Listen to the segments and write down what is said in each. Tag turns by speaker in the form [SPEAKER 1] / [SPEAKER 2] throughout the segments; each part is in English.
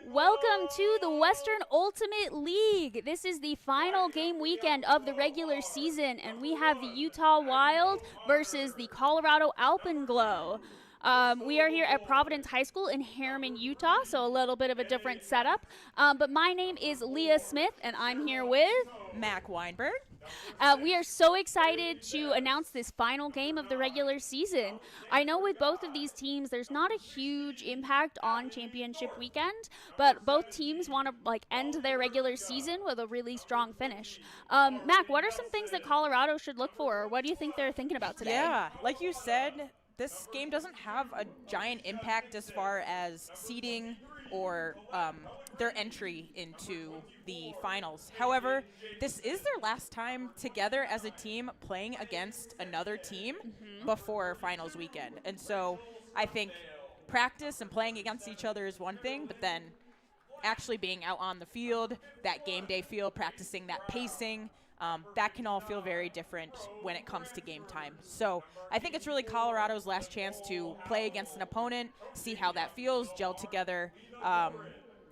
[SPEAKER 1] Welcome to the Western Ultimate League. This is the final game weekend of the regular season, and we have the Utah Wild versus the Colorado Alpenglow. We are here at Providence High School in Harriman, Utah, so a little bit of a different setup. But my name is Leah Smith, and I'm here with
[SPEAKER 2] Mac Weinberg.
[SPEAKER 1] We are so excited to announce this final game of the regular season. I know with both of these teams, there's not a huge impact on championship weekend, but both teams want to end their regular season with a really strong finish. Mac, what are some things that Colorado should look for? Or what do you think they're thinking about today?
[SPEAKER 2] Yeah, like you said, this game doesn't have a giant impact as far as seeding or their entry into the finals. However, this is their last time together as a team playing against another team before finals weekend. And so I think practice and playing against each other is one thing, but then actually being out on the field, that game day feel, practicing that pacing, that can all feel very different when it comes to game time. So I think it's really Colorado's last chance to play against an opponent, see how that feels, gel together,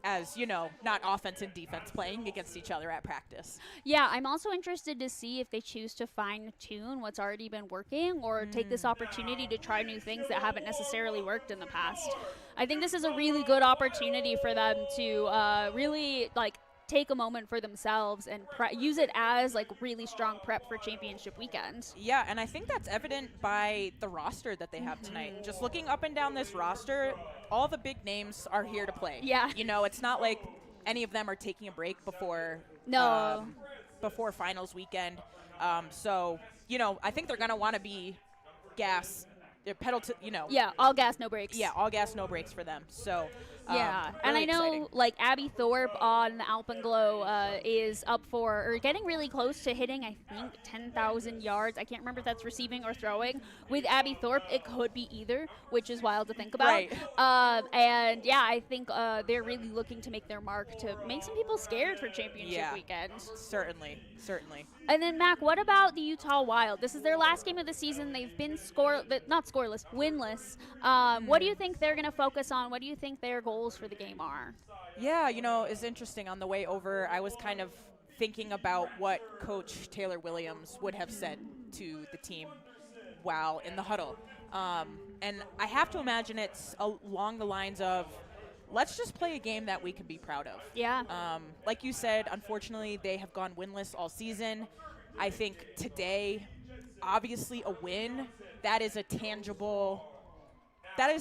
[SPEAKER 2] as, you know, not offense and defense playing against each other at practice.
[SPEAKER 1] Yeah, I'm also interested to see if they choose to fine-tune what's already been working or take this opportunity to try new things that haven't necessarily worked in the past. I think this is a really good opportunity for them to really, take a moment for themselves and use it as really strong prep for championship weekend.
[SPEAKER 2] Yeah, and I think that's evident by the roster that they have tonight. Just looking up and down this roster, all the big names are here to play.
[SPEAKER 1] Yeah.
[SPEAKER 2] You know, it's not like any of them are taking a break before before finals weekend. So, you know, I think they're going to want to be pedal to, you know.
[SPEAKER 1] Yeah, all gas, no brakes.
[SPEAKER 2] Yeah, all gas, no brakes for them. So,
[SPEAKER 1] yeah, and I know Abby Thorpe on the Alpenglow is up for, or getting really close to hitting, I think, 10,000 yards. I can't remember if that's receiving or throwing. With Abby Thorpe, it could be either, which is wild to think about.
[SPEAKER 2] Right.
[SPEAKER 1] And yeah, I think they're really looking to make their mark to make some people scared for championship weekend.
[SPEAKER 2] Certainly.
[SPEAKER 1] And then, Mac, what about the Utah Wild? This is their last game of the season. They've been winless. What do you think they're going to focus on? What do you think their goals for the game are?
[SPEAKER 2] Yeah, you know, it's interesting. On the way over, I was kind of thinking about what Coach Taylor Williams would have said to the team while in the huddle. And I have to imagine it's along the lines of, let's just play a game that we can be proud of.
[SPEAKER 1] Yeah.
[SPEAKER 2] Like you said, unfortunately, they have gone winless all season. I think today, obviously a win, that is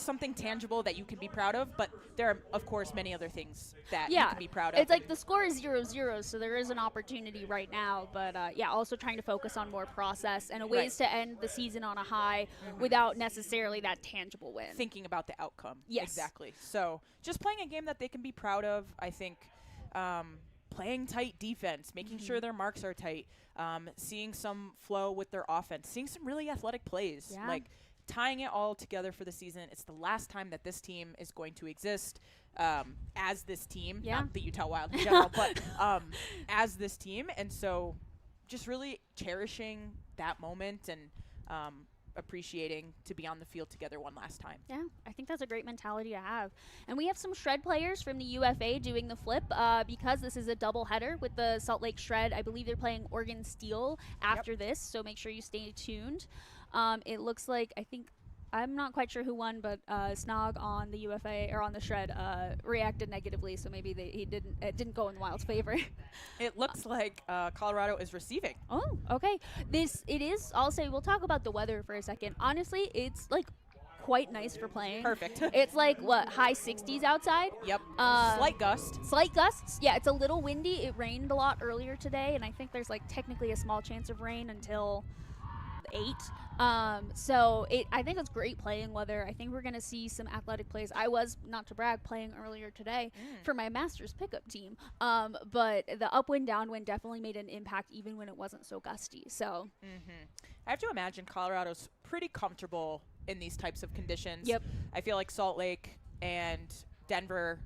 [SPEAKER 2] something tangible that you can be proud of, but there are, of course, many other things that you can be proud of.
[SPEAKER 1] It's like the score is 0-0, so there is an opportunity right now, but also trying to focus on more process and ways to end the season on a high without necessarily that tangible win.
[SPEAKER 2] Thinking about the outcome.
[SPEAKER 1] Yes.
[SPEAKER 2] Exactly. So just playing a game that they can be proud of, I think, playing tight defense, making sure their marks are tight, seeing some flow with their offense, seeing some really athletic plays.
[SPEAKER 1] Yeah.
[SPEAKER 2] Like, tying it all together for the season. It's the last time that this team is going to exist as this team, not the Utah Wild in general, but as this team. And so just really cherishing that moment and appreciating to be on the field together one last time.
[SPEAKER 1] Yeah, I think that's a great mentality to have. And we have some Shred players from the UFA doing the flip because this is a doubleheader with the Salt Lake Shred. I believe they're playing Oregon Steel after this, so make sure you stay tuned. It looks like, I'm not quite sure who won, but Snog on the UFA or on the Shred reacted negatively, so maybe it didn't go in the Wild's favor.
[SPEAKER 2] It looks like Colorado is receiving.
[SPEAKER 1] Oh, okay. I'll say, we'll talk about the weather for a second. Honestly, it's quite nice for playing.
[SPEAKER 2] Perfect.
[SPEAKER 1] It's high 60s outside.
[SPEAKER 2] Yep. Slight gusts.
[SPEAKER 1] Yeah, it's a little windy. It rained a lot earlier today, and I think there's technically a small chance of rain until 8. So I think it's great playing weather. I think we're going to see some athletic plays. I was, not to brag, playing earlier today for my master's pickup team. But the upwind, downwind definitely made an impact even when it wasn't so gusty. So
[SPEAKER 2] I have to imagine Colorado's pretty comfortable in these types of conditions.
[SPEAKER 1] Yep.
[SPEAKER 2] I feel like Salt Lake and Denver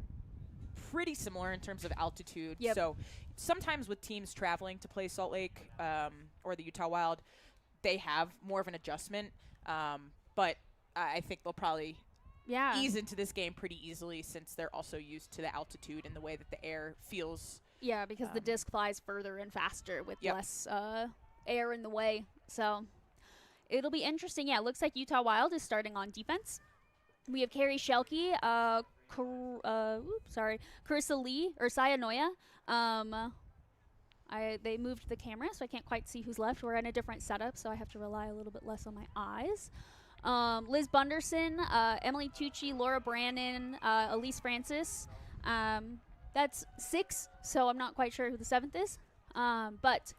[SPEAKER 2] pretty similar in terms of altitude.
[SPEAKER 1] Yep.
[SPEAKER 2] So sometimes with teams traveling to play Salt Lake or the Utah Wild, they have more of an adjustment, but I think they'll probably ease into this game pretty easily since they're also used to the altitude and the way that the air feels.
[SPEAKER 1] Yeah, because the disc flies further and faster with
[SPEAKER 2] Yep.
[SPEAKER 1] less air in the way. So it'll be interesting. Yeah, it looks like Utah Wild is starting on defense. We have Carrie Shelke, Carissa Lee, or Saya Noya. They moved the camera, so I can't quite see who's left. We're in a different setup, so I have to rely a little bit less on my eyes. Liz Bunderson, Emily Tucci, Laura Brannon, Elise Francis. That's 6, so I'm not quite sure who the 7th is. But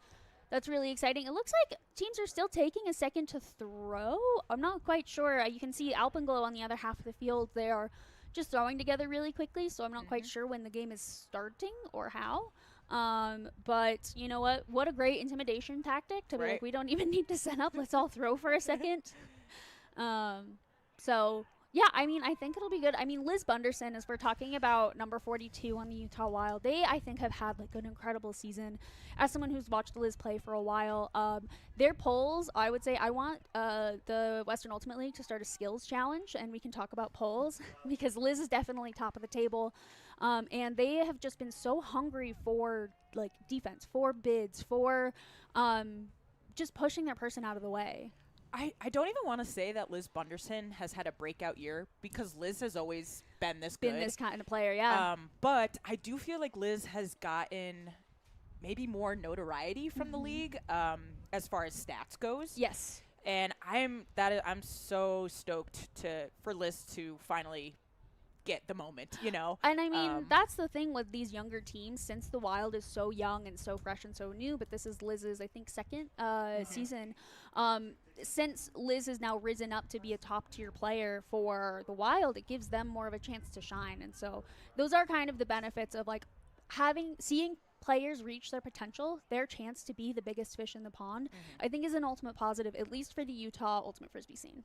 [SPEAKER 1] that's really exciting. It looks like teams are still taking a second to throw. I'm not quite sure. You can see Alpenglow on the other half of the field. They are just throwing together really quickly, so I'm not quite sure when the game is starting or how. But you know what? What a great intimidation tactic to be like, we don't even need to set up. Let's all throw for a second. So yeah, I mean, I think it'll be good. I mean, Liz Bunderson, as we're talking about number 42 on the Utah Wild, they, I think, have had like an incredible season. As someone who's watched Liz play for a while, their polls, I would say I want the Western Ultimate League to start a skills challenge, and we can talk about polls because Liz is definitely top of the table. And they have just been so hungry for like defense, for bids, for just pushing their person out of the way.
[SPEAKER 2] I don't even want to say that Liz Bunderson has had a breakout year because Liz has always been this good.
[SPEAKER 1] Been this kind of player, yeah.
[SPEAKER 2] But I do feel like Liz has gotten maybe more notoriety from the league as far as stats goes.
[SPEAKER 1] Yes.
[SPEAKER 2] And I'm so stoked for Liz to finally get the moment, you know.
[SPEAKER 1] And I mean, that's the thing with these younger teams, since the Wild is so young and so fresh and so new, but this is Liz's, I think, second season. Since Liz has now risen up to be a top tier player for the Wild, it gives them more of a chance to shine. And so those are kind of the benefits of like seeing players reach their potential. Their chance to be the biggest fish in the pond, I think, is an ultimate positive, at least for the Utah Ultimate Frisbee scene.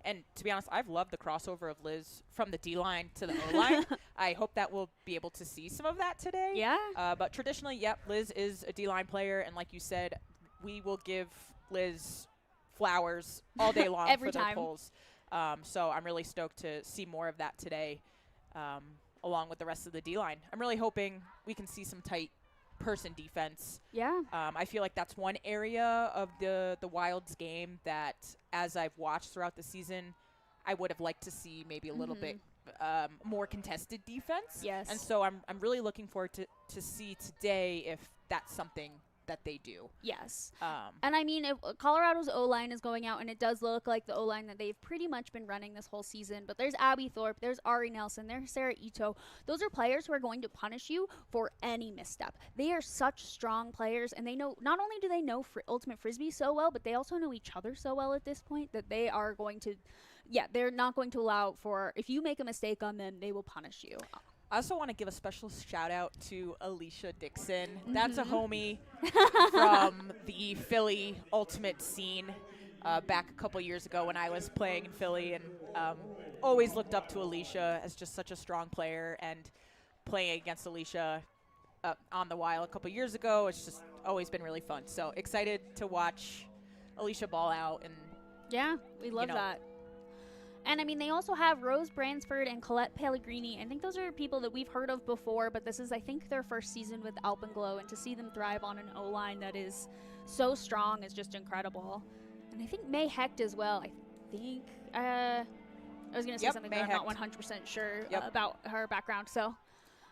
[SPEAKER 2] And to be honest, I've loved the crossover of Liz from the D-line to the O-line. I hope that we'll be able to see some of that today.
[SPEAKER 1] Yeah.
[SPEAKER 2] But traditionally, yep, Liz is a D-line player, and like you said, we will give Liz flowers all day long
[SPEAKER 1] Every
[SPEAKER 2] for their
[SPEAKER 1] time.
[SPEAKER 2] polls. So I'm really stoked to see more of that today, along with the rest of the D-line. I'm really hoping we can see some tight person defense.
[SPEAKER 1] Yeah.
[SPEAKER 2] I feel like that's one area of the Wild's game that, as I've watched throughout the season, I would have liked to see maybe a little bit more contested defense.
[SPEAKER 1] Yes.
[SPEAKER 2] And so I'm really looking forward to see today if that's something that they do.
[SPEAKER 1] Yes. And I mean, if Colorado's O-line is going out, and it does look like the O-line that they've pretty much been running this whole season, but there's Abby Thorpe, there's Ari Nelson, there's Sarah Ito. Those are players who are going to punish you for any misstep. They are such strong players, and they know, not only do they know Ultimate Frisbee so well, but they also know each other so well at this point that they are going to, they're not going to allow for, if you make a mistake on them, they will punish you.
[SPEAKER 2] I also want to give a special shout out to Alicia Dixon. That's a homie from the Philly Ultimate scene back a couple years ago when I was playing in Philly, and always looked up to Alicia as just such a strong player. And playing against Alicia on the Wild a couple years ago, it's just always been really fun. So excited to watch Alicia ball out. And
[SPEAKER 1] yeah, we love that. And, I mean, they also have Rose Bransford and Colette Pellegrini. I think those are people that we've heard of before, but this is, I think, their first season with Alpenglow, and to see them thrive on an O-line that is so strong is just incredible. And I think May Hecht as well. I think I was going to say something, but I'm not 100% sure about her background. So,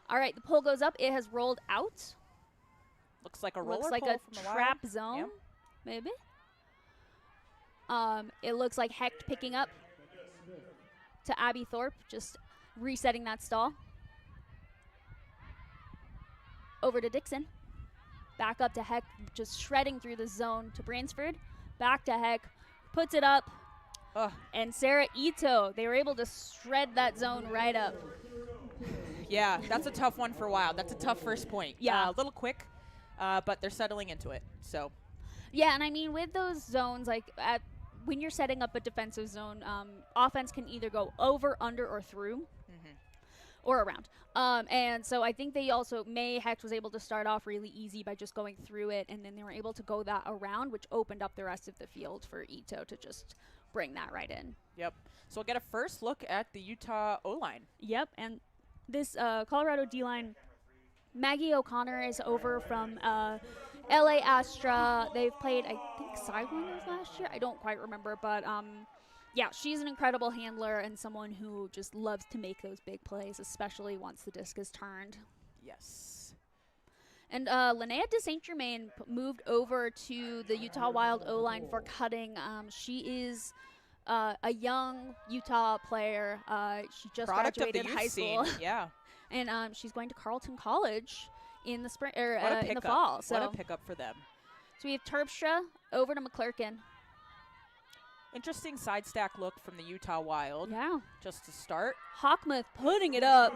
[SPEAKER 1] all right, the poll goes up. It has rolled out.
[SPEAKER 2] Looks like a roller
[SPEAKER 1] Looks like
[SPEAKER 2] pole
[SPEAKER 1] a
[SPEAKER 2] from
[SPEAKER 1] trap
[SPEAKER 2] the Wild.
[SPEAKER 1] zone,
[SPEAKER 2] Yep.
[SPEAKER 1] maybe. It looks like Hecht picking up to Abby Thorpe, just resetting that stall. Over to Dixon. Back up to Heck, just shredding through the zone to Bransford. Back to Heck, puts it up. And Sarah Ito, they were able to shred that zone right up.
[SPEAKER 2] Yeah, that's a tough one for Wild. That's a tough first point.
[SPEAKER 1] Yeah.
[SPEAKER 2] A little quick, but they're settling into it. So.
[SPEAKER 1] Yeah, and I mean, with those zones, like when you're setting up a defensive zone, offense can either go over, under, or through, or around. And so I think they also, May Hecht was able to start off really easy by just going through it, and then they were able to go that around, which opened up the rest of the field for Ito to just bring that right in.
[SPEAKER 2] Yep. So we'll get a first look at the Utah O-line.
[SPEAKER 1] Yep, and this Colorado D-line, Maggie O'Connor is over from LA Astra. They've played, I think, Sidewinders last year. I don't quite remember, but yeah, she's an incredible handler and someone who just loves to make those big plays, especially once the disc is turned.
[SPEAKER 2] Yes.
[SPEAKER 1] And Linnea de Saint Germain moved over to the Utah Wild O-line for cutting. She is a young Utah player. She just graduated high school.
[SPEAKER 2] Yeah.
[SPEAKER 1] And she's going to Carleton College in the spring or in the
[SPEAKER 2] pickup.
[SPEAKER 1] fall. So
[SPEAKER 2] What a pickup for them.
[SPEAKER 1] So we have Terpstra over to McClurkin.
[SPEAKER 2] Interesting side stack look from the Utah Wild.
[SPEAKER 1] Yeah.
[SPEAKER 2] Just to start.
[SPEAKER 1] Hawkmuth putting it up.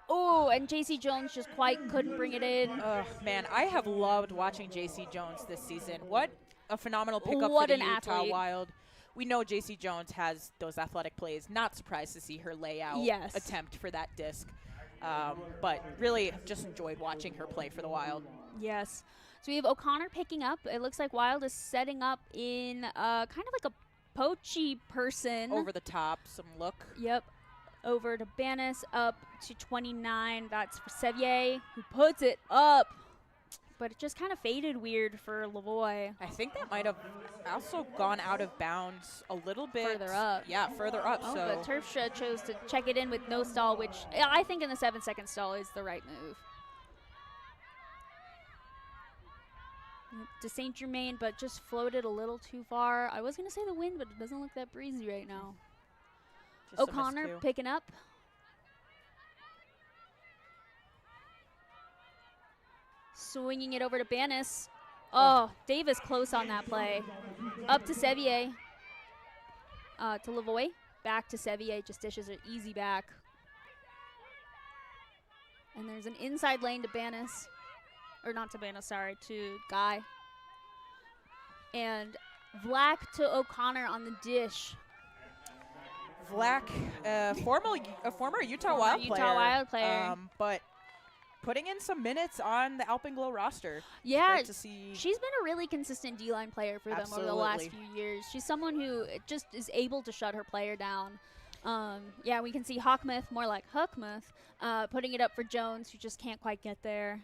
[SPEAKER 1] Oh, and JC Jones just quite couldn't bring it in.
[SPEAKER 2] Oh, man, I have loved watching JC Jones this season. What a phenomenal pickup
[SPEAKER 1] What
[SPEAKER 2] for the
[SPEAKER 1] an
[SPEAKER 2] Utah
[SPEAKER 1] athlete.
[SPEAKER 2] Wild. We know JC Jones has those athletic plays. Not surprised to see her layout attempt for that disc. But really just enjoyed watching her play for the Wild.
[SPEAKER 1] Yes. So we have O'Connor picking up. It looks like Wild is setting up in kind of like a poachy person.
[SPEAKER 2] Over the top, some look.
[SPEAKER 1] Yep. Over to Banis, up to 29. That's for Sevier, who puts it up. But it just kind of faded weird for Lavoie.
[SPEAKER 2] I think that might have also gone out of bounds a little bit.
[SPEAKER 1] Further up.
[SPEAKER 2] Yeah, further up.
[SPEAKER 1] Oh,
[SPEAKER 2] so
[SPEAKER 1] but Terpstra chose to check it in with no stall, which I think in the 7-second stall is the right move. To Saint Germain, but just floated a little too far. I was going to say the wind, but it doesn't look that breezy right now.
[SPEAKER 2] just a
[SPEAKER 1] O'Connor
[SPEAKER 2] miscue.
[SPEAKER 1] picking up. Swinging it over to Banis. Oh, Davis close on that play. Up to Sevier. To Lavoie. Back to Sevier. Just dishes it easy back. And there's an inside lane to Banis. Or not to Banis, sorry. To Guy. And Vlack to O'Connor on the dish.
[SPEAKER 2] Vlack, a former Utah Wild player.
[SPEAKER 1] Utah Wild player.
[SPEAKER 2] But putting in some minutes on the Alpenglow roster.
[SPEAKER 1] Yeah,
[SPEAKER 2] Great to see.
[SPEAKER 1] she's been a really consistent D-line player for them over the last few years. She's someone who just is able to shut her player down. Yeah, we can see Hawkmuth, more like Huckmuth, putting it up for Jones, who just can't quite get there.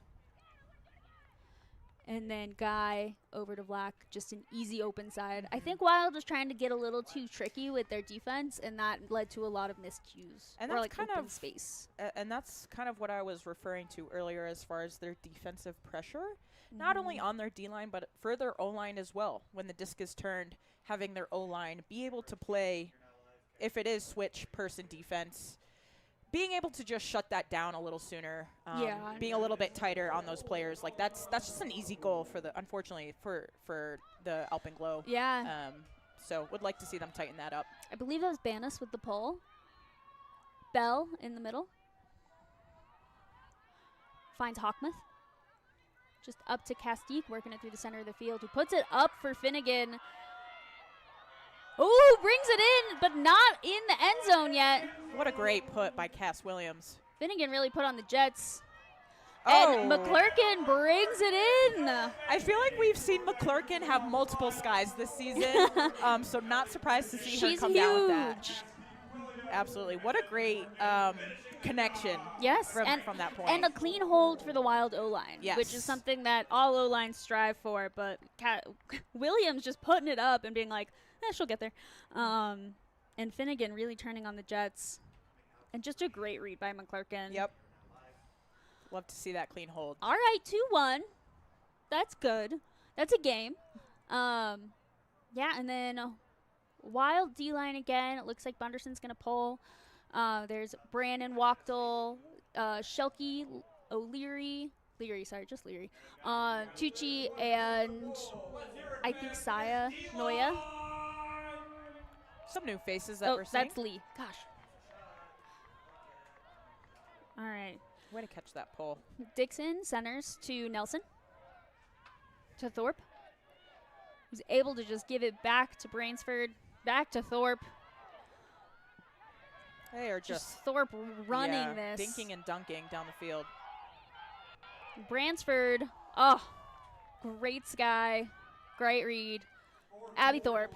[SPEAKER 1] And then Guy over to Black, just an easy open side. I think Wild was trying to get a little too tricky with their defense, and that led to a lot of miscues.
[SPEAKER 2] And
[SPEAKER 1] or
[SPEAKER 2] that's
[SPEAKER 1] like
[SPEAKER 2] kind
[SPEAKER 1] open
[SPEAKER 2] of
[SPEAKER 1] space.
[SPEAKER 2] And that's kind of what I was referring to earlier as far as their defensive pressure, not only on their D-line, but for their O-line as well. When the disc is turned, having their O-line be able to play, if it is switch person defense, being able to just shut that down a little sooner, being a little bit tighter on those players, like that's just an easy goal for unfortunately for the Alpenglow.
[SPEAKER 1] Yeah.
[SPEAKER 2] So would like to see them tighten that up.
[SPEAKER 1] I believe that was Banis with the pull. Bell in the middle. Finds Hawkmuth. Just up to Castique, working it through the center of the field, who puts it up for Finnegan. Ooh, brings it in, but not in the end zone yet.
[SPEAKER 2] What a great put by Cass Williams.
[SPEAKER 1] Finnegan really put on the Jets.
[SPEAKER 2] Oh.
[SPEAKER 1] And McClurkin brings it in.
[SPEAKER 2] I feel like we've seen McClurkin have multiple skies this season, so not surprised to see her come down with that. Absolutely. What a great connection from that point.
[SPEAKER 1] And a clean hold for the Wild O-line,
[SPEAKER 2] Yes.
[SPEAKER 1] which is something that all O-lines strive for, but Williams just putting it up and being like, she'll get there. And Finnegan really turning on the Jets. And just a great read by McClurkin.
[SPEAKER 2] Yep. Love to see that clean hold.
[SPEAKER 1] All right, 2-1. That's good. That's a game. Yeah, and then Wild D-line again. It looks like Bunderson's going to pull. There's Brandon Wachtel, Shelke, O'Leary. Just Leary. Tucci, and I think Saya Noya.
[SPEAKER 2] Some new faces that we're seeing.
[SPEAKER 1] That's Lee. Gosh. All right.
[SPEAKER 2] Way to catch that pull.
[SPEAKER 1] Dixon centers to Nelson. To Thorpe. Who's able to just give it back to Brainsford. Back to Thorpe.
[SPEAKER 2] They are just
[SPEAKER 1] Thorpe running this.
[SPEAKER 2] dinking and dunking down the field.
[SPEAKER 1] Bransford. Oh, great sky. Great read. Abby Thorpe.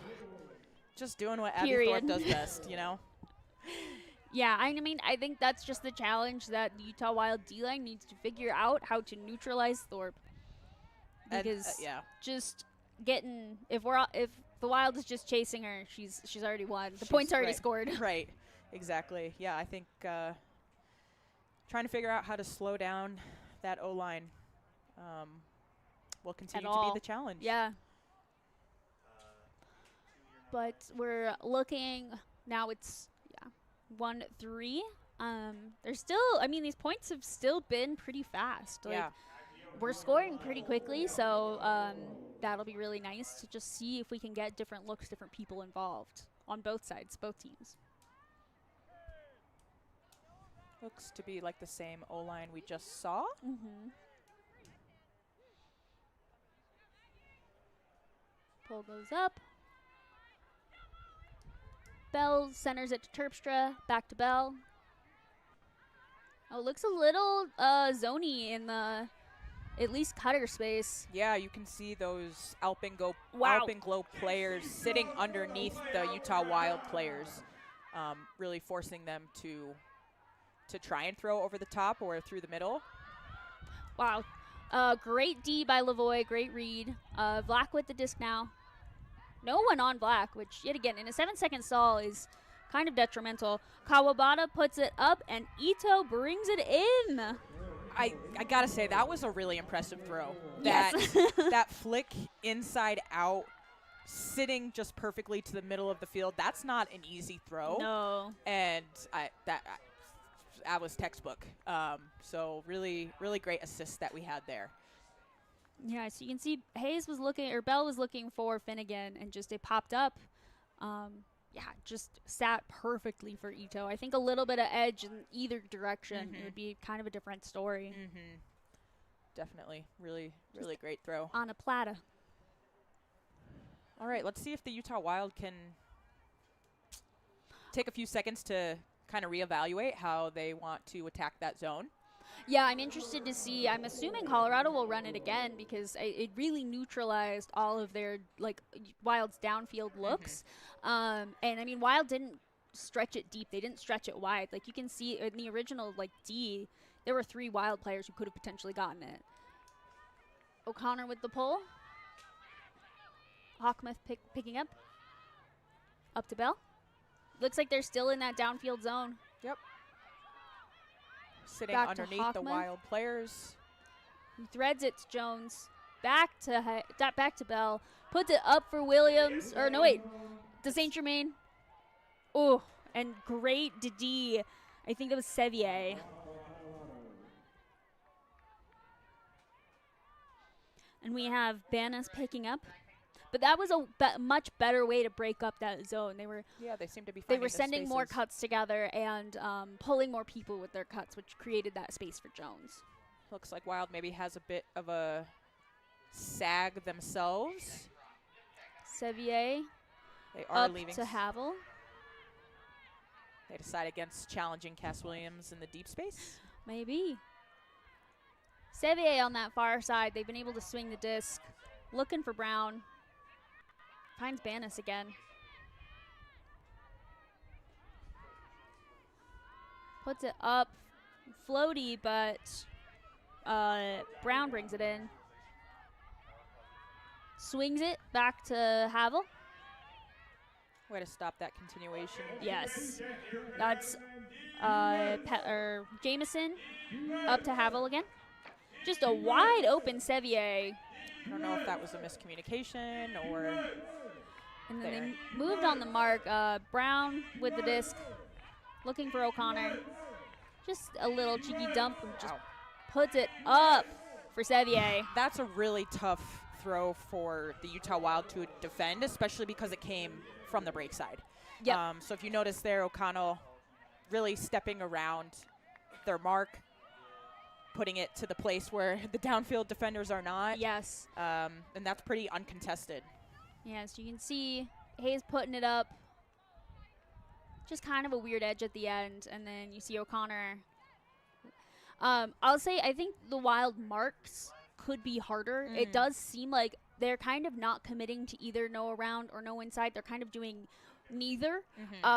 [SPEAKER 2] Just doing what Abby
[SPEAKER 1] Period.
[SPEAKER 2] Thorpe does best, you know?
[SPEAKER 1] Yeah, I mean, I think that's just the challenge that the Utah Wild D-line needs to figure out, how to neutralize Thorpe. Because
[SPEAKER 2] yeah.
[SPEAKER 1] just getting, if the Wild is just chasing her, she's already won. The
[SPEAKER 2] She's
[SPEAKER 1] point's already
[SPEAKER 2] right.
[SPEAKER 1] scored.
[SPEAKER 2] Right, exactly. Yeah, I think trying to figure out how to slow down that O-line will continue to be the challenge.
[SPEAKER 1] Yeah. But we're looking, now it's 1-3. There's still, I mean, these points have still been pretty fast. Like,
[SPEAKER 2] Yeah.
[SPEAKER 1] we're scoring pretty quickly, so that'll be really nice to just see if we can get different looks, different people involved on both sides, both teams.
[SPEAKER 2] Looks to be like the same O-line we just saw.
[SPEAKER 1] Mm-hmm. Pull goes up. Bell centers it to Terpstra, back to Bell. Oh, looks a little zony in the at least cutter space.
[SPEAKER 2] Yeah, you can see those Alpenglow players sitting underneath the Utah Wild players, really forcing them to try and throw over the top or through the middle.
[SPEAKER 1] Wow. Great D by Lavoie, great read. Black with the disc now. No one on Black, which yet again in a 7-second stall is kind of detrimental. Kawabata puts it up and Ito brings it in.
[SPEAKER 2] I gotta say, that was a really impressive throw.
[SPEAKER 1] Yes.
[SPEAKER 2] That flick inside out, sitting just perfectly to the middle of the field, that's not an easy throw.
[SPEAKER 1] No.
[SPEAKER 2] And that was textbook. So really, really great assist that we had there.
[SPEAKER 1] Yeah, so you can see Bell was looking for Finnegan and just it popped up. Yeah, just sat perfectly for Ito. I think a little bit of edge in either direction, it would be kind of a different story.
[SPEAKER 2] Definitely. Really, really great throw.
[SPEAKER 1] On a platter.
[SPEAKER 2] All right, let's see if the Utah Wild can take a few seconds to kind of reevaluate how they want to attack that zone.
[SPEAKER 1] Yeah, I'm interested to see. I'm assuming Colorado will run it again because it really neutralized all of their Wild's downfield looks. And I mean, Wild didn't stretch it deep. They didn't stretch it wide. Like you can see in the original D, there were 3 Wild players who could have potentially gotten it. O'Connor with the pull. Hawkmuth picking up. Up to Bell. Looks like they're still in that downfield zone.
[SPEAKER 2] Yep. Sitting
[SPEAKER 1] Back
[SPEAKER 2] underneath the Wild players.
[SPEAKER 1] He threads it to Jones. Back to Bell. Puts it up for Williams. Or no, wait. To St. Germain. Oh, and great to D. I think it was Sevier. And we have Banas picking up. But that was a much better way to break up that zone.
[SPEAKER 2] They seem to be.
[SPEAKER 1] They were sending more cuts together and pulling more people with their cuts, which created that space for Jones.
[SPEAKER 2] Looks like Wild maybe has a bit of a sag themselves.
[SPEAKER 1] Sevier.
[SPEAKER 2] They are
[SPEAKER 1] up
[SPEAKER 2] leaving
[SPEAKER 1] to Havel.
[SPEAKER 2] They decide against challenging Cass Williams in the deep space.
[SPEAKER 1] Maybe. Sevier on that far side. They've been able to swing the disc. Looking for Brown. Finds Banas again. Puts it up. Floaty, but Brown brings it in. Swings it back to Havel.
[SPEAKER 2] Way to stop that continuation.
[SPEAKER 1] Yes. That's Jameson up to Havel again. Just a wide open Sevier.
[SPEAKER 2] I don't know if that was a miscommunication or...
[SPEAKER 1] And then they moved on the mark. Brown with the disc, looking for O'Connor. Just a little cheeky dump and just puts it up for Sevier.
[SPEAKER 2] That's a really tough throw for the Utah Wild to defend, especially because it came from the break side.
[SPEAKER 1] Yep.
[SPEAKER 2] So if you notice there, O'Connell really stepping around their mark, putting it to the place where the downfield defenders are not.
[SPEAKER 1] Yes.
[SPEAKER 2] And that's pretty uncontested.
[SPEAKER 1] Yes, you can see Hayes putting it up. Just kind of a weird edge at the end, and then you see O'Connor. I'll say I think the Wild marks could be harder. It does seem like they're kind of not committing to either no around or no inside. They're kind of doing neither,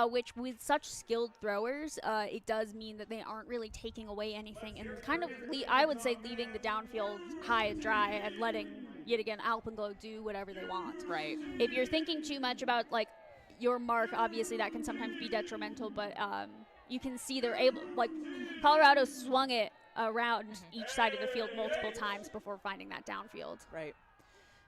[SPEAKER 1] which with such skilled throwers, it does mean that they aren't really taking away anything and kind of, I would say, leaving the downfield high and dry and letting, yet again, Alpenglow do whatever they want.
[SPEAKER 2] Right.
[SPEAKER 1] If you're thinking too much about, like, your mark, obviously that can sometimes be detrimental, but you can see they're able, like, Colorado swung it around each side of the field multiple times before finding that downfield.
[SPEAKER 2] Right.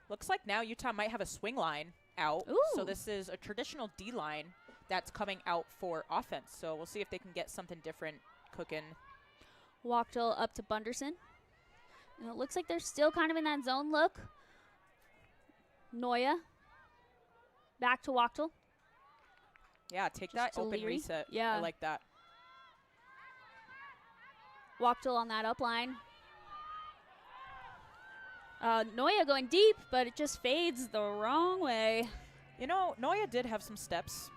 [SPEAKER 2] Looks like now Utah might have a swing line out.
[SPEAKER 1] Ooh.
[SPEAKER 2] So this is a traditional D line that's coming out for offense. So we'll see if they can get something different cooking.
[SPEAKER 1] Wachtel up to Bunderson. And it looks like they're still kind of in that zone look. Noya back to Wachtel.
[SPEAKER 2] Yeah, take
[SPEAKER 1] Just
[SPEAKER 2] that
[SPEAKER 1] to
[SPEAKER 2] open
[SPEAKER 1] Leary.
[SPEAKER 2] reset.
[SPEAKER 1] Yeah.
[SPEAKER 2] I like that.
[SPEAKER 1] Wachtel on that up line. Noya going deep, but it just fades the wrong way.
[SPEAKER 2] You know, Noya did have some steps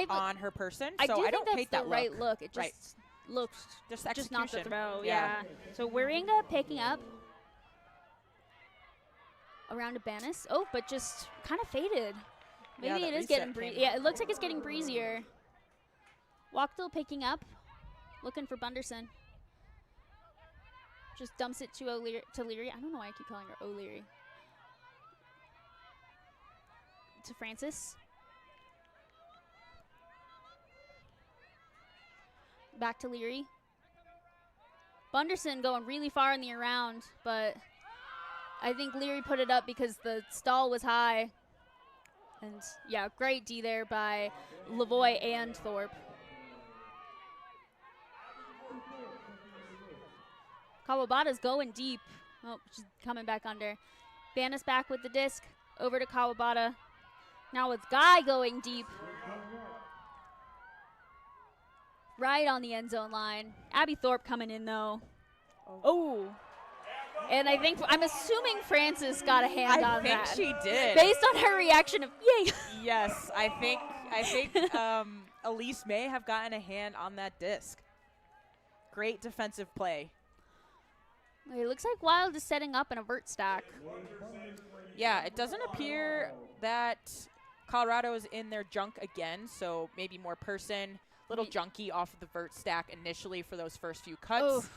[SPEAKER 2] on her person,
[SPEAKER 1] I
[SPEAKER 2] so
[SPEAKER 1] do
[SPEAKER 2] I
[SPEAKER 1] think
[SPEAKER 2] don't
[SPEAKER 1] that's
[SPEAKER 2] hate
[SPEAKER 1] the
[SPEAKER 2] that
[SPEAKER 1] right
[SPEAKER 2] look.
[SPEAKER 1] look. It just looks
[SPEAKER 2] Just
[SPEAKER 1] not the
[SPEAKER 2] execution.
[SPEAKER 1] throw.
[SPEAKER 2] Yeah.
[SPEAKER 1] So Waringa picking up around to Banis. Oh, but just kind of faded. Maybe
[SPEAKER 2] that
[SPEAKER 1] it is
[SPEAKER 2] reset
[SPEAKER 1] getting
[SPEAKER 2] came.
[SPEAKER 1] Yeah, it looks like it's getting breezier. Wachtel picking up, looking for Bunderson. Just dumps it to Leary. I don't know why I keep calling her O'Leary. To Francis. Back to Leary. Bunderson going really far in the around, but I think Leary put it up because the stall was high. And yeah, great D there by Lavoie and Thorpe. Kawabata's going deep. Oh, she's coming back under. Banis back with the disc. Over to Kawabata. Now it's Guy going deep. Right on the end zone line. Abby Thorpe coming in, though. Oh. And I'm assuming Francis got a hand on that.
[SPEAKER 2] I think she did.
[SPEAKER 1] Based on her reaction of, yay.
[SPEAKER 2] Yes, I think Elise may have gotten a hand on that disc. Great defensive play.
[SPEAKER 1] It looks like Wild is setting up an avert stack.
[SPEAKER 2] Yeah, it doesn't appear that Colorado is in their junk again, so maybe more person, little junky off of the vert stack initially for those first few cuts.
[SPEAKER 1] Oof.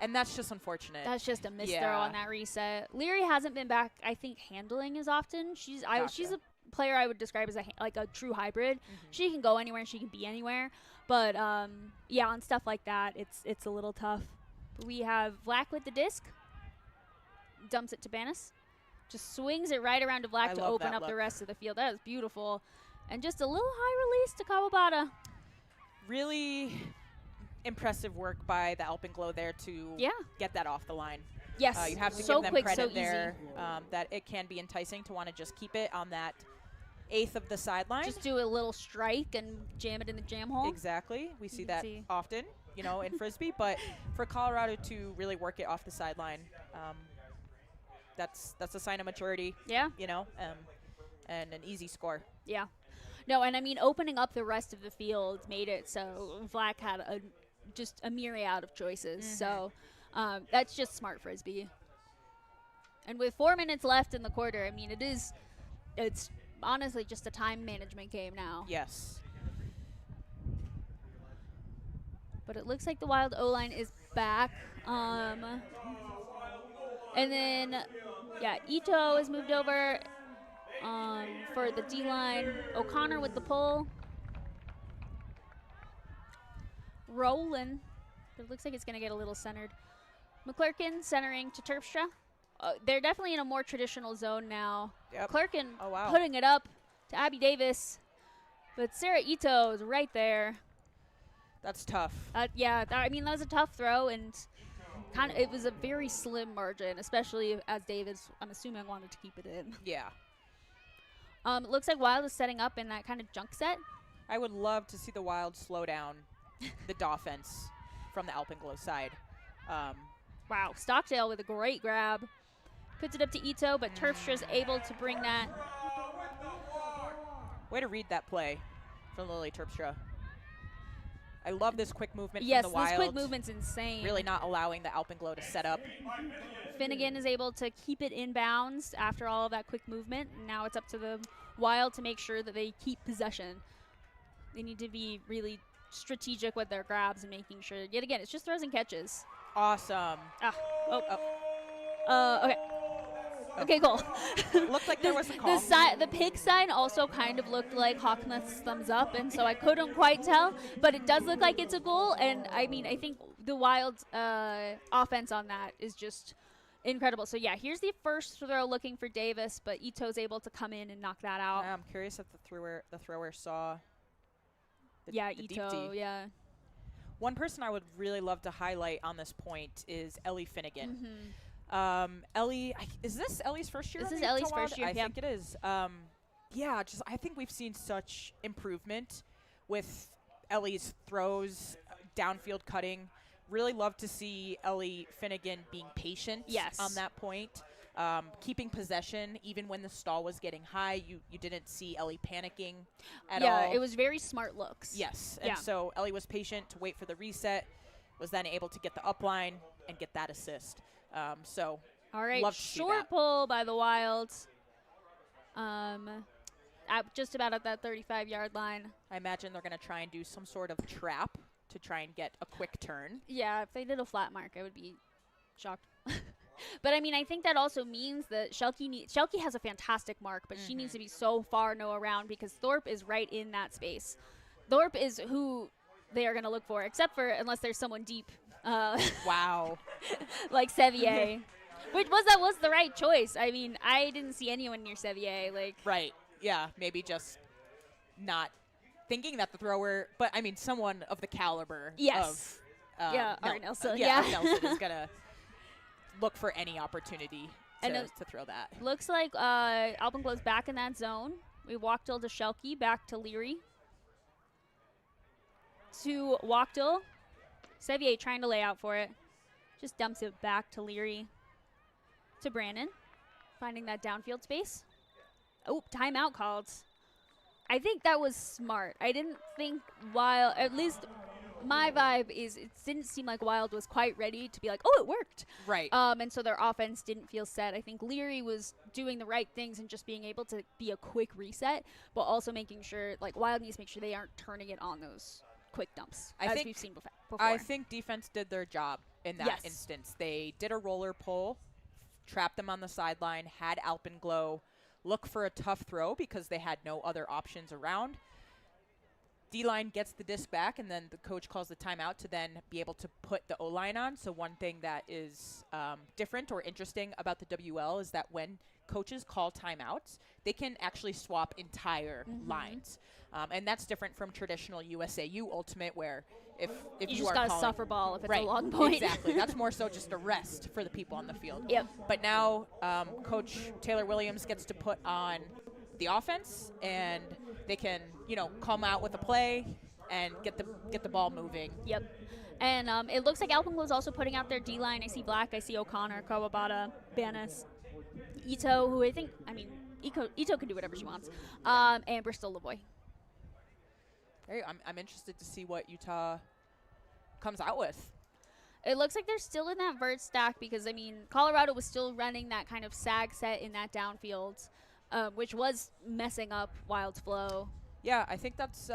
[SPEAKER 2] And that's just unfortunate.
[SPEAKER 1] That's just a misthrow on that reset. Leary hasn't been back, I think, handling as often. She's a player I would describe as a true hybrid. She can go anywhere and she can be anywhere. But yeah, on stuff like that, it's a little tough. We have Vlack with the disc. Dumps it to Banis. Just swings it right around to Vlack to open up the rest of the field. That is beautiful. And just a little high release to Kawabata.
[SPEAKER 2] Really impressive work by the Alpenglow there to get that off the line.
[SPEAKER 1] Yes,
[SPEAKER 2] you have to
[SPEAKER 1] so
[SPEAKER 2] give them
[SPEAKER 1] quick,
[SPEAKER 2] credit
[SPEAKER 1] so
[SPEAKER 2] there
[SPEAKER 1] easy.
[SPEAKER 2] that it can be enticing to want to just keep it on that eighth of the sideline.
[SPEAKER 1] Just do a little strike and jam it in the jam hole.
[SPEAKER 2] Exactly. We see that often, in Frisbee. But for Colorado to really work it off the sideline, that's a sign of maturity.
[SPEAKER 1] Yeah.
[SPEAKER 2] And an easy score.
[SPEAKER 1] Yeah. No, and I mean, opening up the rest of the field made it so Vlack had just a myriad of choices. So that's just smart Frisbee. And with 4 minutes left in the quarter, I mean, it's honestly just a time management game now.
[SPEAKER 2] Yes.
[SPEAKER 1] But it looks like the Wild O-line is back. And then, yeah, Ito has moved over for the D-line. O'Connor with the pull. Rolling. It looks like it's going to get a little centered. McClurkin centering to Terpstra. They're definitely in a more traditional zone now.
[SPEAKER 2] Yep.
[SPEAKER 1] McClurkin putting it up to Abby Davis. But Sarah Ito is right there.
[SPEAKER 2] That's tough.
[SPEAKER 1] Yeah, I mean, that was a tough throw, and it was a very slim margin, especially as Davis, I'm assuming, wanted to keep it in.
[SPEAKER 2] Yeah.
[SPEAKER 1] It looks like Wild is setting up in that kind of junk set.
[SPEAKER 2] I would love to see the Wild slow down the offense from the Alpenglow side.
[SPEAKER 1] Wow, Stockdale with a great grab. Puts it up to Ito, but Terpstra's able to bring that.
[SPEAKER 2] Way to read that play from Lily Terpstra. I love this quick movement
[SPEAKER 1] Yes,
[SPEAKER 2] from the
[SPEAKER 1] this
[SPEAKER 2] Wild.
[SPEAKER 1] quick movement's insane.
[SPEAKER 2] Really not allowing the Alpenglow to set up.
[SPEAKER 1] Finnegan is able to keep it in bounds after all of that quick movement. And now it's up to the Wild to make sure that they keep possession. They need to be really strategic with their grabs and making sure. Yet again, it's just throws and catches.
[SPEAKER 2] Awesome.
[SPEAKER 1] Okay. Okay, cool.
[SPEAKER 2] Looked like there was a call.
[SPEAKER 1] The pig sign also kind of looked like Hawkmoth's thumbs up, and so I couldn't quite tell, but it does look like it's a goal, and I mean, I think the Wild's offense on that is just incredible. So yeah, here's the first throw looking for Davis, but Ito's able to come in and knock that out.
[SPEAKER 2] I'm curious if the thrower saw the
[SPEAKER 1] Ito,
[SPEAKER 2] deep D.
[SPEAKER 1] yeah.
[SPEAKER 2] One person I would really love to highlight on this point is Ellie Finnegan.
[SPEAKER 1] Mm-hmm.
[SPEAKER 2] Ellie, is this Ellie's first year?
[SPEAKER 1] This
[SPEAKER 2] on
[SPEAKER 1] is
[SPEAKER 2] the
[SPEAKER 1] Ellie's
[SPEAKER 2] Utah Wild?
[SPEAKER 1] first year,
[SPEAKER 2] I
[SPEAKER 1] yeah.
[SPEAKER 2] think it is. Yeah, just I think we've seen such improvement with Ellie's throws, downfield cutting. Really love to see Ellie Finnegan being patient on that point. Keeping possession even when the stall was getting high. You didn't see Ellie panicking at all.
[SPEAKER 1] Yeah, it was very smart looks.
[SPEAKER 2] Yes, and so Ellie was patient to wait for the reset, was then able to get the upline and get that assist. So
[SPEAKER 1] all right,
[SPEAKER 2] love to see
[SPEAKER 1] short
[SPEAKER 2] that.
[SPEAKER 1] pull by the Wild. Just about at that 35-yard line.
[SPEAKER 2] I imagine they're going to try and do some sort of trap to try and get a quick turn.
[SPEAKER 1] Yeah, if they did a flat mark, I would be shocked. But I mean, I think that also means that Shelky has a fantastic mark, but she needs to be so far around because Thorpe is right in that space. Thorpe is who they are going to look for, except for unless there's someone deep.
[SPEAKER 2] Wow.
[SPEAKER 1] Like Sevier. Which was the right choice. I mean, I didn't see anyone near Sevier.
[SPEAKER 2] Right. Yeah, maybe just not thinking that the thrower, but I mean, someone of the caliber of
[SPEAKER 1] Art Nelson.
[SPEAKER 2] Art Nelson is going to look for any opportunity to throw that.
[SPEAKER 1] Looks like Alpenglow's back in that zone. We Wachtel to Shelky, back to Leary. To Wachtel. Sevier trying to lay out for it. Just dumps it back to Leary. To Brandon. Finding that downfield space. Oh, timeout called. I think that was smart. I didn't think Wild, at least my vibe is it didn't seem like Wild was quite ready to be like, oh, it worked.
[SPEAKER 2] Right.
[SPEAKER 1] And so their offense didn't feel set. I think Leary was doing the right things and just being able to be a quick reset, but also making sure, like, Wild needs to make sure they aren't turning it on those quick dumps, as we've seen before.
[SPEAKER 2] I think defense did their job in that instance. They did a roller pull, trapped them on the sideline, had Alpenglow look for a tough throw because they had no other options around. D-line gets the disc back, and then the coach calls the timeout to then be able to put the O-line on. So one thing that is different or interesting about the WL is that when coaches call timeouts, they can actually swap entire lines. And that's different from traditional USAU Ultimate, where if
[SPEAKER 1] you
[SPEAKER 2] you
[SPEAKER 1] just
[SPEAKER 2] are
[SPEAKER 1] got to
[SPEAKER 2] calling,
[SPEAKER 1] suffer ball if it's
[SPEAKER 2] right,
[SPEAKER 1] a long point.
[SPEAKER 2] Exactly. That's more so just a rest for the people on the field.
[SPEAKER 1] Yep.
[SPEAKER 2] But now Coach Taylor Williams gets to put on the offense, and they can, come out with a play and get the ball moving.
[SPEAKER 1] Yep. And it looks like Alpenglow is also putting out their D-line. I see Black, I see O'Connor, Kawabata, Banas, Ito, who Ito can do whatever she wants, and Bristol Lavoie.
[SPEAKER 2] I'm interested to see what Utah comes out with.
[SPEAKER 1] It looks like they're still in that vert stack because, Colorado was still running that kind of sag set in that downfield, which was messing up Wild's flow.
[SPEAKER 2] Yeah, I think that's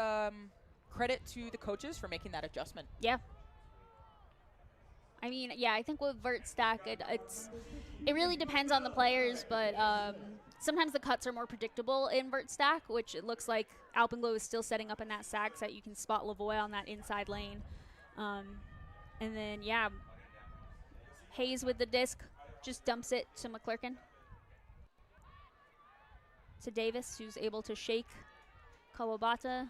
[SPEAKER 2] credit to the coaches for making that adjustment.
[SPEAKER 1] Yeah. I think with vert stack, it really depends on the players, but sometimes the cuts are more predictable in vert stack, which it looks like Alpenglow is still setting up in that sag set. You can spot Lavoie on that inside lane. And then, Hayes with the disc just dumps it to McClurkin. To Davis, who's able to shake Kawabata.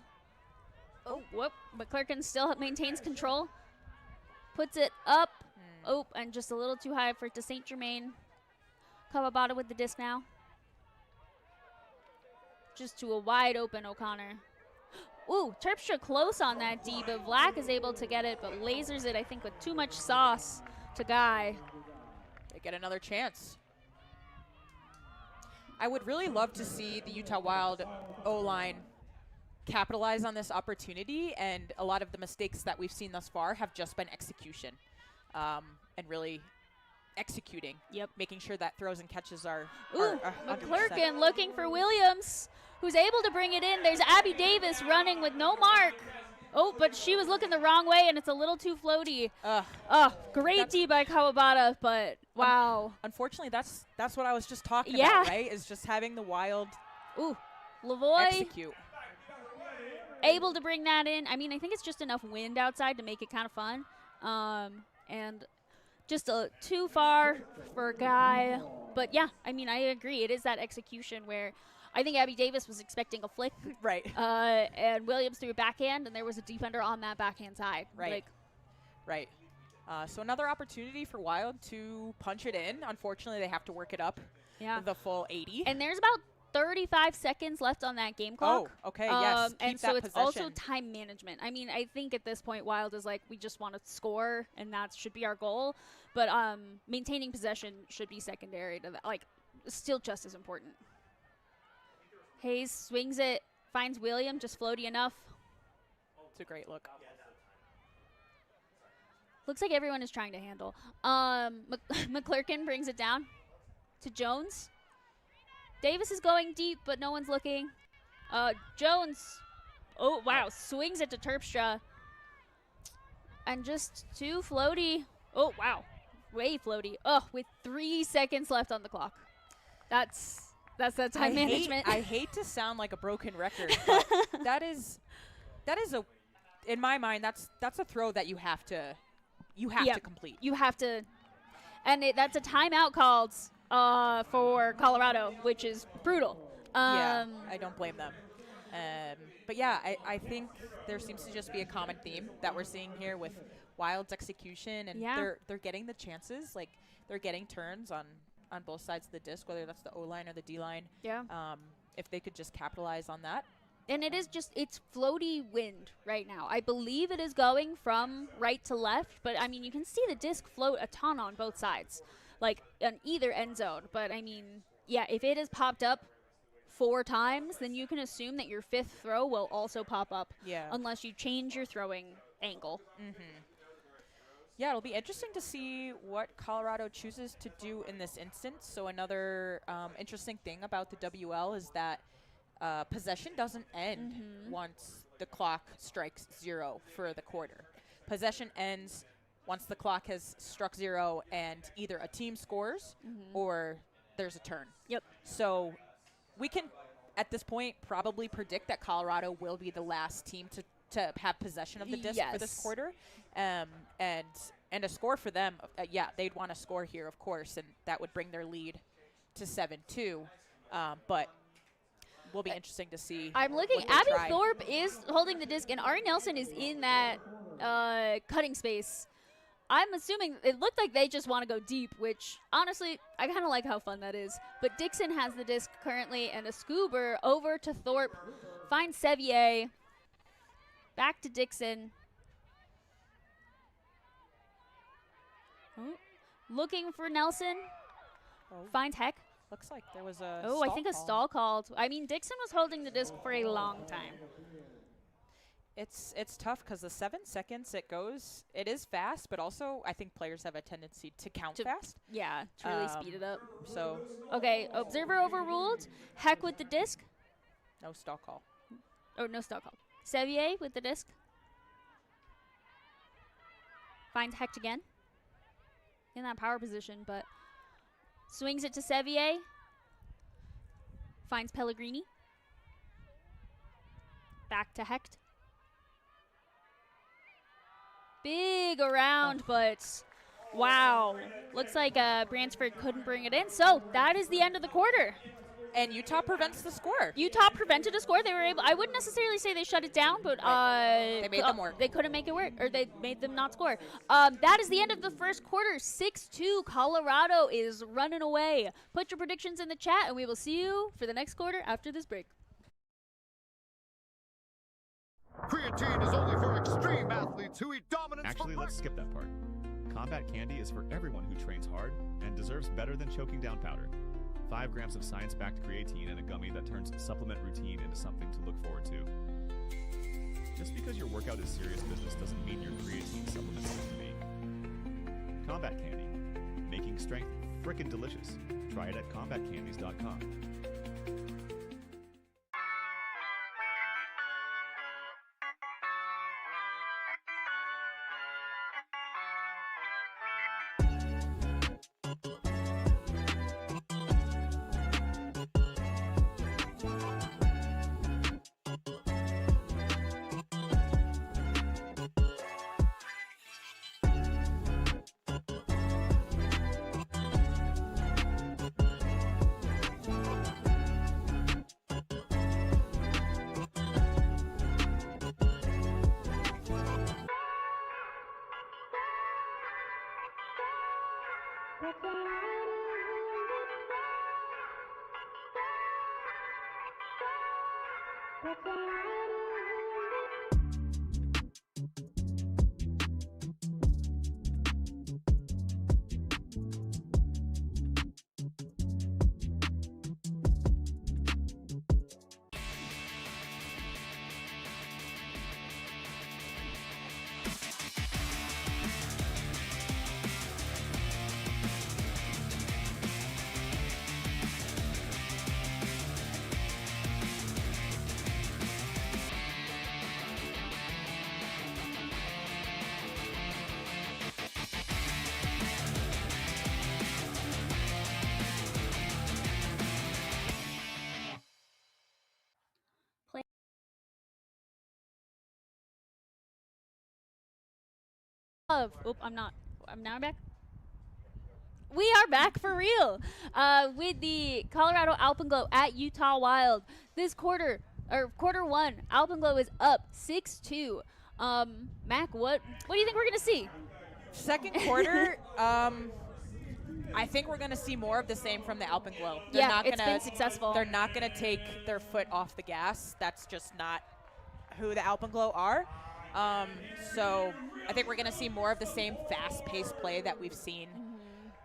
[SPEAKER 1] Oh, whoop. McClurkin still maintains control. Puts it up. Oh, and just a little too high for it to St. Germain. Kawabata with the disc now. Just to a wide open O'Connor. Ooh, Terpstra close on that D, but Vlack is able to get it, but lasers it, I think, with too much sauce to Guy.
[SPEAKER 2] They get another chance. I would really love to see the Utah Wild O-line capitalize on this opportunity, and a lot of the mistakes that we've seen thus far have just been execution, and really executing.
[SPEAKER 1] Yep.
[SPEAKER 2] Making sure that throws and catches are.
[SPEAKER 1] Ooh,
[SPEAKER 2] are 100%.
[SPEAKER 1] McClurkin looking for Williams, who's able to bring it in. There's Abby Davis running with no mark. Oh, but she was looking the wrong way, and it's a little too floaty. Great D by Kawabata, but wow.
[SPEAKER 2] Unfortunately, that's what I was just talking
[SPEAKER 1] Yeah.
[SPEAKER 2] about, right? Is just having the Wild
[SPEAKER 1] Ooh, Lavoy
[SPEAKER 2] execute.
[SPEAKER 1] able to bring that in. I mean, I think it's just enough wind outside to make it kind of fun. And just too far for a guy. But yeah, I mean, I agree. It is that execution where I think Abby Davis was expecting a flick.
[SPEAKER 2] Right.
[SPEAKER 1] And Williams threw a backhand, and there was a defender on that backhand side.
[SPEAKER 2] Right. Right. So another opportunity for Wild to punch it in. Unfortunately, they have to work it up the full 80.
[SPEAKER 1] And there's about 35 seconds left on that game clock.
[SPEAKER 2] Oh, okay, yes. Keep
[SPEAKER 1] and
[SPEAKER 2] that
[SPEAKER 1] so it's
[SPEAKER 2] possession.
[SPEAKER 1] also time management. I mean, I think at this point, Wild is like, we just want to score, and that should be our goal. But maintaining possession should be secondary to that. Like, still just as important. Hayes swings it, finds William, just floaty enough.
[SPEAKER 2] It's a great look.
[SPEAKER 1] Looks like everyone is trying to handle. McClurkin brings it down to Jones. Davis is going deep, but no one's looking. Jones, oh, wow, swings it to Terpstra. And just too floaty. Oh, wow, way floaty. Oh, with 3 seconds left on the clock. That's that time management.
[SPEAKER 2] I hate to sound like a broken record, but that is a, in my mind, that's a throw that you have to complete.
[SPEAKER 1] You have to, and that's a timeout called for Colorado, which is brutal.
[SPEAKER 2] Yeah, I don't blame them. But yeah, I think there seems to just be a common theme that we're seeing here with Wild's execution, and they're getting the chances, like they're getting turns on both sides of the disc, whether that's the O-line or the D-line.
[SPEAKER 1] Yeah.
[SPEAKER 2] If they could just capitalize on that.
[SPEAKER 1] And it is just, it's floaty wind right now. I believe it is going from right to left, but I mean, you can see the disc float a ton on both sides, like on either end zone. But I mean, yeah, if it has popped up 4 times, then you can assume that your 5th throw will also pop up.
[SPEAKER 2] Yeah.
[SPEAKER 1] Unless you change your throwing angle.
[SPEAKER 2] Mm-hmm. Yeah, it'll be interesting to see what Colorado chooses to do in this instance. So another interesting thing about the WL is that possession doesn't end once the clock strikes 0 for the quarter. Possession ends once the clock has struck 0 and either a team scores or there's a turn.
[SPEAKER 1] Yep.
[SPEAKER 2] So we can, at this point, probably predict that Colorado will be the last team to have possession of the disc for this quarter. And a score for them, they'd want to score here, of course, and that would bring their lead to 7-2. But will be interesting to see.
[SPEAKER 1] I'm looking. Abby Thorpe is holding the disc, and Ari Nelson is in that cutting space. I'm assuming it looked like they just want to go deep, which honestly, I kind of like how fun that is. But Dixon has the disc currently, and a scoober over to Thorpe, finds Sevier, back to Dixon. Oh. Looking for Nelson, finds Heck.
[SPEAKER 2] Looks like there was a
[SPEAKER 1] I think a stall called. I mean, Dixon was holding the disc for a long time.
[SPEAKER 2] It's tough because the 7 seconds it goes, it is fast, but also I think players have a tendency to count fast.
[SPEAKER 1] Yeah, to really speed it up.
[SPEAKER 2] So.
[SPEAKER 1] Okay, observer overruled. Heck with the disc.
[SPEAKER 2] No stall call.
[SPEAKER 1] Oh, no stall call. Sevier with the disc. Finds Hecht again. In that power position, but swings it to Sevier. Finds Pellegrini. Back to Hecht. Big around, but wow. Looks like Bransford couldn't bring it in. So that is the end of the quarter.
[SPEAKER 2] And Utah prevents the score.
[SPEAKER 1] Utah prevented a score. They were able. I wouldn't necessarily say they shut it down, but
[SPEAKER 2] they made them work.
[SPEAKER 1] They couldn't make it work, or they made them not score. That is the end of the first quarter. 6-2. Colorado is running away. Put your predictions in the chat, and we will see you for the next quarter after this break.
[SPEAKER 3] Creatine is only for extreme athletes who eat dominance.
[SPEAKER 4] Actually, let's skip that part. Combat Candy is for everyone who trains hard and deserves better than choking down powder. 5 grams of science-backed creatine in a gummy that turns supplement routine into something to look forward to. Just because your workout is serious business doesn't mean your creatine supplements have to be. Combat Candy. Making strength frickin' delicious. Try it at combatcandies.com.
[SPEAKER 1] Oop, I'm not. I'm now back. We are back for real with the Colorado Alpenglow at Utah Wild. This quarter, or quarter one, Alpenglow is up 6-2. Mac, what do you think we're gonna see?
[SPEAKER 2] Second quarter, I think we're going to see more of the same from the Alpenglow.
[SPEAKER 1] Yeah, it's been successful.
[SPEAKER 2] They're not going to take their foot off the gas. That's just not who the Alpenglow are. So I think we're going to see more of the same fast-paced play that we've seen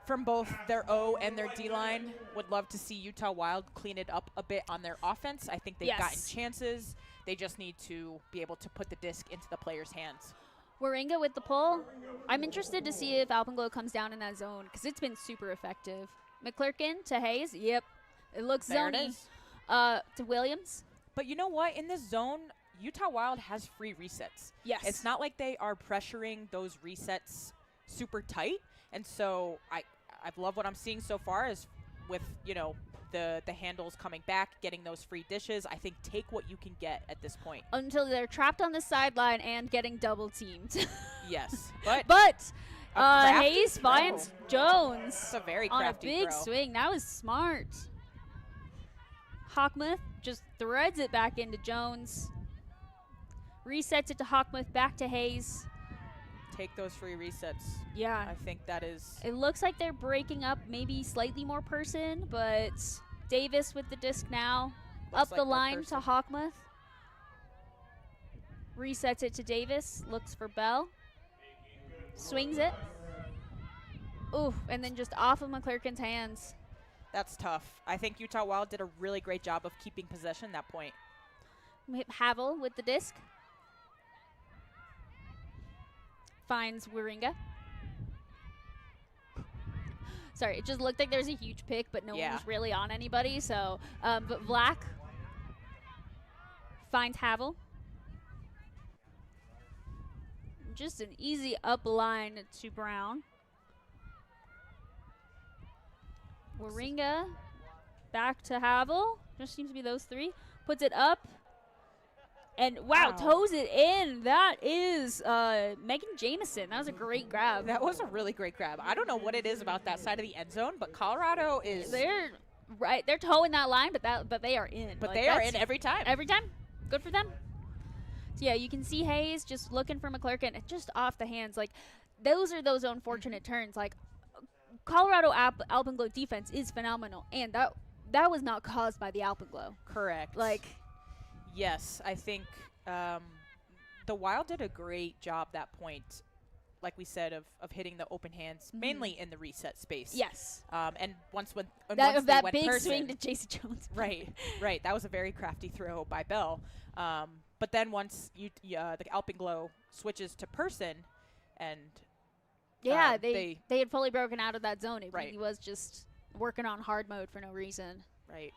[SPEAKER 2] from both their O and their D-line. Would love to see Utah Wild clean it up a bit on their offense. I think they've gotten chances. They just need to be able to put the disc into the players' hands.
[SPEAKER 1] Waringa with the pull. I'm interested to see if Alpenglow comes down in that zone because it's been super effective. McClurkin to Hayes. Yep. It looks
[SPEAKER 2] There
[SPEAKER 1] zony.
[SPEAKER 2] it is.
[SPEAKER 1] To Williams.
[SPEAKER 2] But you know what? In this zone, Utah Wild has free resets.
[SPEAKER 1] Yes.
[SPEAKER 2] It's not like they are pressuring those resets super tight. And so I've loved what I'm seeing so far is with, the handles coming back, getting those free dishes. I think take what you can get at this point.
[SPEAKER 1] Until they're trapped on the sideline and getting double teamed.
[SPEAKER 2] Yes. But
[SPEAKER 1] Hayes
[SPEAKER 2] crafty
[SPEAKER 1] finds Jones
[SPEAKER 2] it's a very
[SPEAKER 1] on a
[SPEAKER 2] crafty
[SPEAKER 1] big
[SPEAKER 2] throw.
[SPEAKER 1] swing. That was smart. Hawkmuth just threads it back into Jones. Resets it to Hawkmuth, back to Hayes.
[SPEAKER 2] Take those free resets.
[SPEAKER 1] Yeah.
[SPEAKER 2] I think that is.
[SPEAKER 1] It looks like they're breaking up maybe slightly more person, but Davis with the disc now.
[SPEAKER 2] Looks
[SPEAKER 1] Up
[SPEAKER 2] like
[SPEAKER 1] the
[SPEAKER 2] per
[SPEAKER 1] line
[SPEAKER 2] person.
[SPEAKER 1] to Hawkmuth. Resets it to Davis. Looks for Bell. Swings it. Ooh, and then just off of McClurkin's hands.
[SPEAKER 2] That's tough. I think Utah Wild did a really great job of keeping possession at that point.
[SPEAKER 1] Havel with the disc. Finds Waringa. Sorry, it just looked like there was a huge pick, but no one was really on anybody. So, but Vlack finds Havel. Just an easy up line to Brown. Waringa back to Havel. Just seems to be those three. Puts it up. And wow, toes it in. That is Megan Jamison. That was a great grab.
[SPEAKER 2] That was a really great grab. I don't know what it is about that side of the end zone, but Colorado is.
[SPEAKER 1] They're right. They're toeing that line, but they are in.
[SPEAKER 2] But they are in every time.
[SPEAKER 1] Every time. Good for them. So yeah, you can see Hayes just looking for McClurkin, just off the hands. Like those are those unfortunate turns. Like Colorado Alpenglow defense is phenomenal, and that was not caused by the Alpenglow.
[SPEAKER 2] Correct.
[SPEAKER 1] Like.
[SPEAKER 2] Yes, I think the Wild did a great job that point like we said, of hitting the open hands, mainly in the reset space.
[SPEAKER 1] Yes.
[SPEAKER 2] And once they
[SPEAKER 1] That
[SPEAKER 2] went
[SPEAKER 1] big
[SPEAKER 2] person,
[SPEAKER 1] swing to JC Jones.
[SPEAKER 2] right. That was a very crafty throw by Bell. But then once the Alpenglow switches to person, and
[SPEAKER 1] yeah, they had fully broken out of that zone. It
[SPEAKER 2] Right.
[SPEAKER 1] really was just working on hard mode for no reason.
[SPEAKER 2] right.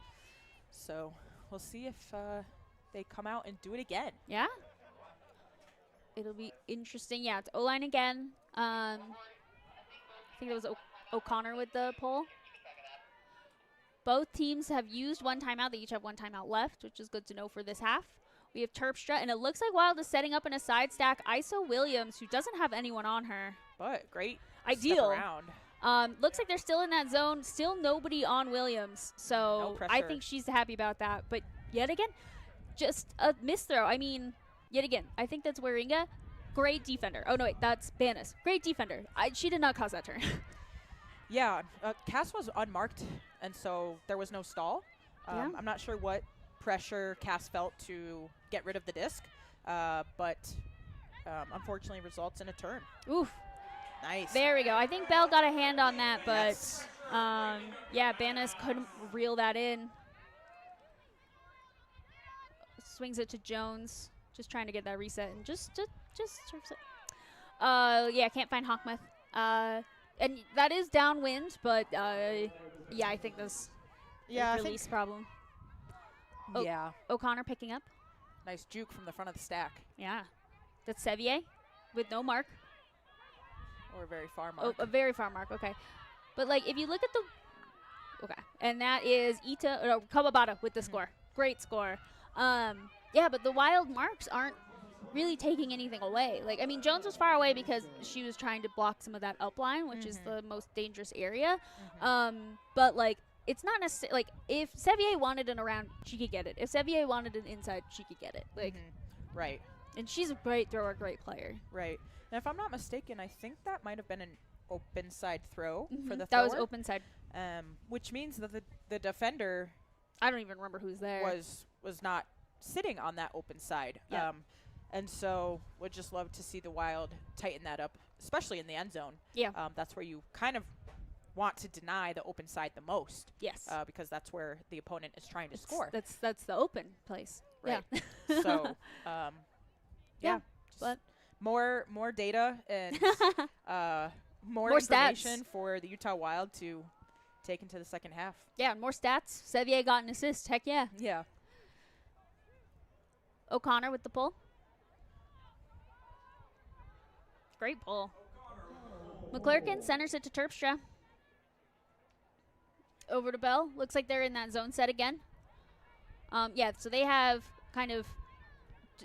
[SPEAKER 2] So we'll see if they come out and do it again.
[SPEAKER 1] Yeah. It'll be interesting. Yeah, it's O-line again. I think it was O'Connor with the pull. Both teams have used one timeout. They each have one timeout left, which is good to know for this half. We have Terpstra, and it looks like Wild is setting up in a side stack. ISO Williams, who doesn't have anyone on her.
[SPEAKER 2] But great
[SPEAKER 1] Ideal.
[SPEAKER 2] step around.
[SPEAKER 1] Looks like they're still in that zone. Still nobody on Williams. So
[SPEAKER 2] No
[SPEAKER 1] I
[SPEAKER 2] pressure.
[SPEAKER 1] think she's happy about that. But yet again, just a misthrow. I mean, yet again, I think that's Waringa. Great defender. Oh, no, wait, that's Banis. Great defender. She did not cause that turn.
[SPEAKER 2] Yeah, Cass was unmarked, and so there was no stall.
[SPEAKER 1] Yeah.
[SPEAKER 2] I'm not sure what pressure Cass felt to get rid of the disc, but unfortunately results in a turn.
[SPEAKER 1] Oof.
[SPEAKER 2] Nice.
[SPEAKER 1] There we go. I think Bell got a hand on that, but
[SPEAKER 2] Yes.
[SPEAKER 1] yeah, Banis couldn't reel that in. Swings it to Jones, just trying to get that reset and just serves it. Yeah, can't find Hawkmoth. And that is downwind, but yeah, I think this
[SPEAKER 2] Yeah, I think-
[SPEAKER 1] release problem. Oh.
[SPEAKER 2] Yeah.
[SPEAKER 1] O'Connor picking up.
[SPEAKER 2] Nice juke from the front of the stack,
[SPEAKER 1] Yeah, that's Sevier with no mark.
[SPEAKER 2] or very far
[SPEAKER 1] Oh,
[SPEAKER 2] mark.
[SPEAKER 1] a very far mark. Okay, but like if you look at the and that is Kawabata with the score. Great score. Yeah, but the Wild marks aren't really taking anything away. Like, I mean, Jones was far away because she was trying to block some of that upline, which is the most dangerous area. But like, it's not necessarily like if Sevier wanted an around, she could get it. If Sevier wanted an inside, she could get it. Like,
[SPEAKER 2] Right.
[SPEAKER 1] and she's a great thrower, great player.
[SPEAKER 2] Right. And if I'm not mistaken, I think that might have been an open side throw for the
[SPEAKER 1] That
[SPEAKER 2] thrower.
[SPEAKER 1] was open side.
[SPEAKER 2] Which means that the defender
[SPEAKER 1] I don't even remember who's there.
[SPEAKER 2] was not sitting on that open side.
[SPEAKER 1] Yep.
[SPEAKER 2] And so would just love to see the Wild tighten that up, especially in the end zone.
[SPEAKER 1] Yeah.
[SPEAKER 2] That's where you kind of want to deny the open side the most,
[SPEAKER 1] Yes.
[SPEAKER 2] because that's where the opponent is trying to score.
[SPEAKER 1] That's the open place.
[SPEAKER 2] Right.
[SPEAKER 1] Yeah.
[SPEAKER 2] So,
[SPEAKER 1] Yeah,
[SPEAKER 2] just
[SPEAKER 1] but-
[SPEAKER 2] more data and more
[SPEAKER 1] More stats.
[SPEAKER 2] information for the Utah Wild to take into the second half.
[SPEAKER 1] Yeah, more stats. Sevier got an assist. Heck yeah.
[SPEAKER 2] Yeah.
[SPEAKER 1] O'Connor with the pull. Great pull. McClurkin centers it to Terpstra. Over to Bell. Looks like they're in that zone set again. Yeah, so they have kind of,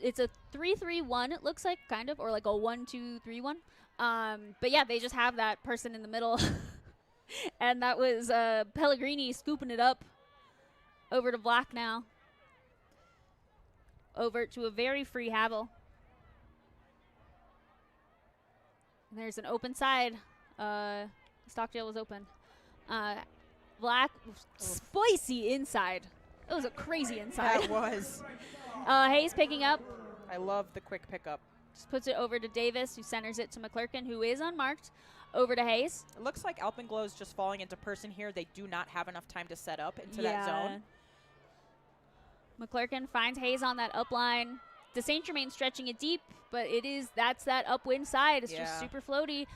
[SPEAKER 1] it's a 3-3-1, it looks like, kind of, or like a 1-2-3-1. But yeah, they just have that person in the middle. And that was Pellegrini scooping it up. Over to Black now. Over to a very free Havel. And there's an open side. Stockdale was open. Black, spicy inside. It was a crazy inside.
[SPEAKER 2] That was.
[SPEAKER 1] Hayes picking up.
[SPEAKER 2] I love the quick pickup.
[SPEAKER 1] Just puts it over to Davis, who centers it to McClurkin, who is unmarked. Over to Hayes.
[SPEAKER 2] It looks like Alpenglow is just falling into person here. They do not have enough time to set up into that zone.
[SPEAKER 1] McClurkin finds Hayes on that up line. De Saint Germain stretching it deep, but that's that upwind side. It's just super floaty.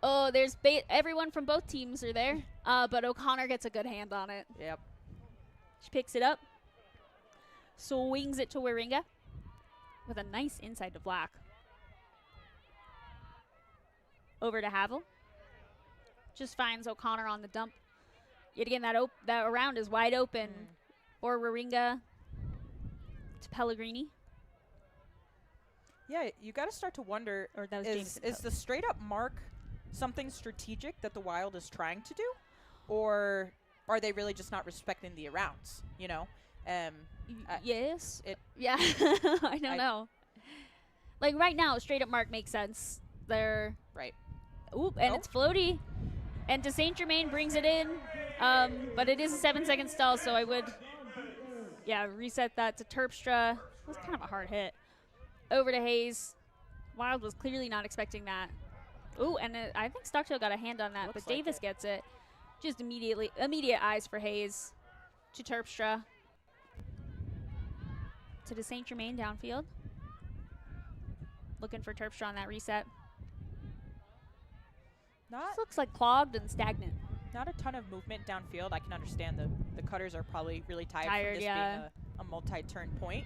[SPEAKER 1] Oh, there's everyone from both teams are there, but O'Connor gets a good hand on it.
[SPEAKER 2] Yep.
[SPEAKER 1] She picks it up, swings it to Waringa with a nice inside to Black. Over to Havel. Just finds O'Connor on the dump. Yet again, that round is wide open for Waringa to Pellegrini.
[SPEAKER 2] Yeah, you got to start to wonder,
[SPEAKER 1] Or that was
[SPEAKER 2] is
[SPEAKER 1] Jameson.
[SPEAKER 2] the straight up mark something strategic that the Wild is trying to do? Or are they really just not respecting the arounds, you know?
[SPEAKER 1] Yes.
[SPEAKER 2] it-
[SPEAKER 1] Yeah. I don't know. Like right now, straight up mark makes sense. They're
[SPEAKER 2] Right.
[SPEAKER 1] oop, and it's floaty. And De Saint Germain brings it in. But it is a 7-second stall, so I would reset that to Terpstra. It was kind of a hard hit. Over to Hayes. Wild was clearly not expecting that. Ooh, and I think Stocktail got a hand on that,
[SPEAKER 2] Looks
[SPEAKER 1] but
[SPEAKER 2] like
[SPEAKER 1] Davis
[SPEAKER 2] it.
[SPEAKER 1] gets it. Just immediate eyes for Hayes to Terpstra. To the St. Germain downfield. Looking for Terpstra on that reset.
[SPEAKER 2] Not
[SPEAKER 1] This looks like clogged and stagnant.
[SPEAKER 2] not a ton of movement downfield. I can understand the cutters are probably really tired
[SPEAKER 1] Tired,
[SPEAKER 2] from this
[SPEAKER 1] yeah.
[SPEAKER 2] being a multi-turn point.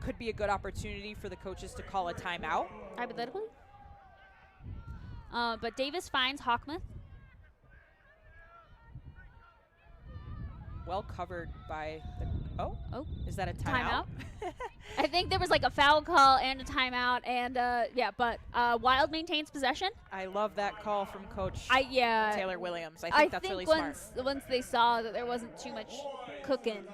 [SPEAKER 2] Could be a good opportunity for the coaches to call a timeout.
[SPEAKER 1] Hypothetically. But Davis finds Hawkmuth.
[SPEAKER 2] Well covered by the. Oh,
[SPEAKER 1] Oh,
[SPEAKER 2] is that a timeout?
[SPEAKER 1] I think there was like a foul call and a timeout, and yeah, but Wild maintains possession.
[SPEAKER 2] I love that call from Coach
[SPEAKER 1] Yeah.
[SPEAKER 2] Taylor Williams. I think that's really smart.
[SPEAKER 1] once they saw that there wasn't too much cooking,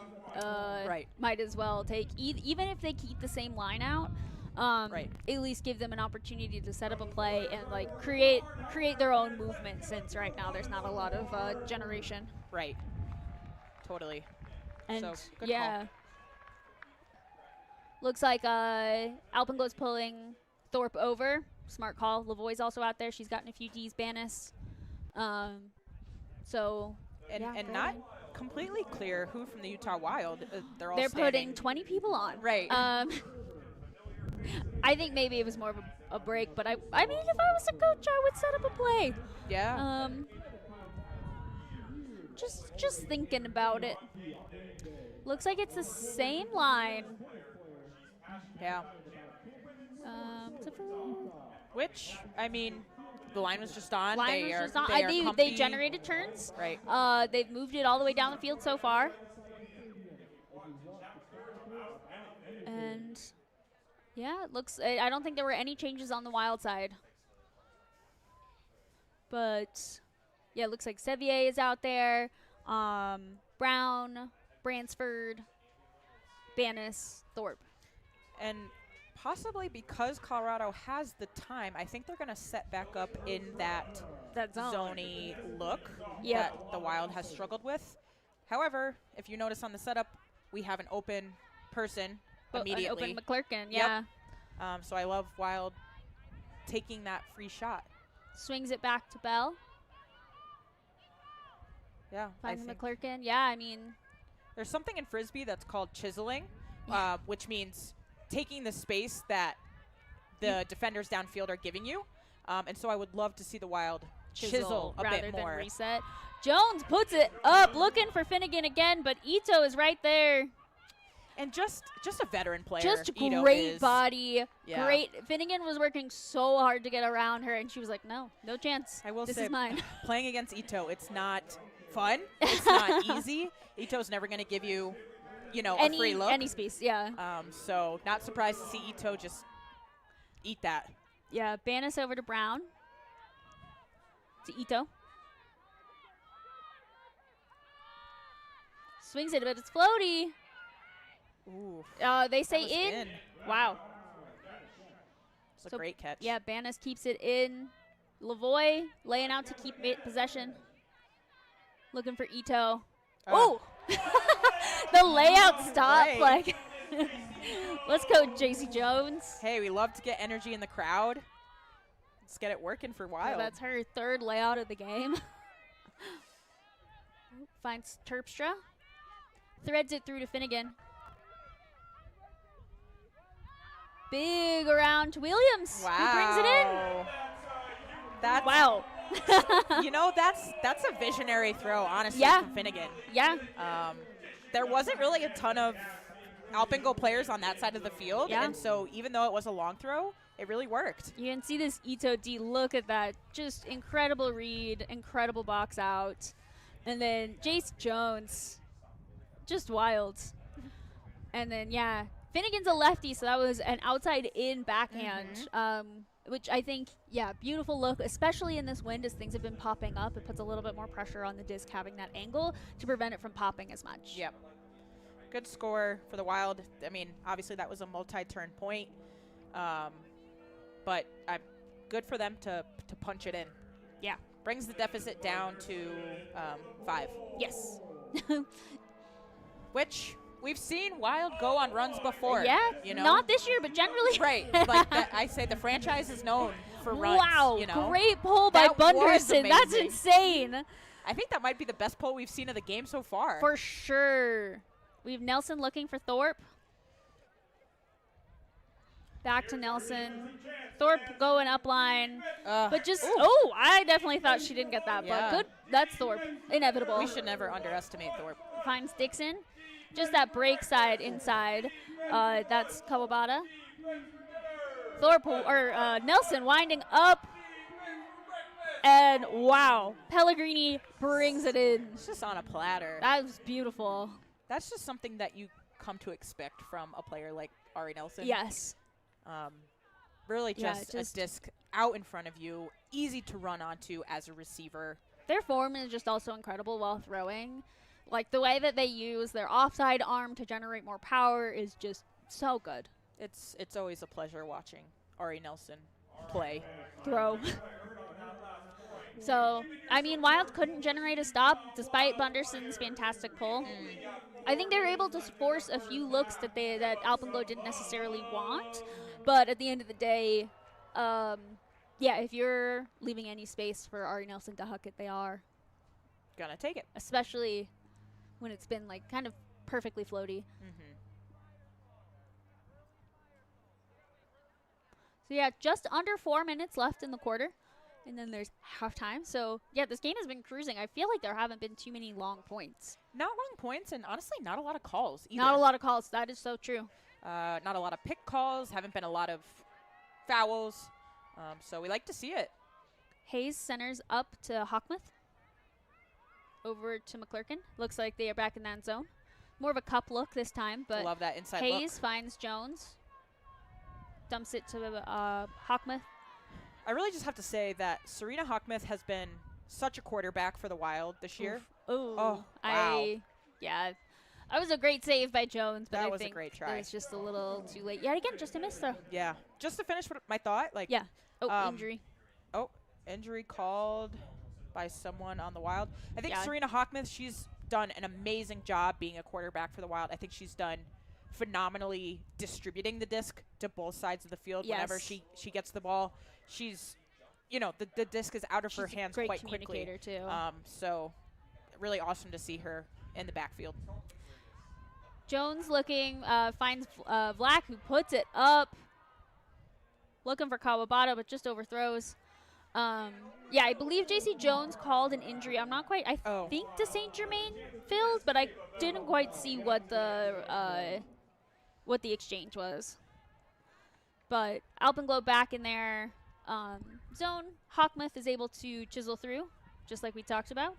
[SPEAKER 2] Right.
[SPEAKER 1] might as well take even if they keep the same line out.
[SPEAKER 2] Right.
[SPEAKER 1] At least give them an opportunity to set up a play and like create their own movement. Since right now there's not a lot of generation.
[SPEAKER 2] Right. Totally.
[SPEAKER 1] And
[SPEAKER 2] So, good
[SPEAKER 1] yeah.
[SPEAKER 2] call.
[SPEAKER 1] Looks like Alpenglow's pulling Thorpe over. Smart call. Lavoie's also out there. She's gotten a few Ds Banis. So
[SPEAKER 2] And
[SPEAKER 1] yeah,
[SPEAKER 2] and
[SPEAKER 1] very
[SPEAKER 2] not
[SPEAKER 1] good.
[SPEAKER 2] completely clear who from the Utah Wild. They're all
[SPEAKER 1] They're
[SPEAKER 2] standing.
[SPEAKER 1] putting 20 people on.
[SPEAKER 2] Right.
[SPEAKER 1] I think maybe it was more of a break, but I mean, if I was a coach, I would set up a play.
[SPEAKER 2] Yeah.
[SPEAKER 1] Just thinking about it. Looks like it's the same line.
[SPEAKER 2] Yeah.
[SPEAKER 1] Except for
[SPEAKER 2] Which, I mean, the line was just on.
[SPEAKER 1] line
[SPEAKER 2] they
[SPEAKER 1] was
[SPEAKER 2] are,
[SPEAKER 1] just not.
[SPEAKER 2] they are
[SPEAKER 1] They
[SPEAKER 2] comfy.
[SPEAKER 1] generated turns.
[SPEAKER 2] Right.
[SPEAKER 1] They've moved it all the way down the field so far. And yeah, it looks. I don't think there were any changes on the Wild side. But yeah, it looks like Sevier is out there. Brown, Bransford, Banis, Thorpe.
[SPEAKER 2] And possibly because Colorado has the time, I think they're going to set back up in that zone-y look
[SPEAKER 1] Yep.
[SPEAKER 2] that the Wild has struggled with. However, if you notice on the setup, we have an open person immediately.
[SPEAKER 1] An open McClurkin, yeah.
[SPEAKER 2] So I love Wild taking that free shot.
[SPEAKER 1] Swings it back to Bell.
[SPEAKER 2] Yeah, I
[SPEAKER 1] Finding
[SPEAKER 2] think
[SPEAKER 1] McClurkin. Yeah, I mean,
[SPEAKER 2] there's something in Frisbee that's called chiseling, which means taking the space that the defenders downfield are giving you. And so I would love to see the Wild chisel a
[SPEAKER 1] rather
[SPEAKER 2] bit
[SPEAKER 1] than
[SPEAKER 2] more.
[SPEAKER 1] reset. Jones puts it up, looking for Finnegan again, but Ito is right there.
[SPEAKER 2] And just a veteran player.
[SPEAKER 1] Just
[SPEAKER 2] Ito
[SPEAKER 1] great
[SPEAKER 2] is.
[SPEAKER 1] body.
[SPEAKER 2] Yeah.
[SPEAKER 1] Great. Finnegan was working so hard to get around her, and she was like, no chance.
[SPEAKER 2] I will
[SPEAKER 1] this
[SPEAKER 2] say,
[SPEAKER 1] is mine.
[SPEAKER 2] playing against Ito, it's not fun. It's not easy. Ito's never going to give you, a free look.
[SPEAKER 1] Any space, yeah.
[SPEAKER 2] So not surprised to see Ito just eat that.
[SPEAKER 1] Yeah, Banis over to Brown. To Ito. Swings it, but it's floaty.
[SPEAKER 2] Ooh.
[SPEAKER 1] They
[SPEAKER 2] that
[SPEAKER 1] say
[SPEAKER 2] was
[SPEAKER 1] in. Wow.
[SPEAKER 2] It's a
[SPEAKER 1] So,
[SPEAKER 2] great catch.
[SPEAKER 1] Yeah, Banis keeps it in. Lavoie laying out to keep possession. Looking for Ito. Oh! The layout stop.
[SPEAKER 2] Right.
[SPEAKER 1] Like, let's go, JC Jones.
[SPEAKER 2] Hey, we love to get energy in the crowd. Let's get it working for
[SPEAKER 1] Yeah,
[SPEAKER 2] Wild.
[SPEAKER 1] that's her third layout of the game. Finds Terpstra. Threads it through to Finnegan. Big around to Williams.
[SPEAKER 2] Wow.
[SPEAKER 1] Who brings it in?
[SPEAKER 2] That's
[SPEAKER 1] Wow.
[SPEAKER 2] that's a visionary throw, honestly,
[SPEAKER 1] Yeah.
[SPEAKER 2] from Finnegan.
[SPEAKER 1] Yeah.
[SPEAKER 2] There wasn't really a ton of Alpenglow players on that side of the field,
[SPEAKER 1] Yeah.
[SPEAKER 2] and so even though it was a long throw, it really worked.
[SPEAKER 1] You can see this Ito D. Look at that. Just incredible read, incredible box out. And then Jace Jones. Just wild. And then, yeah, Finnegan's a lefty, so that was an outside-in backhand, which I think, yeah, beautiful look, especially in this wind as things have been popping up. It puts a little bit more pressure on the disc having that angle to prevent it from popping as much.
[SPEAKER 2] Yep. Good score for the Wild. I mean, obviously that was a multi-turn point, but good for them to punch it in.
[SPEAKER 1] Yeah.
[SPEAKER 2] Brings the deficit down to 5.
[SPEAKER 1] Yes.
[SPEAKER 2] Which we've seen Wild go on runs before.
[SPEAKER 1] Yeah,
[SPEAKER 2] you know?
[SPEAKER 1] not this year, but generally.
[SPEAKER 2] Right. Like that, I say the franchise is known for runs.
[SPEAKER 1] Wow,
[SPEAKER 2] You know?
[SPEAKER 1] great pull by
[SPEAKER 2] That was
[SPEAKER 1] Bunderson. That's
[SPEAKER 2] amazing.
[SPEAKER 1] insane.
[SPEAKER 2] I think that might be the best pull we've seen of the game so far.
[SPEAKER 1] For sure. We have Nelson looking for Thorpe. Back to Nelson. Thorpe going up line. But just, oh, I definitely thought she didn't get that.
[SPEAKER 2] Yeah.
[SPEAKER 1] But good. That's Thorpe. Inevitable.
[SPEAKER 2] We should never underestimate Thorpe.
[SPEAKER 1] Finds Dixon. Just that break side inside. That's Kawabata. Thorpe, or Nelson winding up. And wow, Pellegrini brings it in.
[SPEAKER 2] It's just on a platter.
[SPEAKER 1] That was beautiful.
[SPEAKER 2] That's just something that you come to expect from a player like Ari Nelson.
[SPEAKER 1] Yes.
[SPEAKER 2] Really
[SPEAKER 1] Yeah,
[SPEAKER 2] just
[SPEAKER 1] just-
[SPEAKER 2] a disc out in front of you, easy to run onto as a receiver.
[SPEAKER 1] Their form is just also incredible while throwing. Like the way that they use their offside arm to generate more power is just so good.
[SPEAKER 2] It's always a pleasure watching Ari Nelson play.
[SPEAKER 1] Throw. So, I mean, Wild couldn't generate a stop despite Bunderson's fantastic pull. I think they were able to force a few looks that Alpenglow didn't necessarily want. But at the end of the day, yeah, if you're leaving any space for Ari Nelson to huck it, they are.
[SPEAKER 2] Gonna take it.
[SPEAKER 1] Especially when it's been like kind of perfectly floaty. So yeah, just under 4 minutes left in the quarter. And then there's halftime. So yeah, this game has been cruising. I feel like there haven't been too many long points.
[SPEAKER 2] Not long points, and honestly, not a lot of calls either.
[SPEAKER 1] Not a lot of calls. That is so true.
[SPEAKER 2] Not a lot of pick calls. Haven't been a lot of fouls. So we like to see it.
[SPEAKER 1] Hayes centers up to Hockmuth. Over to McClurkin. Looks like they are back in that zone. More of a cup look this time, but
[SPEAKER 2] Love that inside
[SPEAKER 1] Hayes
[SPEAKER 2] look.
[SPEAKER 1] finds Jones. Dumps it to Hockmuth.
[SPEAKER 2] I really just have to say that Serena Hockmuth has been such a quarterback for the Wild this year.
[SPEAKER 1] Ooh.
[SPEAKER 2] Oh, wow.
[SPEAKER 1] Yeah. That was a great save by Jones, but
[SPEAKER 2] That
[SPEAKER 1] I
[SPEAKER 2] was a
[SPEAKER 1] think
[SPEAKER 2] great try.
[SPEAKER 1] it was just a little too late. Yeah, again, just a miss throw.
[SPEAKER 2] Yeah. Just to finish my thought, like,
[SPEAKER 1] Yeah. Oh,
[SPEAKER 2] Um,
[SPEAKER 1] injury.
[SPEAKER 2] oh, injury called by someone on the Wild. I think
[SPEAKER 1] Yeah.
[SPEAKER 2] Serena Hockmuth, she's done an amazing job being a quarterback for the Wild. I think she's done phenomenally distributing the disc to both sides of the field. Whenever
[SPEAKER 1] Yes.
[SPEAKER 2] she gets the ball, she's, you know, the disc is out of her
[SPEAKER 1] She's
[SPEAKER 2] hands
[SPEAKER 1] a great
[SPEAKER 2] quite quickly.
[SPEAKER 1] communicator, too.
[SPEAKER 2] So really awesome to see her in the backfield.
[SPEAKER 1] Jones looking, finds Vlack, who puts it up. Looking for Kawabata, but just overthrows. Yeah, I believe J.C. Jones called an injury. I'm not quite, I think to St. Germain Fields, but I didn't quite see what the exchange was. But Alpenglow back in their zone. Hockmuth is able to chisel through, just like we talked about.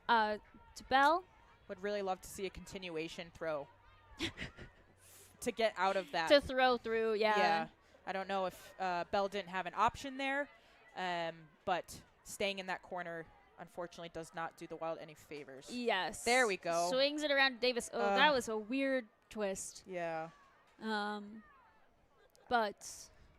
[SPEAKER 1] To Bell.
[SPEAKER 2] Would really love to see a continuation throw to get out of that.
[SPEAKER 1] To throw through,
[SPEAKER 2] Yeah. I don't know if Bell didn't have an option there, but staying in that corner, unfortunately, does not do the Wild any favors.
[SPEAKER 1] Yes.
[SPEAKER 2] There we go.
[SPEAKER 1] Swings it around to Davis. Oh, that was a weird twist.
[SPEAKER 2] Yeah.
[SPEAKER 1] But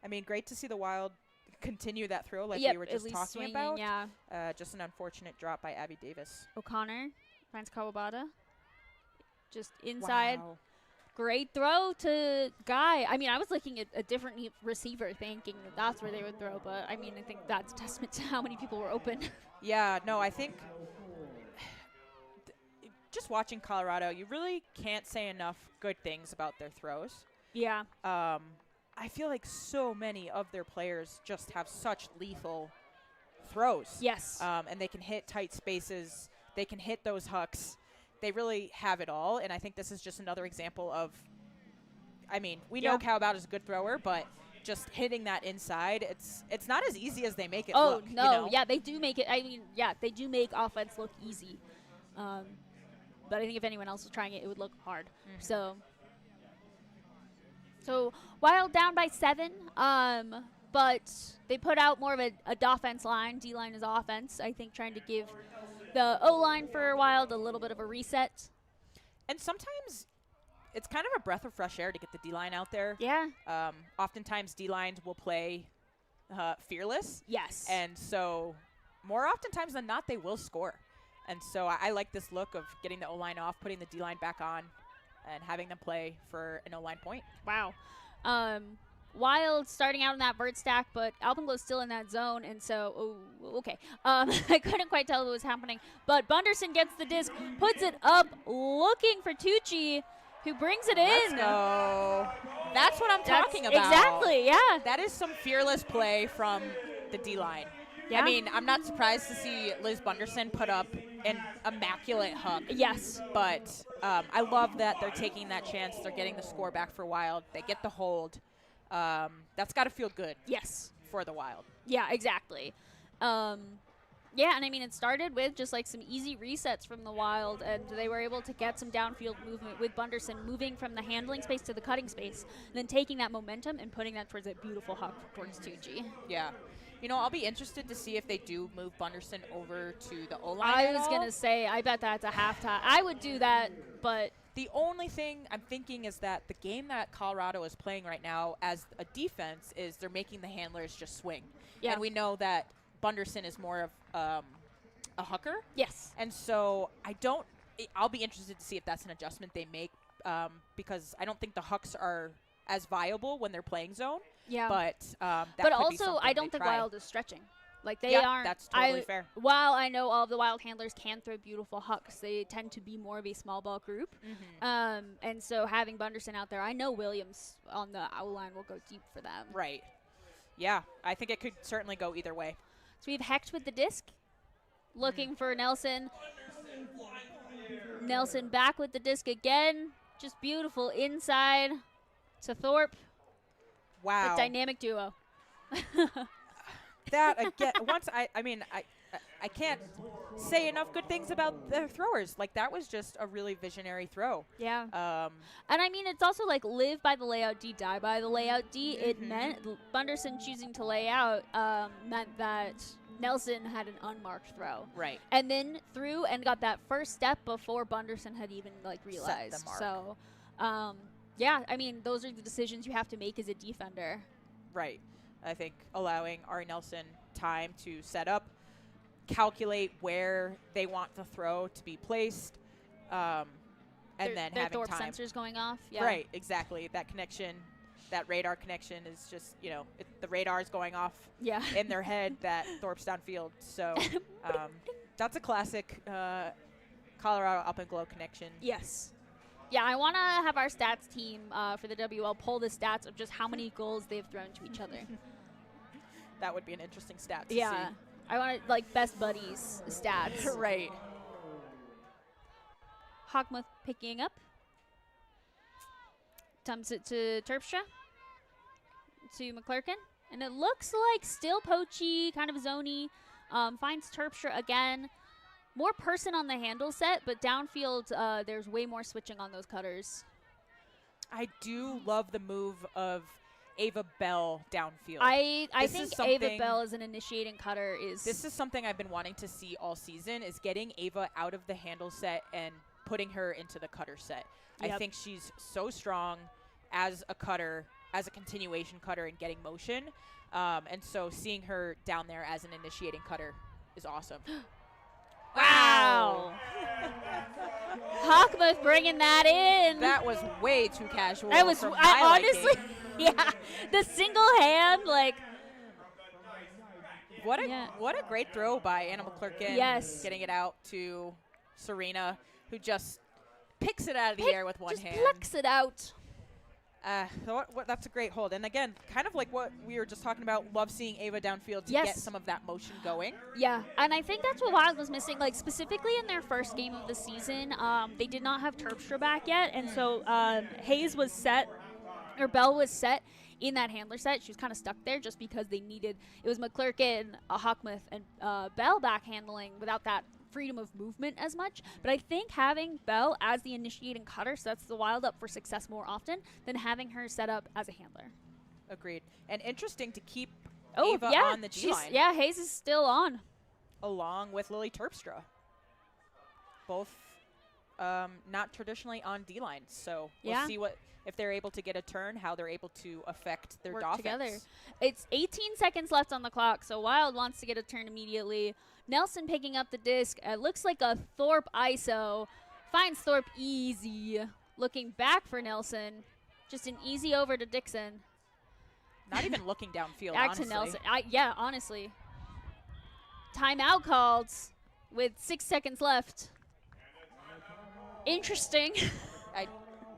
[SPEAKER 2] I mean, great to see the Wild continue that throw like
[SPEAKER 1] yep,
[SPEAKER 2] we were
[SPEAKER 1] at
[SPEAKER 2] just
[SPEAKER 1] least
[SPEAKER 2] talking
[SPEAKER 1] swinging,
[SPEAKER 2] about.
[SPEAKER 1] yeah.
[SPEAKER 2] Just an unfortunate drop by Abby Davis.
[SPEAKER 1] O'Connor finds Kawabata. Just inside.
[SPEAKER 2] Wow.
[SPEAKER 1] Great throw to Guy. I mean, I was looking at a different receiver thinking that's where they would throw, but I mean, I think that's a testament to how many people were open.
[SPEAKER 2] Yeah, no, I think just watching Colorado, you really can't say enough good things about their throws.
[SPEAKER 1] Yeah.
[SPEAKER 2] I feel like so many of their players just have such lethal throws.
[SPEAKER 1] Yes.
[SPEAKER 2] And they can hit tight spaces. They can hit those hucks. They really have it all, and I think this is just another example of, I mean, we know Kawabata is a good thrower, but just hitting that inside, it's not as easy as they make it look.
[SPEAKER 1] Oh, no.
[SPEAKER 2] You know?
[SPEAKER 1] Yeah, they do make it. I mean, yeah, they do make offense look easy. But I think if anyone else was trying it, it would look hard. So Wild down by 7, but they put out more of a offense line. D-line is offense, I think, trying to give the O-line for Wild a little bit of a reset.
[SPEAKER 2] And sometimes it's kind of a breath of fresh air to get the D-line out there.
[SPEAKER 1] Yeah.
[SPEAKER 2] Oftentimes D-lines will play fearless.
[SPEAKER 1] Yes.
[SPEAKER 2] And so more oftentimes than not, they will score. And so I like this look of getting the O-line off, putting the D-line back on, and having them play for an O-line point.
[SPEAKER 1] Wow. Wild starting out in that vert stack, but Alpenglow's still in that zone, and so, okay. I couldn't quite tell what was happening. But Bunderson gets the disc, puts it up, looking for Tucci, who brings it in.
[SPEAKER 2] Let's go. That's what I'm talking about.
[SPEAKER 1] Exactly, yeah.
[SPEAKER 2] That is some fearless play from the D-line.
[SPEAKER 1] Yeah.
[SPEAKER 2] I mean, I'm not surprised to see Liz Bunderson put up an immaculate hug.
[SPEAKER 1] Yes.
[SPEAKER 2] But I love that they're taking that chance. They're getting the score back for Wild. They get the hold. That's got to feel good.
[SPEAKER 1] Yes.
[SPEAKER 2] For the Wild.
[SPEAKER 1] Yeah, exactly. Yeah, and I mean, it started with just like some easy resets from the Wild, and they were able to get some downfield movement with Bunderson moving from the handling space to the cutting space, and then taking that momentum and putting that towards a beautiful hug towards 2G.
[SPEAKER 2] Yeah. You know, I'll be interested to see if they do move Bunderson over to the O-line.
[SPEAKER 1] I was going to say, I bet that's a halftime. I would do that, but
[SPEAKER 2] the only thing I'm thinking is that the game that Colorado is playing right now as a defense is they're making the handlers just swing.
[SPEAKER 1] Yeah.
[SPEAKER 2] And we know that Bunderson is more of a hooker.
[SPEAKER 1] Yes.
[SPEAKER 2] And so I'll be interested to see if that's an adjustment they make because I don't think the hooks are as viable when they're playing zone.
[SPEAKER 1] Yeah.
[SPEAKER 2] But that
[SPEAKER 1] but
[SPEAKER 2] could be
[SPEAKER 1] also,
[SPEAKER 2] something
[SPEAKER 1] I don't
[SPEAKER 2] they
[SPEAKER 1] think
[SPEAKER 2] try.
[SPEAKER 1] Wild is stretching. Like, they
[SPEAKER 2] Yeah,
[SPEAKER 1] aren't.
[SPEAKER 2] that's totally fair.
[SPEAKER 1] While I know all of the Wild handlers can throw beautiful hucks, they tend to be more of a small ball group.
[SPEAKER 2] Mm-hmm.
[SPEAKER 1] And so having Bunderson out there, I know Williams on the O-line will go deep for them.
[SPEAKER 2] Right. Yeah, I think it could certainly go either way.
[SPEAKER 1] So we have Hecht with the disc, looking for Nelson. Nelson back with the disc again. Just beautiful inside to Thorpe.
[SPEAKER 2] Wow.
[SPEAKER 1] A dynamic duo.
[SPEAKER 2] That again, I can't say enough good things about the throwers. Like, that was just a really visionary throw.
[SPEAKER 1] Yeah. And I mean, it's also like live by the layout D, die by the layout D. It meant Bunderson choosing to lay out meant that Nelson had an unmarked throw.
[SPEAKER 2] Right.
[SPEAKER 1] And then threw and got that first step before Bunderson had even like realized.
[SPEAKER 2] Set the mark.
[SPEAKER 1] So, yeah, I mean, those are the decisions you have to make as a defender.
[SPEAKER 2] Right. I think allowing Ari Nelson time to set up, calculate where they want the throw to be placed, and then
[SPEAKER 1] their
[SPEAKER 2] having
[SPEAKER 1] Thorpe
[SPEAKER 2] time.
[SPEAKER 1] sensors going off. Yeah.
[SPEAKER 2] Right, exactly. That connection, that radar connection is just, the radar is going off
[SPEAKER 1] Yeah.
[SPEAKER 2] in their head that Thorpe's downfield. So that's a classic Colorado Alpenglow connection.
[SPEAKER 1] Yes. Yeah, I want to have our stats team for the WL pull the stats of just how many goals they've thrown to each other.
[SPEAKER 2] That would be an interesting stat to
[SPEAKER 1] Yeah. I want it like best buddies stats.
[SPEAKER 2] see. Right.
[SPEAKER 1] Hawkmuth picking up. Dumps it to Terpstra. To McClurkin. And it looks like still poachy, kind of zoney. Finds Terpstra again. More person on the handle set, but downfield, there's way more switching on those cutters.
[SPEAKER 2] I do love the move of Ava Bell downfield.
[SPEAKER 1] I
[SPEAKER 2] This
[SPEAKER 1] think
[SPEAKER 2] is
[SPEAKER 1] Ava
[SPEAKER 2] something-
[SPEAKER 1] Bell as an initiating cutter is...
[SPEAKER 2] This is something I've been wanting to see all season, is getting Ava out of the handle set and putting her into the cutter set.
[SPEAKER 1] Yep.
[SPEAKER 2] I think she's so strong as a cutter, as a continuation cutter and getting motion. And so seeing her down there as an initiating cutter is awesome.
[SPEAKER 1] Wow. Hawkmuth bringing that in.
[SPEAKER 2] That was way too casual.
[SPEAKER 1] That was,
[SPEAKER 2] for my
[SPEAKER 1] I honestly,
[SPEAKER 2] liking.
[SPEAKER 1] yeah, the single hand, like,
[SPEAKER 2] What a
[SPEAKER 1] Yeah.
[SPEAKER 2] what a great throw by Anna McClurkin.
[SPEAKER 1] Yes.
[SPEAKER 2] Getting it out to Serena, who just picks it out of the air with one
[SPEAKER 1] just
[SPEAKER 2] hand.
[SPEAKER 1] plucks it out.
[SPEAKER 2] That's a great hold. And again, kind of like what we were just talking about, love seeing Ava downfield to
[SPEAKER 1] Yes.
[SPEAKER 2] get some of that motion going.
[SPEAKER 1] Yeah, and I think that's what Wild was missing, like, specifically in their first game of the season. They did not have Terpstra back yet, and so Hayes was set, or Bell was set in that handler set. She was kind of stuck there just because they needed, it was McClurkin, Hawkmuth, and Bell back handling without that freedom of movement as much. But I think having Bell as the initiating cutter sets the Wild up for success more often than having her set up as a handler.
[SPEAKER 2] Agreed. And interesting to keep
[SPEAKER 1] Oh,
[SPEAKER 2] Ava
[SPEAKER 1] yeah.
[SPEAKER 2] on the D-line.
[SPEAKER 1] Yeah, Hayes is still on.
[SPEAKER 2] Along with Lily Terpstra. Both not traditionally on D-line. So we'll
[SPEAKER 1] Yeah.
[SPEAKER 2] see if they're able to get a turn, how they're able to affect their
[SPEAKER 1] Work
[SPEAKER 2] offense.
[SPEAKER 1] together. It's 18 seconds left on the clock, so Wild wants to get a turn immediately. Nelson picking up the disc. It looks like a Thorpe ISO. Finds Thorpe easy. Looking back for Nelson. Just an easy over to Dixon.
[SPEAKER 2] Not even looking downfield,
[SPEAKER 1] Back
[SPEAKER 2] honestly.
[SPEAKER 1] to Nelson. Yeah, honestly. Timeout called with 6 seconds left. Interesting.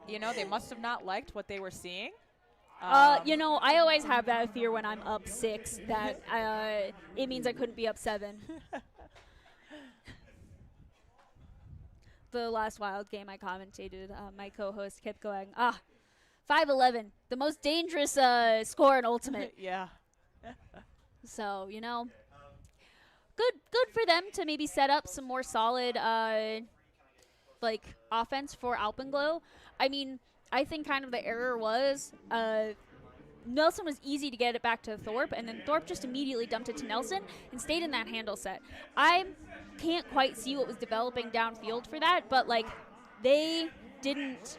[SPEAKER 2] You know, they must have not liked what they were seeing.
[SPEAKER 1] You know, I always have that fear when I'm up 6 that it means I couldn't be up 7. The last Wild game I commentated, my co-host kept going, 5-11, the most dangerous score in Ultimate.
[SPEAKER 2] Yeah.
[SPEAKER 1] So, you know, good for them to maybe set up some more solid like offense for Alpenglow. I mean, I think kind of the error was Nelson was easy to get it back to Thorpe, and then Thorpe just immediately dumped it to Nelson and stayed in that handle set. I can't quite see what was developing downfield for that, but like they didn't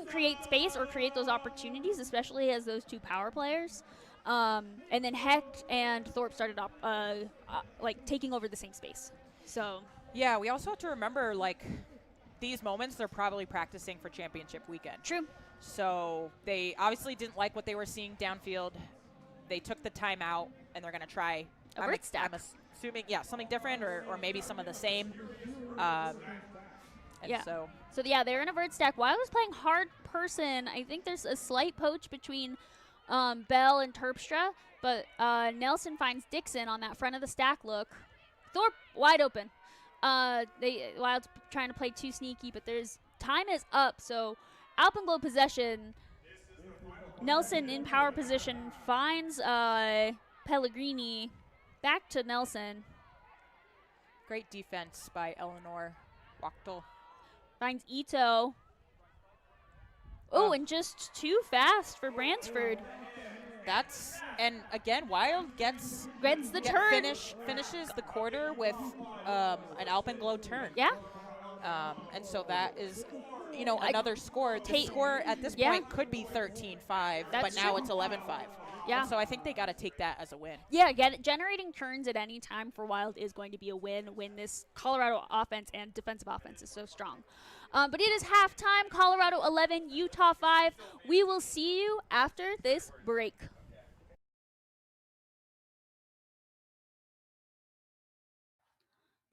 [SPEAKER 1] create space or create those opportunities, especially as those two power players. And then Hecht and Thorpe started up like taking over the same space. So
[SPEAKER 2] Yeah, we also have to remember, like, these moments they're probably practicing for championship weekend.
[SPEAKER 1] true.
[SPEAKER 2] So they obviously didn't like what they were seeing downfield. They took the timeout, and they're going to try
[SPEAKER 1] A vert stack.
[SPEAKER 2] I'm assuming, yeah, something different or maybe some of the same. And
[SPEAKER 1] Yeah.
[SPEAKER 2] so
[SPEAKER 1] So yeah, they're in a vert stack. While I was playing hard person, I think there's a slight poach between Bell and Terpstra, but Nelson finds Dixon on that front of the stack look. Thorpe wide open. Wild's trying to play too sneaky, but time is up, so Alpenglow possession. Nelson in power position finds Pellegrini. Back to Nelson.
[SPEAKER 2] great defense by Eleanor Wachtel.
[SPEAKER 1] Finds Ito. Oh, and just too fast for Bransford.
[SPEAKER 2] And again, Wild gets
[SPEAKER 1] the turn.
[SPEAKER 2] finishes the quarter with an Alpenglow turn.
[SPEAKER 1] Yeah.
[SPEAKER 2] And so that is, you know, another score. The score at this point could be 13-5, but
[SPEAKER 1] That's
[SPEAKER 2] now
[SPEAKER 1] true.
[SPEAKER 2] it's 11-5.
[SPEAKER 1] Yeah.
[SPEAKER 2] And so I think they got to take that as a win.
[SPEAKER 1] Yeah, generating turns at any time for Wild is going to be a win when this Colorado offense and defensive offense is so strong. But it is halftime. Colorado 11, Utah 5. We will see you after this break.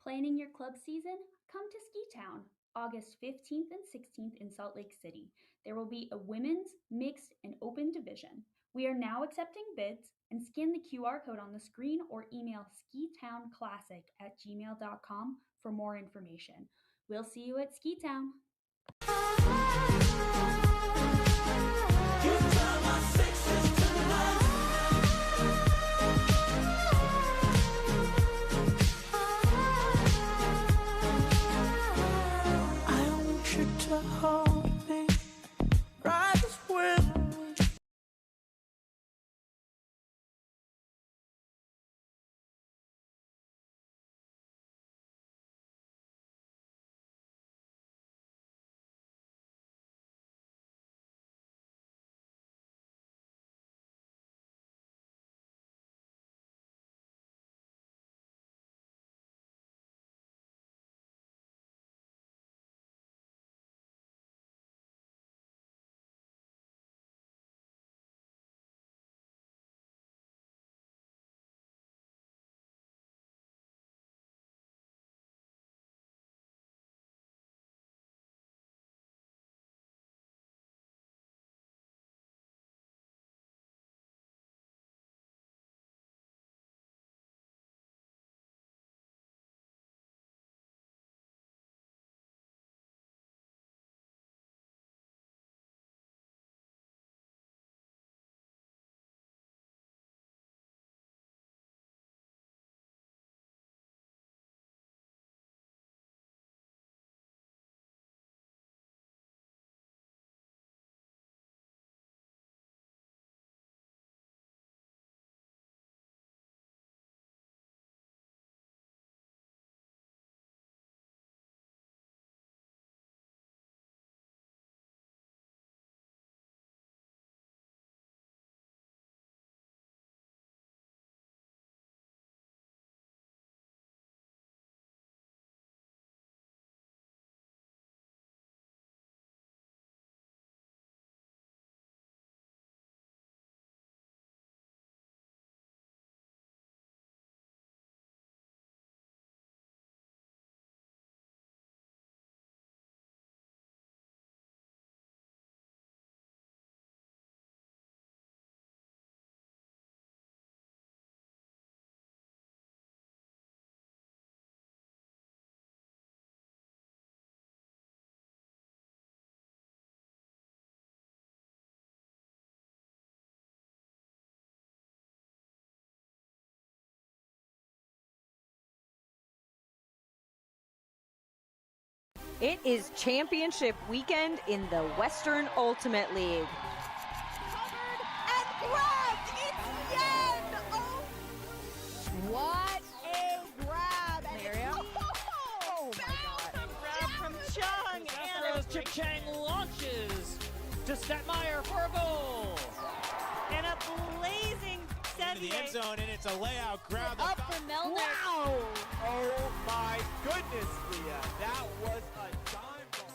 [SPEAKER 1] Planning your club season? Come to Ski Town, August 15th and 16th in Salt Lake City. There will be a women's, mixed, and open division. We are now accepting bids, and scan the QR code on the screen or email skitownclassic@gmail.com for more information. We'll see you at Ski Town.
[SPEAKER 5] I want you to hold
[SPEAKER 6] It is championship weekend in the Western Ultimate League.
[SPEAKER 7] Covered and grabbed! It's Yen! Oh, what a grab! And
[SPEAKER 8] Miriam?
[SPEAKER 7] oh my God!
[SPEAKER 8] Grab from Chung, and as Chip Chang launches to Stetmeyer for a goal. And a blazing
[SPEAKER 9] Into the end zone, and it's a layout grab.
[SPEAKER 1] Up for Milner.
[SPEAKER 7] Wow!
[SPEAKER 9] Oh my goodness, Leah. That was a dime ball.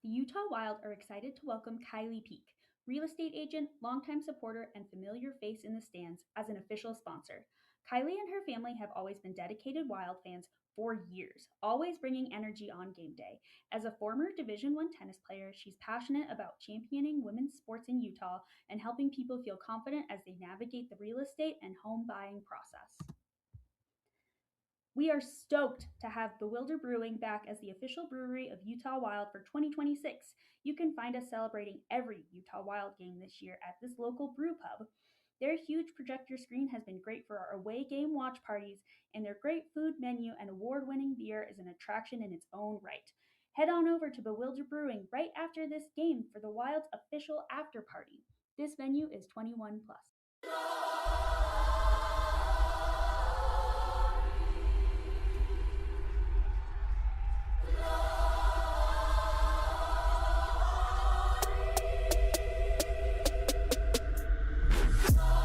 [SPEAKER 10] The Utah Wild are excited to welcome Kylie Peak, real estate agent, longtime supporter, and familiar face in the stands, as an official sponsor. Kylie and her family have always been dedicated Wild fans for years, always bringing energy on game day. As a former Division I tennis player, she's passionate about championing women's sports in Utah and helping people feel confident as they navigate the real estate and home buying process. We are stoked to have Bewilder Brewing back as the official brewery of Utah Wild for 2026. You can find us celebrating every Utah Wild game this year at this local brew pub. Their huge projector screen has been great for our away game watch parties, and their great food menu and award-winning beer is an attraction in its own right. Head on over to Bewilder Brewing right after this game for the Wild's official after party. This venue is 21 plus.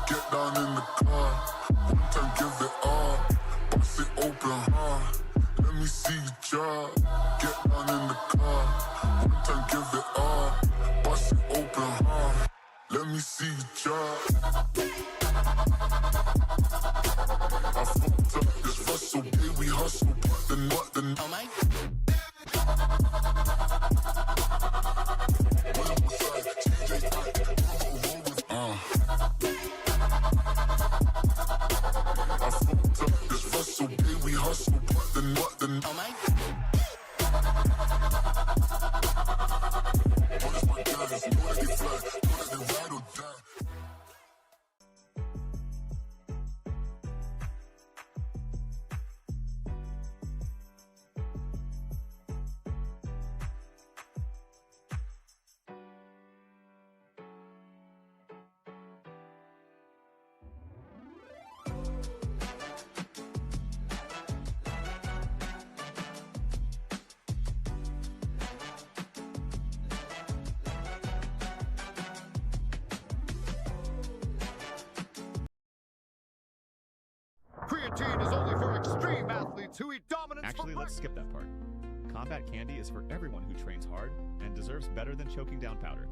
[SPEAKER 3] Get down in the car, one time give it all. Bust it open hard, let me see you drop. Get down in the car, one time give it all. Bust it open hard, let me see you drop. I fucked up this hustle, baby, we hustle, but the oh my. I fucked up this hustle, baby, we hustle, but the oh my. What is my guys? Know that they fly, know that they ride or die. Creatine is only for extreme athletes who eat dominance.
[SPEAKER 4] Actually, let's skip that part. Combat Candy is for everyone who trains hard and deserves better than choking down powder.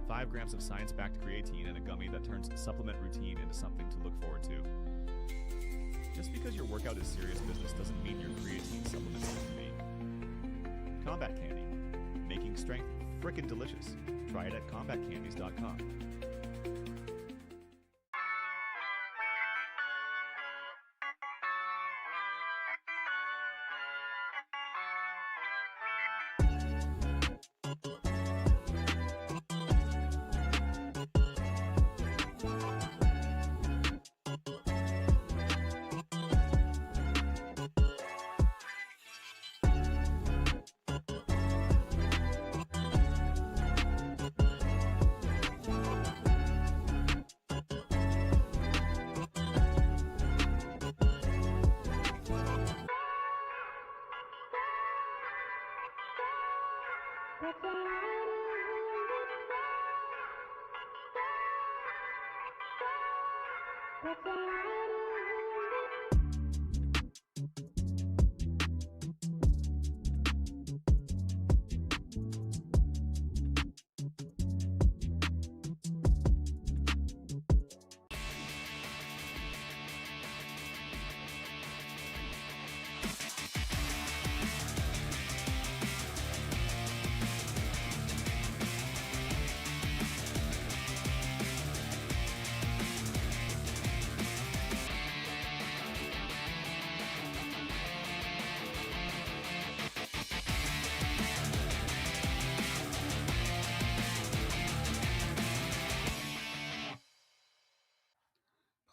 [SPEAKER 4] 5 grams of science-backed creatine in a gummy that turns supplement routine into something to look forward to. Just because your workout is serious business doesn't mean your creatine supplement is to me. Combat Candy. Making strength frickin' delicious. Try it at combatcandies.com.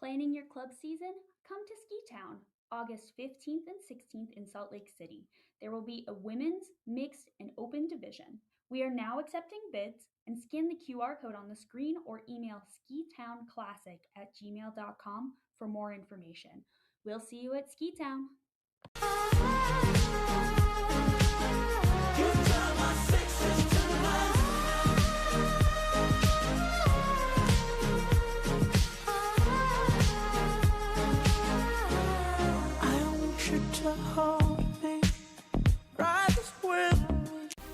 [SPEAKER 10] Planning your club season? Come to Ski Town, August 15th and 16th in Salt Lake City. There will be a women's, mixed, and open division. We are now accepting bids, and scan the QR code on the screen or email skitownclassic@gmail.com for more information. We'll see you at Ski Town.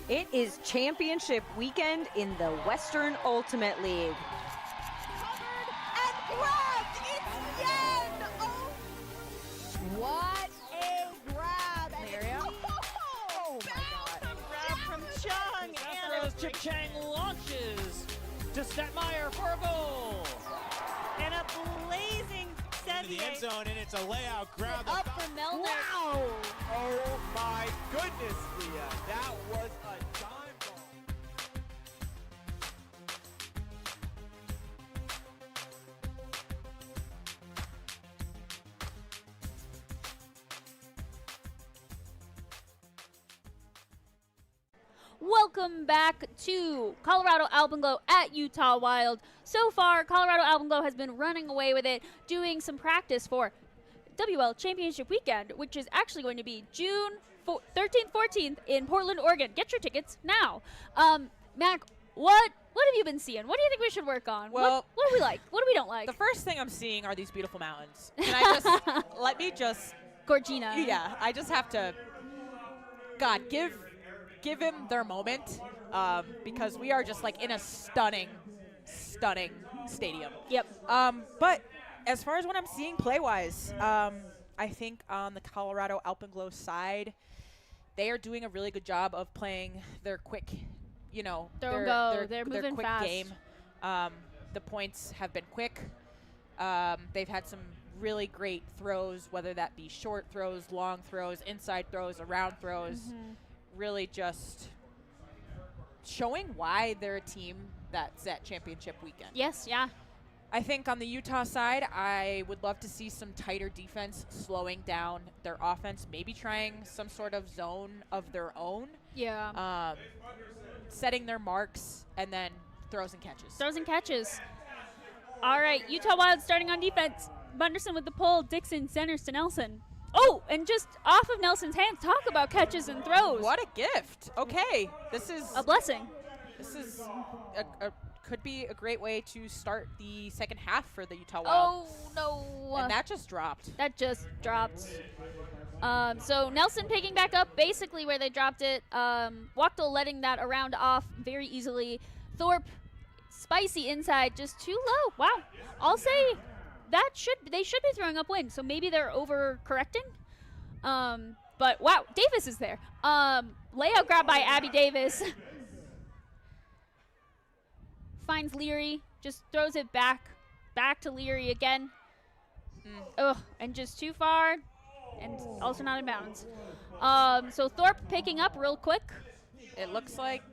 [SPEAKER 6] It is championship weekend in the Western Ultimate League.
[SPEAKER 7] Covered and grabbed. It's Yen. Oh, what a grab! And oh my God!
[SPEAKER 8] Grab from Chung, and as Chip Chang launches to Stetmeyer for a goal. And a blazing
[SPEAKER 9] Into the end zone, and it's a layout grab.
[SPEAKER 1] Up for Milner.
[SPEAKER 7] Wow!
[SPEAKER 9] Oh my goodness, Leah. That was a dime ball.
[SPEAKER 1] Welcome back to Colorado Alpenglow at Utah Wild. So far, Colorado Alpenglow has been running away with it, doing some practice for WUL Championship Weekend, which is actually going to be June 13th, 14th in Portland, Oregon. Get your tickets now. Mac, what have you been seeing? What do you think we should work on?
[SPEAKER 2] Well,
[SPEAKER 1] what do we like? What do we don't like?
[SPEAKER 2] The first thing I'm seeing are these beautiful mountains. Can I just, let me just,
[SPEAKER 1] Gorgina.
[SPEAKER 2] yeah, I just have to, God, give him their moment, because we are just like in a stunning stadium.
[SPEAKER 1] Yep.
[SPEAKER 2] But as far as what I'm seeing play-wise, I think on the Colorado Alpenglow side, they are doing a really good job of playing their quick,
[SPEAKER 1] They're moving
[SPEAKER 2] quick
[SPEAKER 1] fast.
[SPEAKER 2] game. The points have been quick. They've had some really great throws, whether that be short throws, long throws, inside throws, around throws. Really just showing why they're a team that's at championship weekend.
[SPEAKER 1] Yes, yeah.
[SPEAKER 2] I think on the Utah side, I would love to see some tighter defense, slowing down their offense, maybe trying some sort of zone of their own.
[SPEAKER 1] Yeah.
[SPEAKER 2] Setting their marks, and then throws and catches.
[SPEAKER 1] Throws and catches. All right, Utah Wild starting on defense. Bunderson with the pull. Dixon centers to Nelson. Oh, and just off of Nelson's hands, talk about catches and throws.
[SPEAKER 2] What a gift. Okay, this is
[SPEAKER 1] A blessing.
[SPEAKER 2] This is could be a great way to start the second half for the Utah Wild.
[SPEAKER 1] Oh, no.
[SPEAKER 2] And that just dropped.
[SPEAKER 1] That just dropped. So Nelson picking back up basically where they dropped it. Wachtel letting that around off very easily. Thorpe, spicy inside, just too low. Wow. I'll say they should be throwing up wind, so maybe they're overcorrecting. But wow, Davis is there. Layout grab by Abby Davis. Finds Leary, just throws it back to Leary again. Ugh, and just too far, and also not in bounds. So Thorpe picking up real quick.
[SPEAKER 2] It looks like.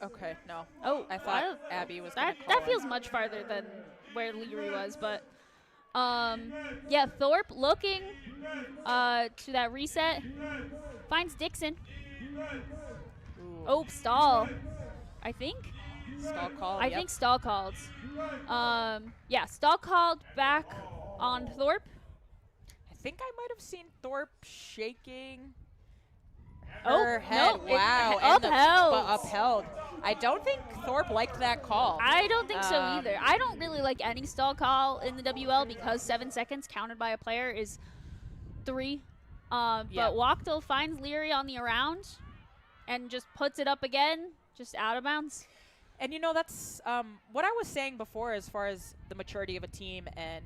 [SPEAKER 2] Okay, no.
[SPEAKER 1] Oh,
[SPEAKER 2] I thought Abby was gonna call
[SPEAKER 1] that
[SPEAKER 2] it.
[SPEAKER 1] feels much farther than where Leary was, but yeah, Thorpe looking to that reset. Finds Dixon.
[SPEAKER 2] Ooh.
[SPEAKER 1] Oh, stall. I think.
[SPEAKER 2] Stall call.
[SPEAKER 1] I think stall called. Yeah, stall called back on Thorpe.
[SPEAKER 2] I think I might have seen Thorpe shaking
[SPEAKER 1] Oh,
[SPEAKER 2] her head.
[SPEAKER 1] no,
[SPEAKER 2] Wow.
[SPEAKER 1] it-
[SPEAKER 2] and upheld. I don't think Thorpe liked that call.
[SPEAKER 1] I don't think so either. I don't really like any stall call in the WL because 7 seconds counted by a player is 3.
[SPEAKER 2] Yeah.
[SPEAKER 1] But Wachtel finds Leary on the around and just puts it up again, just out of bounds.
[SPEAKER 2] And that's what I was saying before as far as the maturity of a team and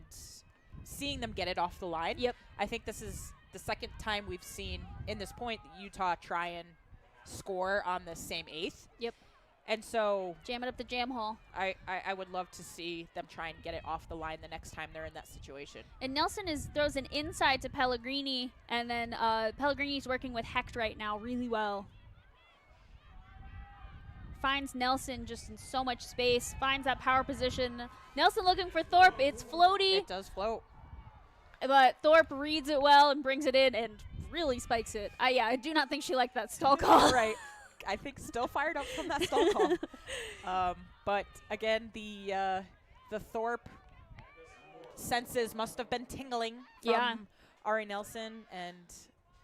[SPEAKER 2] seeing them get it off the line.
[SPEAKER 1] Yep.
[SPEAKER 2] I think this is the second time we've seen in this point Utah try and score on the same eighth.
[SPEAKER 1] Yep.
[SPEAKER 2] And so
[SPEAKER 1] Jam it up the jam hole.
[SPEAKER 2] I would love to see them try and get it off the line the next time they're in that situation.
[SPEAKER 1] And Nelson throws an inside to Pellegrini, and then Pellegrini's working with Hecht right now really well. finds Nelson just in so much space, finds that power position. Nelson looking for Thorpe. It's floaty.
[SPEAKER 2] It does float.
[SPEAKER 1] But Thorpe reads it well and brings it in and really spikes it. Yeah, I do not think she liked that stall call.
[SPEAKER 2] Right. I think still fired up from that stall call. But again, the Thorpe senses must have been tingling from Ari Nelson, and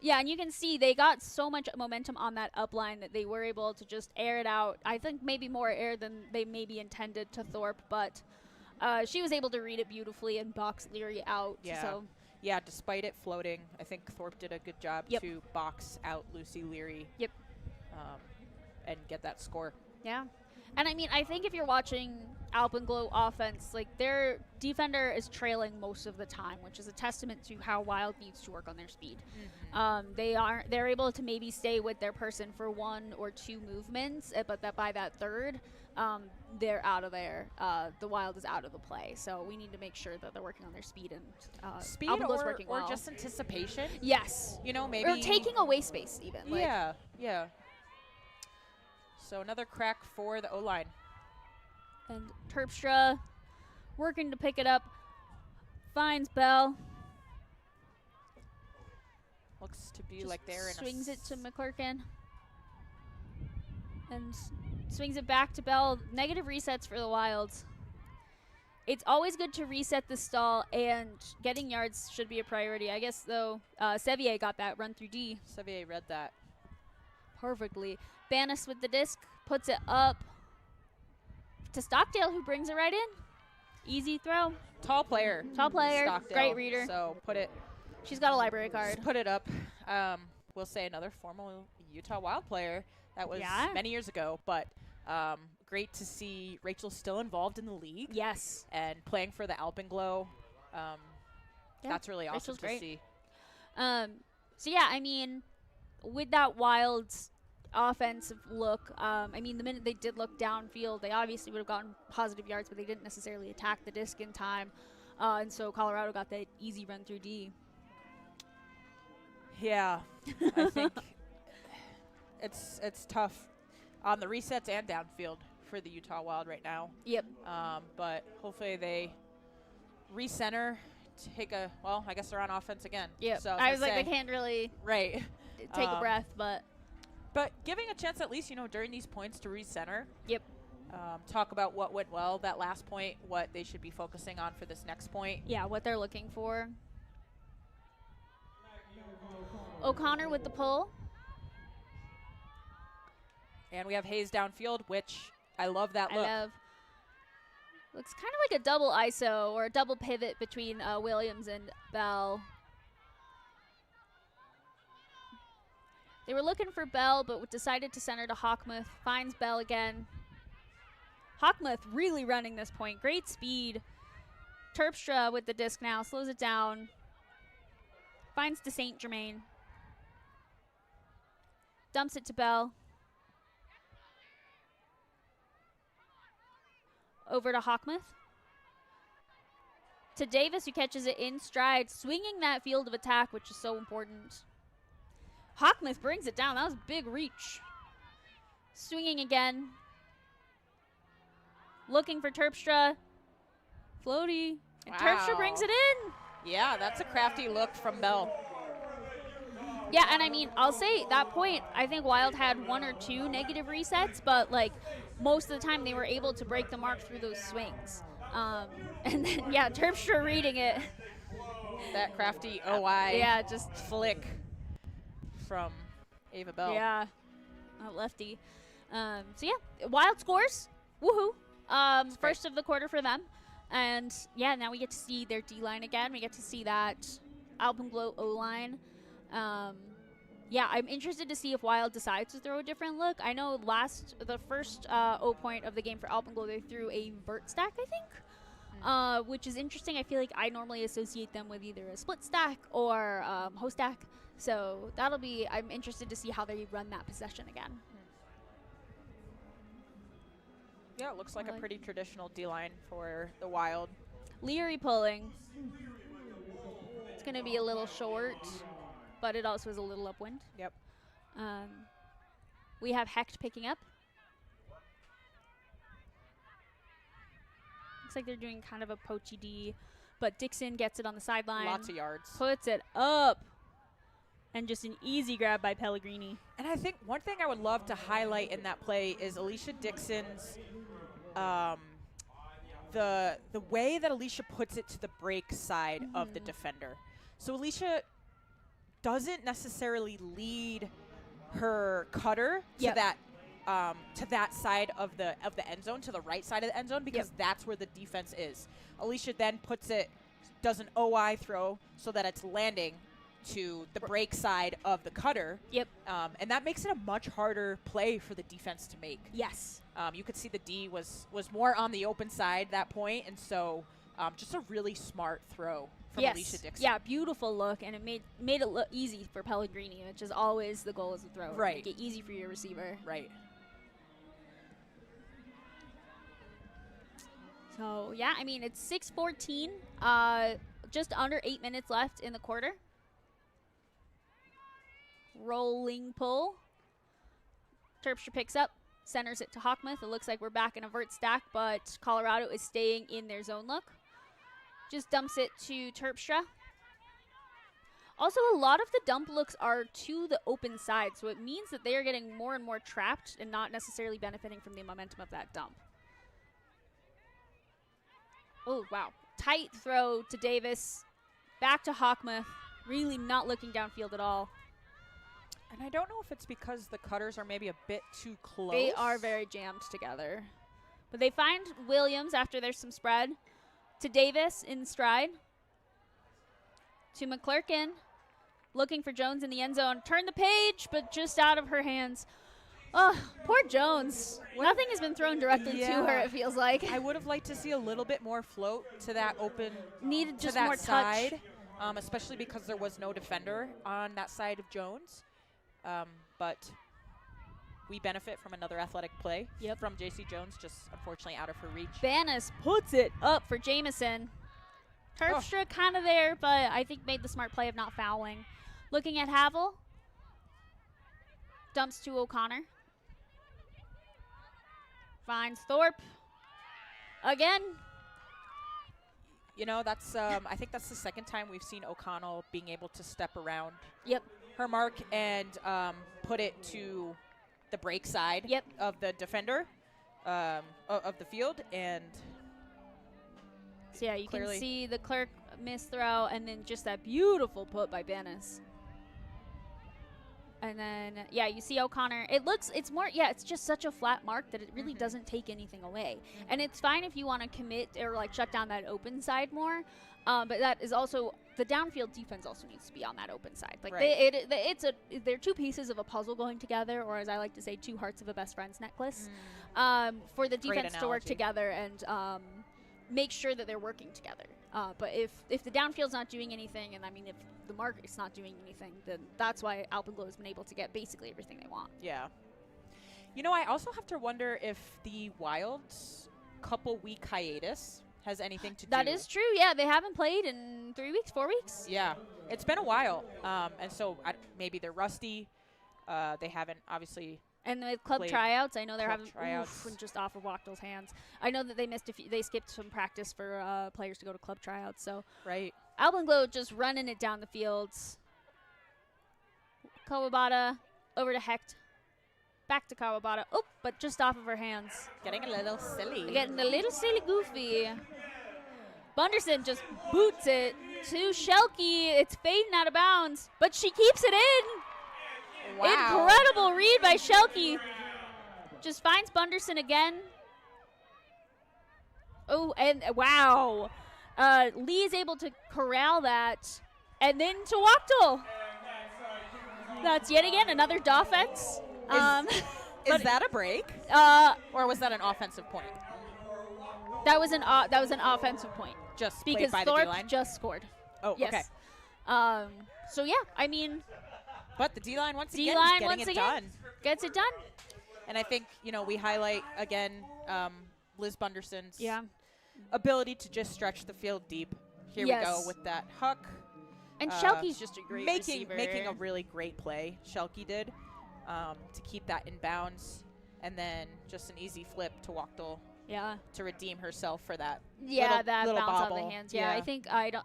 [SPEAKER 1] yeah, and you can see they got so much momentum on that upline that they were able to just air it out. I think maybe more air than they maybe intended to Thorpe, but she was able to read it beautifully and box Leary out.
[SPEAKER 2] yeah.
[SPEAKER 1] So
[SPEAKER 2] Yeah, despite it floating, I think Thorpe did a good job to box out Lucy Leary.
[SPEAKER 1] Yep.
[SPEAKER 2] And get that score.
[SPEAKER 1] yeah. And I mean, I think if you're watching Alpenglow offense, like their defender is trailing most of the time, which is a testament to how Wild needs to work on their speed. They're able to maybe stay with their person for 1 or 2 movements, but that by that third, they're out of there. The Wild is out of the play, so we need to make sure that they're working on their speed, and
[SPEAKER 2] Speed
[SPEAKER 1] Alpenglow's
[SPEAKER 2] or,
[SPEAKER 1] working
[SPEAKER 2] or
[SPEAKER 1] well.
[SPEAKER 2] just anticipation.
[SPEAKER 1] Yes,
[SPEAKER 2] You know, maybe.
[SPEAKER 1] or taking away space even. Like,
[SPEAKER 2] Yeah, yeah. So another crack for the O-line.
[SPEAKER 1] and Terpstra working to pick it up, finds Bell.
[SPEAKER 2] Looks to be
[SPEAKER 1] Just
[SPEAKER 2] like they're in
[SPEAKER 1] swings
[SPEAKER 2] a
[SPEAKER 1] it to McClurkin and swings it back to Bell. Negative resets for the Wilds. It's always good to reset the stall, and getting yards should be a priority. I guess, though, Sevier got that run through D
[SPEAKER 2] Sevier read that.
[SPEAKER 1] perfectly. Banis with the disc, puts it up to Stockdale, who brings it right in. Easy throw.
[SPEAKER 2] Tall player.
[SPEAKER 1] Tall player,
[SPEAKER 2] Stockdale.
[SPEAKER 1] great reader.
[SPEAKER 2] So
[SPEAKER 1] She's got a library card.
[SPEAKER 2] put it up. We'll say another former Utah Wild player. That was many years ago, but great to see Rachel still involved in the league.
[SPEAKER 1] Yes.
[SPEAKER 2] And playing for the Alpenglow. That's really awesome
[SPEAKER 1] Rachel's
[SPEAKER 2] to
[SPEAKER 1] great.
[SPEAKER 2] see.
[SPEAKER 1] So yeah, I mean, with that Wild's offensive look, I mean, the minute they did look downfield, they obviously would have gotten positive yards, but they didn't necessarily attack the disc in time. And so Colorado got that easy run through D.
[SPEAKER 2] Yeah, I think it's tough on the resets and downfield for the Utah Wild right now.
[SPEAKER 1] Yep.
[SPEAKER 2] But hopefully they recenter, I guess they're on offense again.
[SPEAKER 1] Yep.
[SPEAKER 2] So
[SPEAKER 1] I was like, they can't really
[SPEAKER 2] right
[SPEAKER 1] take a breath, but
[SPEAKER 2] giving a chance at least, during these points to recenter.
[SPEAKER 1] Yep.
[SPEAKER 2] Talk about what went well that last point, what they should be focusing on for this next point.
[SPEAKER 1] yeah, what they're looking for. O'Connor with the pull.
[SPEAKER 2] And we have Hayes downfield, which I love that look.
[SPEAKER 1] I love. Looks kind of like a double ISO or a double pivot between Williams and Bell. They were looking for Bell, but decided to center to Hawkmuth. Finds Bell again. Hawkmuth really running this point. Great speed. Terpstra with the disc now. Slows it down. Finds to St. Germain. Dumps it to Bell. Over to Hawkmuth. To Davis, who catches it in stride, swinging that field of attack, which is so important. Hawkmuth brings it down. That was a big reach. Swinging again. Looking for Terpstra. Floaty. And Terpstra brings it in.
[SPEAKER 2] Yeah, that's a crafty look from Bell.
[SPEAKER 1] Yeah, and I mean, I'll say that point, I think Wild had 1 or 2 negative resets, but like most of the time they were able to break the mark through those swings. And then, yeah, Terpstra reading it.
[SPEAKER 2] That crafty OI
[SPEAKER 1] Yeah, just
[SPEAKER 2] flick from Ava Bell.
[SPEAKER 1] Yeah, lefty. So yeah, Wild scores. Woohoo! First of the quarter for them, and yeah, now we get to see their D line again. We get to see that Alpenglow O line. Yeah, I'm interested to see if Wild decides to throw a different look. I know the first O point of the game for Alpenglow, they threw a vert stack, I think, which is interesting. I feel like I normally associate them with either a split stack or ho stack. So I'm interested to see how they run that possession again.
[SPEAKER 2] Yeah, it looks like a pretty traditional D-line for the Wild.
[SPEAKER 1] Leary pulling. It's going to be a little short, but it also is a little upwind.
[SPEAKER 2] Yep.
[SPEAKER 1] We have Hecht picking up. like they're doing kind of a poachy D, but Dixon gets it on the sideline.
[SPEAKER 2] Lots of yards.
[SPEAKER 1] Puts it up. And just an easy grab by Pellegrini.
[SPEAKER 2] And I think one thing I would love to highlight in that play is Alicia Dixon's the way that Alicia puts it to the break side of the defender. So Alicia doesn't necessarily lead her cutter to that side of the end zone, to the right side of the end zone, because that's where the defense is. Alicia then puts it, does an OI throw so that it's landing to the break side of the cutter. And that makes it a much harder play for the defense to make.
[SPEAKER 1] Yes.
[SPEAKER 2] You could see the D was more on the open side that point, and so just a really smart throw from Alicia Dixon.
[SPEAKER 1] Yeah, beautiful look, and it made it look easy for Pellegrini, which is always the goal as a thrower.
[SPEAKER 2] Right.
[SPEAKER 1] Make it easy for your receiver.
[SPEAKER 2] Right.
[SPEAKER 1] So, yeah, I mean, it's 6:14, just under 8 minutes left in the quarter. Rolling pull. Terpstra picks up, centers it to Hawkmuth. It looks like we're back in a vert stack, but Colorado is staying in their zone look. Just dumps it to Terpstra. Also, a lot of the dump looks are to the open side, so it means that they are getting more and more trapped and not necessarily benefiting from the momentum of that dump. Oh, wow. Tight throw to Davis. Back to Hawkmuth. Really not looking downfield at all.
[SPEAKER 2] And I don't know if it's because the cutters are maybe a bit too close.
[SPEAKER 1] They are very jammed together. But they find Williams after there's some spread. To Davis in stride. To McClurkin. Looking for Jones in the end zone. Turn the page, but just out of her hands. Oh, poor Jones. Nothing has been thrown directly to her, it feels like.
[SPEAKER 2] I would have liked to see a little bit more float to that open,
[SPEAKER 1] Needed just
[SPEAKER 2] to that
[SPEAKER 1] more
[SPEAKER 2] side,
[SPEAKER 1] touch.
[SPEAKER 2] especially because there was no defender on that side of Jones. But we benefit from another athletic play from JC Jones, just unfortunately out of her reach.
[SPEAKER 1] Banis puts it up for Jamison. Terpstra kind of there, but I think made the smart play of not fouling. Looking at Havel. Dumps to O'Connor. Finds Thorpe. Again.
[SPEAKER 2] You know, that's I think that's the second time we've seen O'Connell being able to step around her mark and put it to the break side of the defender of the field. And
[SPEAKER 1] so yeah, you can see the Clerk miss throw and then just that beautiful put by Banis. And then, yeah, you see O'Connor. It's more, it's just such a flat mark that it really doesn't take anything away. And it's fine if you want to commit or, like, shut down that open side more. But that is also, the downfield defense also needs to be on that open side. Like, they're two pieces of a puzzle going together, or as I like to say, two hearts of a best friend's necklace, for the defense to work together and make sure that they're working together. But if the downfield's not doing anything, and I mean if the market's not doing anything, then that's why Alpenglow has been able to get basically everything they want.
[SPEAKER 2] Yeah. You know, I also have to wonder if the Wild's couple-week hiatus has anything to do.
[SPEAKER 1] That is true, yeah. They haven't played in 3 weeks, 4 weeks?
[SPEAKER 2] Yeah. It's been a while. And so maybe they're rusty. They haven't obviously...
[SPEAKER 1] And with club tryouts, I know they're having just off of Wachtel's hands. I know that they missed they skipped some practice for players to go to club tryouts. So Alpenglow just running it down the fields. Kawabata over to Hecht. Back to Kawabata. Oh, but just off of her hands.
[SPEAKER 2] Getting a little silly.
[SPEAKER 1] Getting a little silly goofy. Bunderson just boots it to Shelke. It's fading out of bounds, but she keeps it in. Wow. Incredible read by Shelke. Just finds Bunderson again. Oh, and wow. Lee is able to corral that. And then to Wachtel. That's yet again another offense.
[SPEAKER 2] Is that a break? Or was that an offensive point?
[SPEAKER 1] That was an offensive point.
[SPEAKER 2] Just
[SPEAKER 1] because
[SPEAKER 2] by
[SPEAKER 1] Thorpe
[SPEAKER 2] the D-line?
[SPEAKER 1] just scored.
[SPEAKER 2] Oh, okay.
[SPEAKER 1] So yeah, I mean,
[SPEAKER 2] but the D-line once again
[SPEAKER 1] gets it done.
[SPEAKER 2] And I think, you know, we highlight again Liz Bunderson's ability to just stretch the field deep. Here we go with that huck.
[SPEAKER 1] And Shelke's just a great receiver.
[SPEAKER 2] Making a really great play, Shelke did, to keep that in bounds. And then just an easy flip to Wachtel
[SPEAKER 1] Yeah.
[SPEAKER 2] to redeem herself for that.
[SPEAKER 1] Yeah, that
[SPEAKER 2] little
[SPEAKER 1] bounce off
[SPEAKER 2] bobble.
[SPEAKER 1] the hands. Yeah, I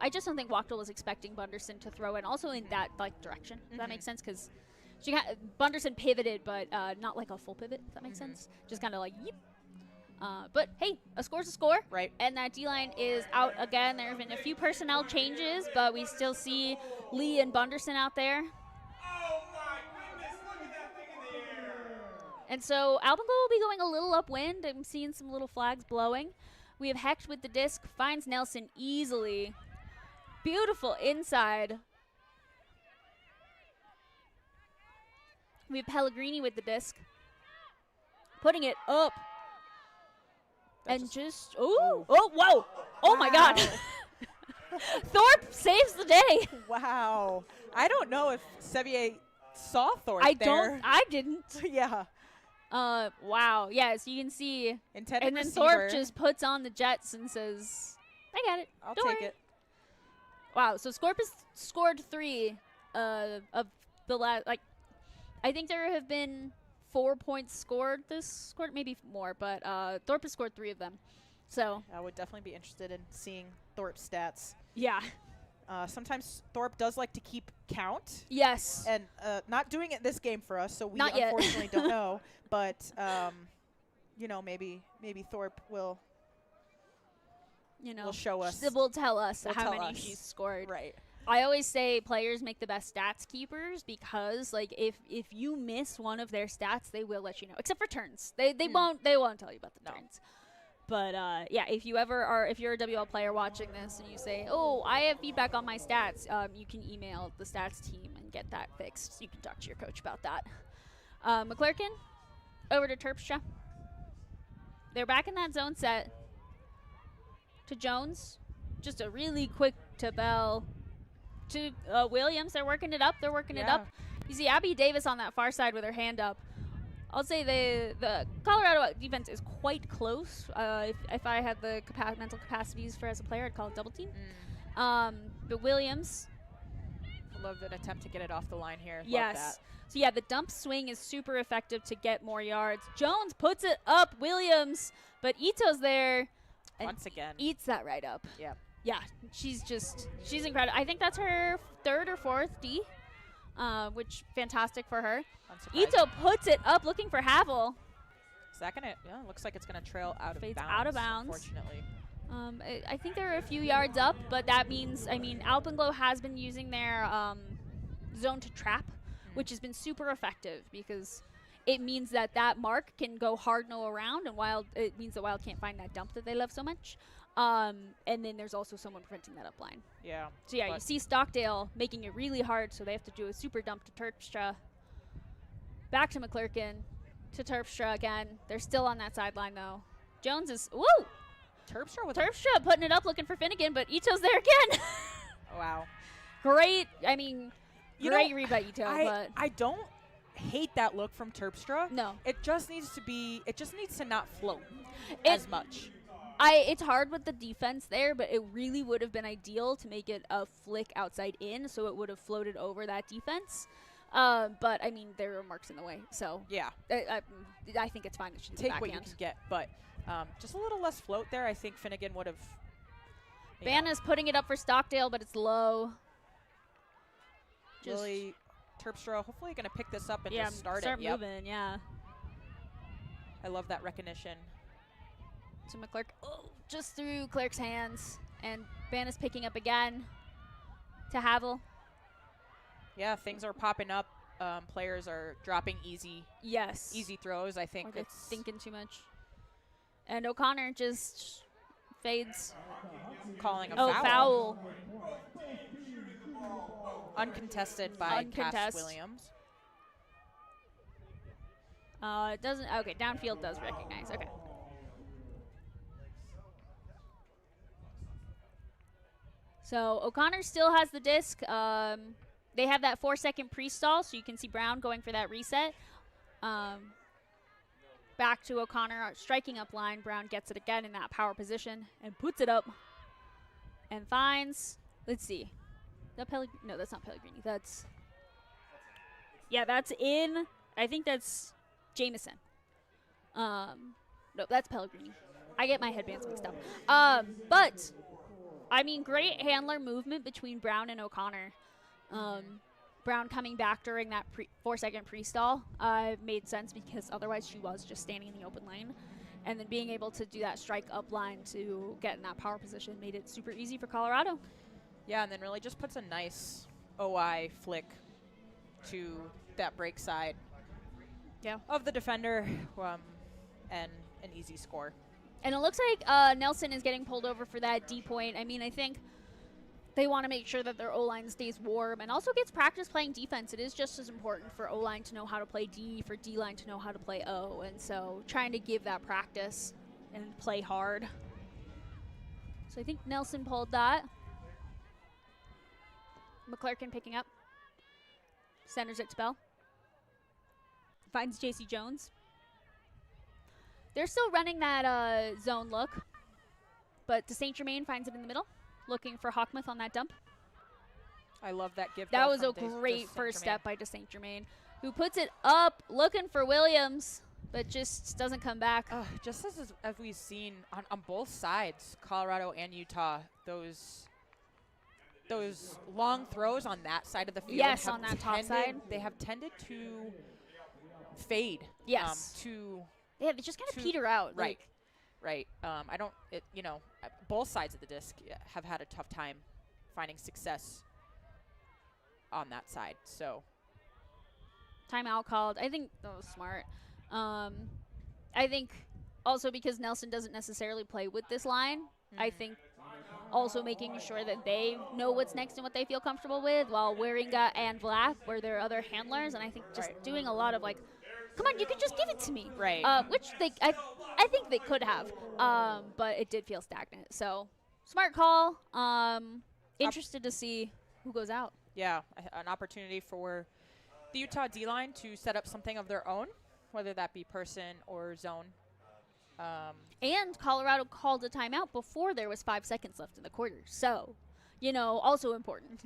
[SPEAKER 1] just don't think WUL was expecting Bunderson to throw it, also in that like direction. If that makes sense, because Bunderson pivoted, but not like a full pivot. If that makes sense, just kind of like yeep. But hey, a score's a score.
[SPEAKER 2] Right.
[SPEAKER 1] And that D-line is out again. There have been a few personnel changes, but we still see Lee and Bunderson out there.
[SPEAKER 9] Oh my goodness, look at that thing in the air.
[SPEAKER 1] And so Alpenglow will be going a little upwind. I'm seeing some little flags blowing. We have Hecht with the disc, finds Nelson easily. Beautiful inside. We have Pellegrini with the disc, putting it up. And just, oh, whoa. Oh my God. Thorpe saves the day.
[SPEAKER 2] Wow. I don't know if Sevier saw Thorpe
[SPEAKER 1] I didn't.
[SPEAKER 2] Yeah.
[SPEAKER 1] Wow. Yeah, so you can see.
[SPEAKER 2] Intended
[SPEAKER 1] And then
[SPEAKER 2] receiver.
[SPEAKER 1] Thorpe just puts on the Jets and says, I got it.
[SPEAKER 2] I'll
[SPEAKER 1] Don't
[SPEAKER 2] take
[SPEAKER 1] worry."
[SPEAKER 2] it.
[SPEAKER 1] Wow, so Scorp has scored 3 of the last, like, I think there have been 4 points scored this quarter, maybe more, but Thorpe has scored 3 of them. So
[SPEAKER 2] I would definitely be interested in seeing Thorpe's stats.
[SPEAKER 1] yeah,
[SPEAKER 2] Sometimes Thorpe does like to keep count,
[SPEAKER 1] yes,
[SPEAKER 2] and not doing it this game for us, so we
[SPEAKER 1] Not yet.
[SPEAKER 2] unfortunately don't know. But you know, maybe Thorpe will
[SPEAKER 1] you know,
[SPEAKER 2] will show us.
[SPEAKER 1] Will tell us
[SPEAKER 2] Will
[SPEAKER 1] how
[SPEAKER 2] tell
[SPEAKER 1] many
[SPEAKER 2] us.
[SPEAKER 1] she's scored.
[SPEAKER 2] Right.
[SPEAKER 1] I always say players make the best stats keepers because, like, if you miss one of their stats, they will let you know. Except for turns, they won't tell you about the turns. But yeah, if you're a WL player watching this and you say, "Oh, I have feedback on my stats," you can email the stats team and get that fixed. You can talk to your coach about that. McClurkin over to Terpstra. They're back in that zone set. To Jones, just a really quick to Bell. To Williams, they're working it up. It up. You see Abby Davis on that far side with her hand up. I'll say the Colorado defense is quite close. If I had the mental capacities for as a player, I'd call it double team. But Williams.
[SPEAKER 2] I love an attempt to get it off the line here. Love
[SPEAKER 1] Yes.
[SPEAKER 2] that.
[SPEAKER 1] So yeah, the dump swing is super effective to get more yards. Jones puts it up. Williams, but Ito's there. And
[SPEAKER 2] Once again.
[SPEAKER 1] eats that right up.
[SPEAKER 2] Yep.
[SPEAKER 1] Yeah, she's incredible. I think that's her 3rd or 4th D, which fantastic for her.
[SPEAKER 2] Unsurprising.
[SPEAKER 1] Ito puts it up looking for Havel.
[SPEAKER 2] Is that gonna? Yeah, looks like it's gonna trail out of
[SPEAKER 1] Fades
[SPEAKER 2] bounds.
[SPEAKER 1] out of bounds.
[SPEAKER 2] Unfortunately.
[SPEAKER 1] I think they're a few yards up, but that means, Alpenglow has been using their zone to trap, which has been super effective because it means that mark can go hard no around, and it means that Wild can't find that dump that they love so much. And then there's also someone preventing that upline.
[SPEAKER 2] Yeah.
[SPEAKER 1] So yeah, you see Stockdale making it really hard, so they have to do a super dump to Terpstra. Back to McClurkin, to Terpstra again. They're still on that sideline though. Jones is Terpstra putting it up, looking for Finnegan, but Ito's there again.
[SPEAKER 2] Wow.
[SPEAKER 1] Great. Great read by Ito, but
[SPEAKER 2] I don't hate that look from Terpstra.
[SPEAKER 1] no.
[SPEAKER 2] It just needs to not float as much.
[SPEAKER 1] It's hard with the defense there, but it really would have been ideal to make it a flick outside in, so it would have floated over that defense. But there are marks in the way, so
[SPEAKER 2] Yeah.
[SPEAKER 1] I think it's fine. It should
[SPEAKER 2] Take what you can get, but just a little less float there. I think Finnegan would have.
[SPEAKER 1] Banna's putting it up for Stockdale, but it's low.
[SPEAKER 2] Really, Terpstra hopefully going to pick this up and
[SPEAKER 1] Yeah,
[SPEAKER 2] just start
[SPEAKER 1] start
[SPEAKER 2] it. Yep.
[SPEAKER 1] moving, yeah.
[SPEAKER 2] I love that recognition.
[SPEAKER 1] To McClurk, just through Clerk's hands, and Banna's picking up again to Havel.
[SPEAKER 2] Yeah, things are popping up. Players are dropping easy throws. I think
[SPEAKER 1] Or they're
[SPEAKER 2] it's
[SPEAKER 1] thinking too much. And O'Connor just fades.
[SPEAKER 2] calling a
[SPEAKER 1] foul.
[SPEAKER 2] Uncontested by Cass
[SPEAKER 1] Uncontest.
[SPEAKER 2] Williams.
[SPEAKER 1] It doesn't. Okay, downfield does recognize. Okay. So O'Connor still has the disc. They have that 4-second pre-stall, so you can see Brown going for that reset. Back to O'Connor, striking up line. Brown gets it again in that power position and puts it up and finds. Let's see. No, that's not Pellegrini. That's in. I think that's Jameson. No, that's Pellegrini. I get my headbands mixed up. But, I mean, great handler movement between Brown and O'Connor. Brown coming back during that 4-second pre-stall made sense because otherwise she was just standing in the open lane. And then being able to do that strike up line to get in that power position made it super easy for Colorado.
[SPEAKER 2] Yeah, and then really just puts a nice OI flick to that break side of the defender, and an easy score.
[SPEAKER 1] And it looks like Nelson is getting pulled over for that D point. I mean, I think they want to make sure that their O-line stays warm and also gets practice playing defense. It is just as important for O-line to know how to play D, for D-line to know how to play O. And so trying to give that practice and play hard. So I think Nelson pulled that. McClurkin picking up. Centers it to Bell. Finds JC Jones. They're still running that zone look, but DeSaint Germain finds it in the middle, looking for Hawkmuth on that dump.
[SPEAKER 2] I love that give.
[SPEAKER 1] That was a great first step by DeSaint Germain, who puts it up, looking for Williams, but just doesn't come back.
[SPEAKER 2] Just as we've seen on both sides, Colorado and Utah, those long throws on that side of the field.
[SPEAKER 1] Yes, on that top side.
[SPEAKER 2] They have tended to fade.
[SPEAKER 1] Yes. Yeah, they just kind of peter out.
[SPEAKER 2] Right. Right. Both sides of the disc have had a tough time finding success on that side. So.
[SPEAKER 1] Timeout called. I think that was smart. I think also because Nelson doesn't necessarily play with this line, I think also making sure that they know what's next and what they feel comfortable with, while Waringa and Vlak were their other handlers, and I think just doing a lot of like, come on, you can just give it to me.
[SPEAKER 2] Right.
[SPEAKER 1] Which I think they could have, but it did feel stagnant. So smart call. Interested to see who goes out.
[SPEAKER 2] Yeah, an opportunity for the Utah D-line to set up something of their own, whether that be person or zone.
[SPEAKER 1] And Colorado called a timeout before there was 5 seconds left in the quarter. So, also important.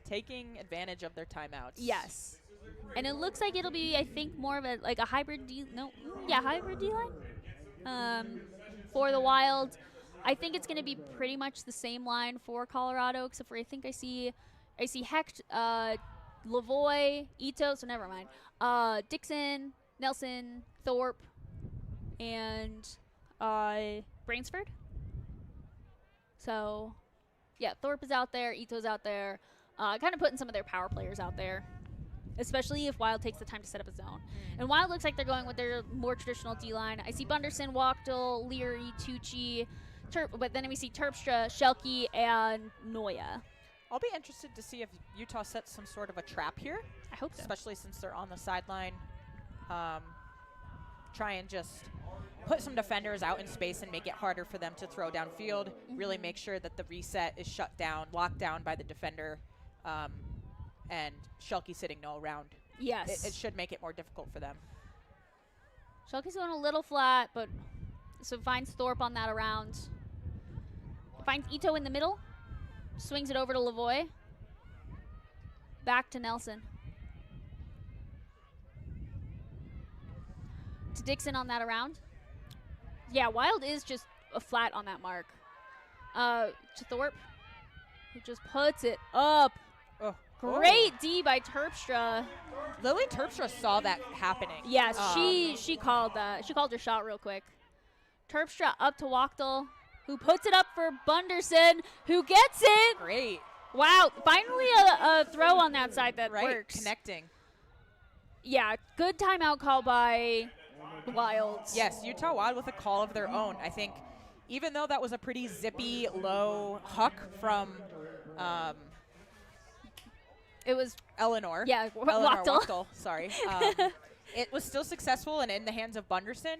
[SPEAKER 2] Taking advantage of their timeouts.
[SPEAKER 1] Yes. And it looks like it'll be, I think, more of a hybrid hybrid D-line for the Wild. I think it's going to be pretty much the same line for Colorado, except for I think I see Hecht, Lavoie, Ito, so never mind. Dixon, Nelson, Thorpe, and Brainsford. So, yeah, Thorpe is out there, Ito's out there, kind of putting some of their power players out there, especially if Wild takes the time to set up a zone. And Wild looks like they're going with their more traditional D-line. I see Bunderson, Wachtel, Leary, Tucci, but then we see Terpstra, Schelke, and Noya.
[SPEAKER 2] I'll be interested to see if Utah sets some sort of a trap here.
[SPEAKER 1] I hope so.
[SPEAKER 2] Especially since they're on the sideline. Try and just put some defenders out in space and make it harder for them to throw downfield. Really make sure that the reset is shut down, locked down by the defender, and Schelke sitting no around.
[SPEAKER 1] Yes.
[SPEAKER 2] It should make it more difficult for them.
[SPEAKER 1] Schelke's going a little flat, but so finds Thorpe on that around. Finds Ito in the middle. Swings it over to Lavoie. Back to Nelson. To Dixon on that around. Yeah, Wild is just a flat on that mark. To Thorpe, who just puts it up. Great D by Terpstra.
[SPEAKER 2] Lily Terpstra saw that happening.
[SPEAKER 1] Yes, she called that. She called her shot real quick. Terpstra up to Wachtel, who puts it up for Bunderson, who gets it.
[SPEAKER 2] Great.
[SPEAKER 1] Wow, finally a throw on that side that works.
[SPEAKER 2] Connecting.
[SPEAKER 1] Yeah, good timeout call by the Wilds.
[SPEAKER 2] Yes, Utah Wild with a call of their own. I think even though that was a pretty zippy, low huck from
[SPEAKER 1] it was
[SPEAKER 2] Eleanor.
[SPEAKER 1] Yeah,
[SPEAKER 2] Wachtel. Sorry. It was still successful and in the hands of Bunderson.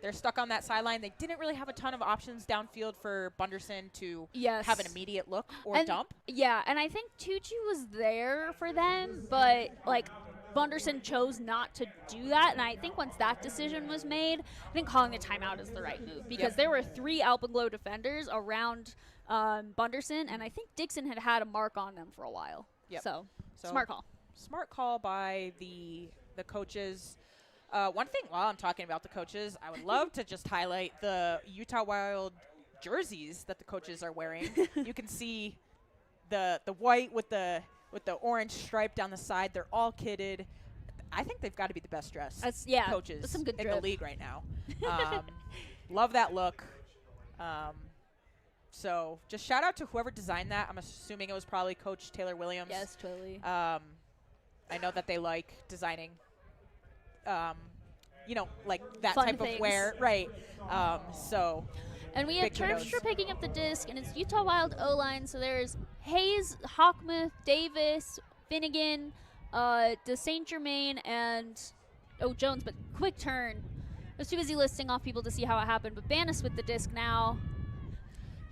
[SPEAKER 2] They're stuck on that sideline. They didn't really have a ton of options downfield for Bunderson to have an immediate look or dump.
[SPEAKER 1] Yeah, and I think Tucci was there for them, but Bunderson chose not to do that, and I think once that decision was made, I think calling the timeout is the right move because there were 3 Alpenglow defenders around Bunderson, and I think Dixon had a mark on them for a while. So smart call.
[SPEAKER 2] Smart call by the coaches. One thing while I'm talking about the coaches, I would love to just highlight the Utah Wild jerseys that the coaches are wearing. You can see the white with the orange stripe down the side. They're all kitted. I think they've got to be the best dressed coaches
[SPEAKER 1] that's some good
[SPEAKER 2] in
[SPEAKER 1] drip.
[SPEAKER 2] the league right now. Love that look. So just shout out to whoever designed that. I'm assuming it was probably Coach Taylor Williams.
[SPEAKER 1] Yes, totally.
[SPEAKER 2] I know that they like designing, like that
[SPEAKER 1] Fun
[SPEAKER 2] type
[SPEAKER 1] things.
[SPEAKER 2] of wear. Right. So.
[SPEAKER 1] And we have
[SPEAKER 2] Big kudos.
[SPEAKER 1] Terpstra picking up the disc, and it's Utah Wild O-line. So there's Hayes, Hawkmuth, Davis, Finnegan, de Saint Germain, and Jones. But quick turn. I was too busy listing off people to see how it happened. But Banis with the disc now.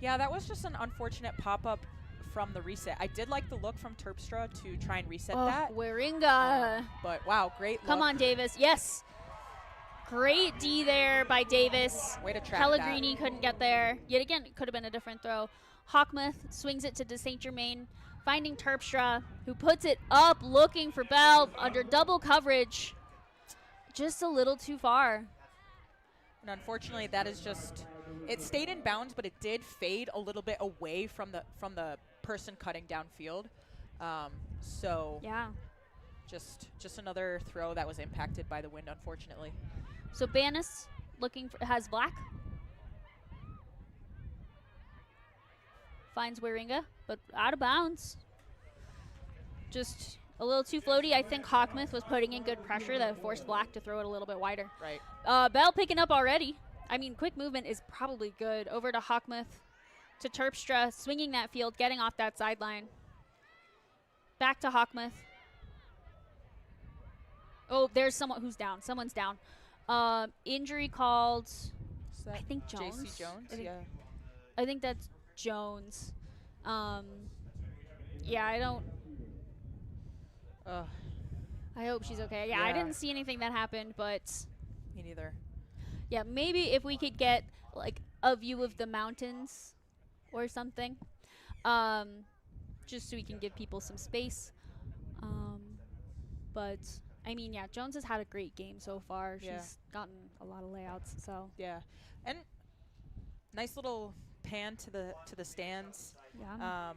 [SPEAKER 2] Yeah, that was just an unfortunate pop-up from the reset. I did like the look from Terpstra to try and reset that.
[SPEAKER 1] Waringa.
[SPEAKER 2] But wow, great look.
[SPEAKER 1] Come on, Davis. Yes. Great D there by Davis.
[SPEAKER 2] Way to track
[SPEAKER 1] Pellegrini couldn't get there. Yet again, it could have been a different throw. Hawkmuth swings it to de Saint Germain, finding Terpstra, who puts it up, looking for Bell under double coverage. Just a little too far.
[SPEAKER 2] And unfortunately, that is just, it stayed in bounds, but it did fade a little bit away from the person cutting downfield. So
[SPEAKER 1] yeah,
[SPEAKER 2] just another throw that was impacted by the wind, unfortunately.
[SPEAKER 1] So Banis looking for, has black. Finds Waringa, but out of bounds. Just a little too floaty. I think Hawkmuth was putting in good pressure that forced Black to throw it a little bit wider.
[SPEAKER 2] Right.
[SPEAKER 1] Bell picking up already. I mean, quick movement is probably good. Over to Hawkmuth, to Terpstra, swinging that field, getting off that sideline. Back to Hawkmuth. Oh, there's someone who's down. Someone's down. Injury called, I think Jones.
[SPEAKER 2] JC Jones, yeah.
[SPEAKER 1] I think that's Jones. Yeah, I don't. I hope she's okay. Yeah, I didn't see anything that happened, but.
[SPEAKER 2] Me neither.
[SPEAKER 1] Yeah, maybe if we could get like a view of the mountains or something, just so we can give people some space. But I mean, yeah, Jones has had a great game so far.
[SPEAKER 2] Yeah.
[SPEAKER 1] She's gotten a lot of layouts, so.
[SPEAKER 2] Yeah, and nice little pan to the stands.
[SPEAKER 1] Yeah.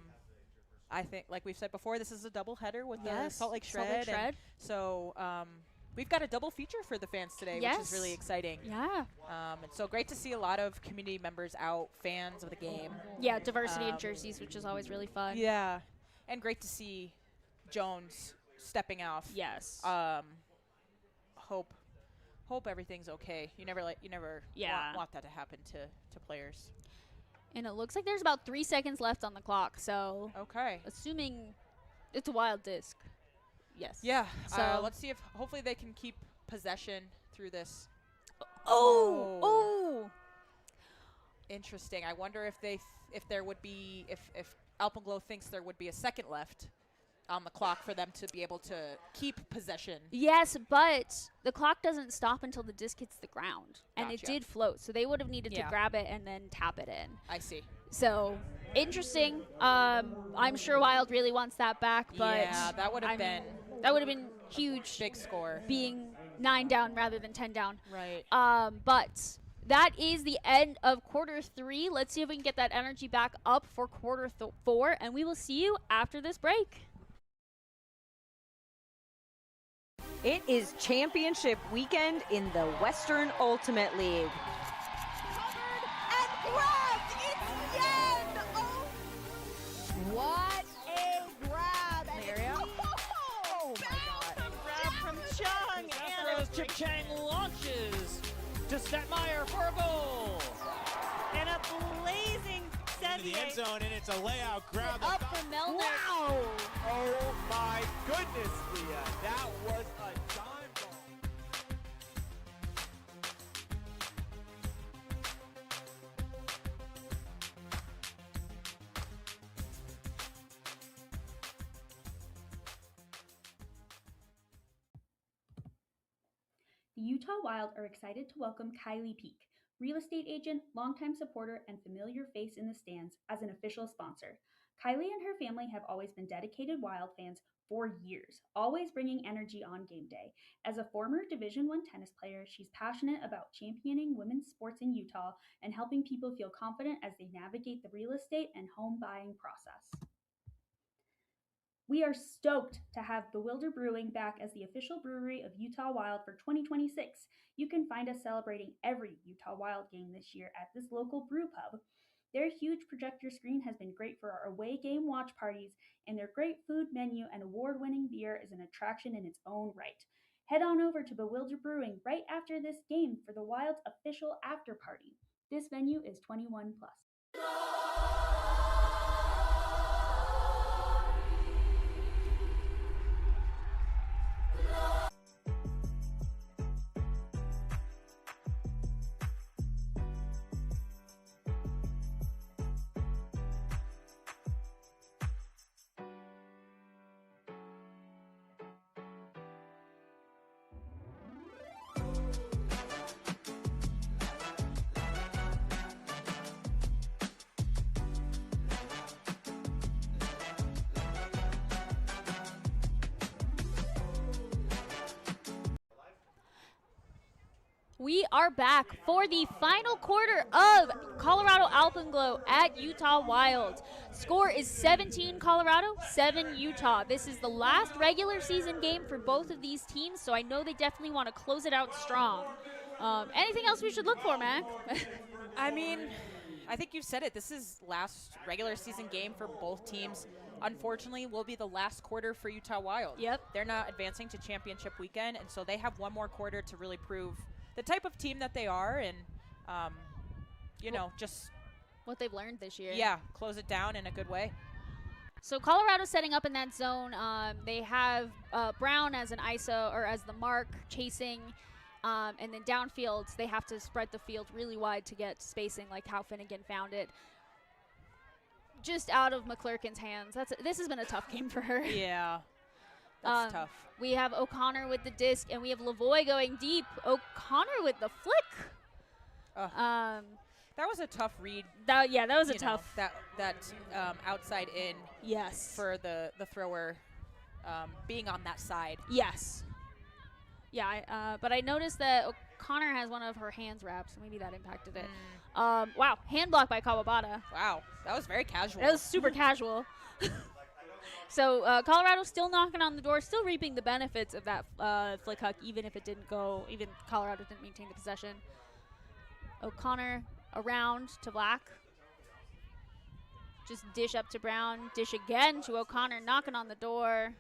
[SPEAKER 2] I think, like we've said before, this is a double header with the
[SPEAKER 1] Yes,
[SPEAKER 2] Salt Lake
[SPEAKER 1] Salt Lake
[SPEAKER 2] Shred.
[SPEAKER 1] Shred.
[SPEAKER 2] So we've got a double feature for the fans today, which is really exciting.
[SPEAKER 1] Yeah.
[SPEAKER 2] And so great to see a lot of community members out, fans of the game.
[SPEAKER 1] Yeah, diversity in jerseys, which is always really fun.
[SPEAKER 2] Yeah, and great to see Jones stepping off.
[SPEAKER 1] Yes.
[SPEAKER 2] Hope everything's okay. You never want that to happen to players.
[SPEAKER 1] And it looks like there's about 3 seconds left on the clock, so.
[SPEAKER 2] Okay.
[SPEAKER 1] Assuming it's a wild disc. Yes.
[SPEAKER 2] Yeah.
[SPEAKER 1] So
[SPEAKER 2] let's see if hopefully they can keep possession through this.
[SPEAKER 1] Oh.
[SPEAKER 2] Interesting. I wonder if there would be if Alpenglow thinks there would be a second left on the clock for them to be able to keep possession.
[SPEAKER 1] Yes, but the clock doesn't stop until the disc hits the ground, and it
[SPEAKER 2] Gotcha.
[SPEAKER 1] did float, so they would have needed to grab it and then tap it in.
[SPEAKER 2] I see.
[SPEAKER 1] So interesting. I'm sure Wild really wants that back, but
[SPEAKER 2] yeah, that would have been
[SPEAKER 1] huge.
[SPEAKER 2] Big score.
[SPEAKER 1] Being 9 down rather than 10 down.
[SPEAKER 2] Right.
[SPEAKER 1] But that is the end of quarter 3. Let's see if we can get that energy back up for quarter 4, and we will see you after this break.
[SPEAKER 6] It is championship weekend in the Western Ultimate League.
[SPEAKER 7] Covered and grabbed! It's Yen! Oh! What a grab! And
[SPEAKER 8] area.
[SPEAKER 7] oh my God!
[SPEAKER 8] Grab from Chung, and as Chip Chang launches to Stetmeyer for a goal. And a blazing
[SPEAKER 9] Into the end zone, and it's a layout grab.
[SPEAKER 1] Up for Melnick.
[SPEAKER 7] Wow!
[SPEAKER 9] Oh my goodness, Leah. That was a dime ball.
[SPEAKER 10] The Utah Wild are excited to welcome Kylie Peak, real estate agent, longtime supporter, and familiar face in the stands, as an official sponsor. Kylie and her family have always been dedicated Wild fans for years, always bringing energy on game day. As a former Division I tennis player, she's passionate about championing women's sports in Utah and helping people feel confident as they navigate the real estate and home buying process. We are stoked to have Bewilder Brewing back as the official brewery of Utah Wild for 2026. You can find us celebrating every Utah Wild game this year at this local brew pub. Their huge projector screen has been great for our away game watch parties, and their great food menu and award-winning beer is an attraction in its own right. Head on over to Bewilder Brewing right after this game for the Wild's official after party. This venue is 21 plus.
[SPEAKER 1] We are back for the final quarter of Colorado Alpenglow at Utah Wild. Score is 17 Colorado, 7 Utah. This is the last regular season game for both of these teams, so I know they definitely want to close it out strong. Anything else we should look for, Mac?
[SPEAKER 2] I mean, I think you said it. This is last regular season game for both teams. Unfortunately, will be the last quarter for Utah Wild.
[SPEAKER 1] Yep.
[SPEAKER 2] They're not advancing to championship weekend, and so they have one more quarter to really prove the type of team that they are, and just
[SPEAKER 1] what they've learned this year.
[SPEAKER 2] Yeah, close it down in a good way.
[SPEAKER 1] So Colorado's setting up in that zone. They have Brown as an ISO or as the mark chasing, and then downfields they have to spread the field really wide to get spacing, like how Finnegan found it. Just out of McClurkin's hands. This has been a tough game for her.
[SPEAKER 2] Yeah. That's tough.
[SPEAKER 1] We have O'Connor with the disc, and we have Lavoie going deep. O'Connor with the flick.
[SPEAKER 2] That was a tough read.
[SPEAKER 1] That was a tough.
[SPEAKER 2] That outside in.
[SPEAKER 1] Yes.
[SPEAKER 2] For the thrower being on that side.
[SPEAKER 1] Yes. Yeah, but I noticed that O'Connor has one of her hands wrapped, so maybe that impacted it. Wow, hand block by Kawabata.
[SPEAKER 2] Wow, that was very casual.
[SPEAKER 1] That was super casual. So Colorado still knocking on the door, still reaping the benefits of that flick huck, even if it didn't go, even Colorado didn't maintain the possession. O'Connor around to Black. Just dish up to Brown, dish again to O'Connor, knocking on the door.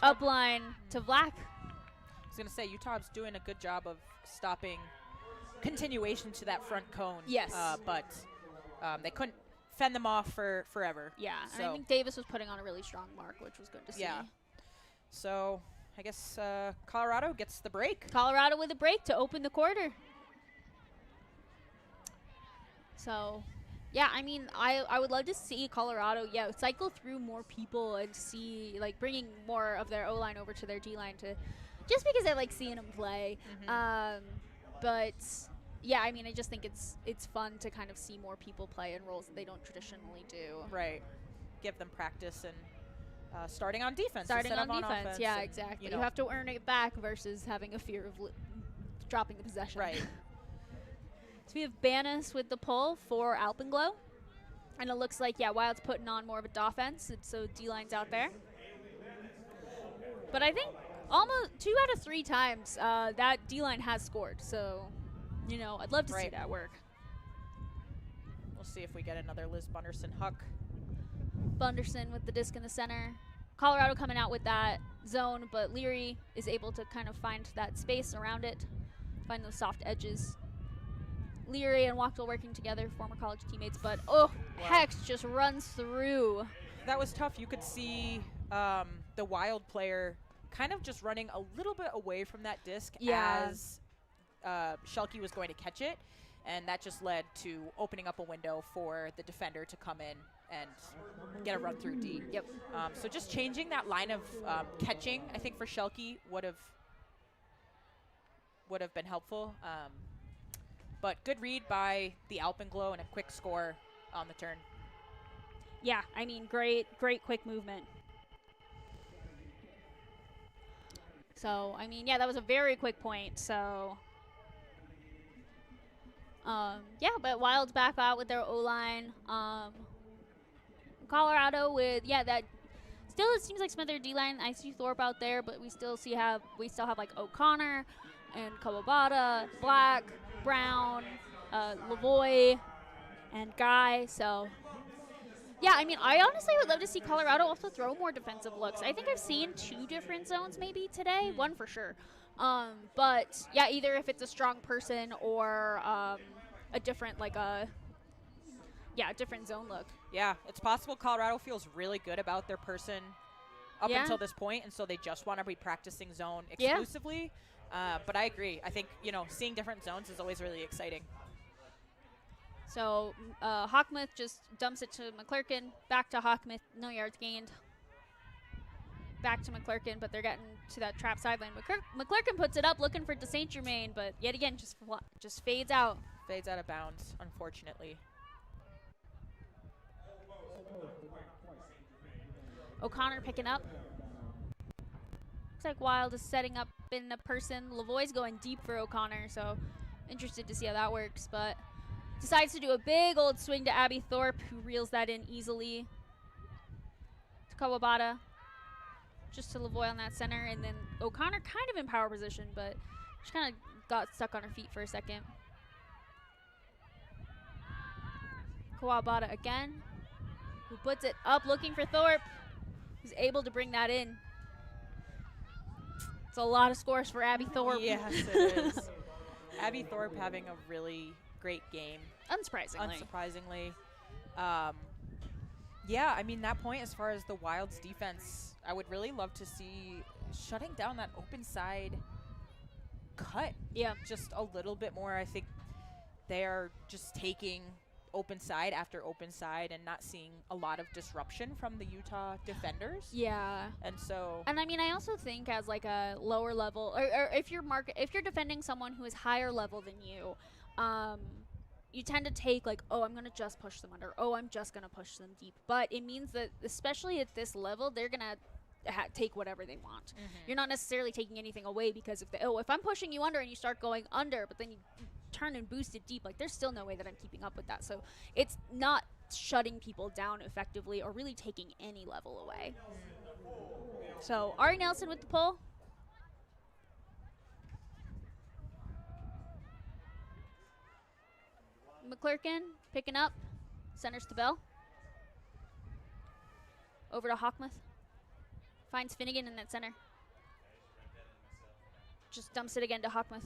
[SPEAKER 1] Upline to Black.
[SPEAKER 2] I was going to say, Utah's doing a good job of stopping continuation to that front cone.
[SPEAKER 1] Yes.
[SPEAKER 2] But they couldn't fend them off for forever.
[SPEAKER 1] Yeah,
[SPEAKER 2] so
[SPEAKER 1] and I think Davis was putting on a really strong mark, which was good to see.
[SPEAKER 2] Yeah. So I guess Colorado gets the break.
[SPEAKER 1] Colorado with a break to open the quarter. So, yeah, I mean, I would love to see Colorado, cycle through more people and see, like, bringing more of their O-line over to their D-line just because I like seeing them play. But yeah, I mean, I just think it's fun to kind of see more people play in roles that they don't traditionally do.
[SPEAKER 2] Right. Give them practice and starting on defense.
[SPEAKER 1] Starting on
[SPEAKER 2] on
[SPEAKER 1] defense,
[SPEAKER 2] offense,
[SPEAKER 1] yeah,
[SPEAKER 2] and,
[SPEAKER 1] exactly. You have to earn it back versus having a fear of dropping the possession.
[SPEAKER 2] Right.
[SPEAKER 1] So we have Banis with the pull for Alpenglow. And it looks like, Wild's putting on more of a offense, and so D-line's out there. But I think almost 2 out of 3 times that D-line has scored. So, I'd love to see that work.
[SPEAKER 2] We'll see if we get another Liz Bunderson huck.
[SPEAKER 1] Bunderson with the disc in the center. Colorado coming out with that zone, but Leary is able to kind of find that space around it, find those soft edges. Leary and Wachtel working together, former college teammates, but Hex just runs through.
[SPEAKER 2] That was tough. You could see the Wild player kind of just running a little bit away from that disc as Shelke was going to catch it, and that just led to opening up a window for the defender to come in and get a run through D.
[SPEAKER 1] Yep.
[SPEAKER 2] So just changing that line of catching, I think for Shelke would have been helpful. But good read by the Alpenglow and a quick score on the turn.
[SPEAKER 1] Yeah, I mean, great quick movement. So, I mean, yeah, that was a very quick point. So, yeah, but Wild's back out with their O-line. Colorado with, yeah, that still it seems like Smither D-line. I see Thorpe out there, but we still have like O'Connor and Kawabata, Black, Brown, Lavoy, and Guy. So, yeah, I mean, I honestly would love to see Colorado also throw more defensive looks. I think I've seen 2 different zones maybe today, one for sure. But yeah, either if it's a strong person or a different different zone look.
[SPEAKER 2] Yeah, it's possible Colorado feels really good about their person up until this point, and so they just want to be practicing zone exclusively. But I agree. I think, seeing different zones is always really exciting.
[SPEAKER 1] So Hawkmouth just dumps it to McClurkin. Back to Hawkmouth, no yards gained. Back to McClurkin, but they're getting to that trap sideline. McClurkin puts it up looking for St. Germain, but yet again just fades out.
[SPEAKER 2] Fades out of bounds, unfortunately.
[SPEAKER 1] O'Connor picking up. Looks like Wild is setting up in a person. Lavoie's going deep for O'Connor, so interested to see how that works, but decides to do a big old swing to Abby Thorpe, who reels that in easily. To Kawabata. Just to Lavoie on that center, and then O'Connor kind of in power position, but she kind of got stuck on her feet for a second. Kawabata again, who puts it up looking for Thorpe, who's able to bring that in. It's a lot of scores for Abby Thorpe.
[SPEAKER 2] Yes, it is. Abby Thorpe having a really great game.
[SPEAKER 1] Unsurprisingly.
[SPEAKER 2] Yeah, I mean, that point as far as the Wild's defense, I would really love to see shutting down that open side cut.
[SPEAKER 1] Yeah.
[SPEAKER 2] Just a little bit more. I think they are just taking open side after open side and not seeing a lot of disruption from the Utah defenders.
[SPEAKER 1] Yeah.
[SPEAKER 2] And so.
[SPEAKER 1] And I mean, I also think as like a lower level, or if you're defending someone who is higher level than you, you tend to take like, oh, I'm going to just push them under. Oh, I'm just going to push them deep. But it means that, especially at this level, they're going to take whatever they want. You're not necessarily taking anything away because if I'm pushing you under and you start going under, but then you turn and boost it deep, like there's still no way that I'm keeping up with that. So it's not shutting people down effectively or really taking any level away. So Ari Nelson with the pull. McClurkin picking up, centers to Bell. Over to Hawkmouth. Finds Finnegan in that center. Just dumps it again to Hawkmouth.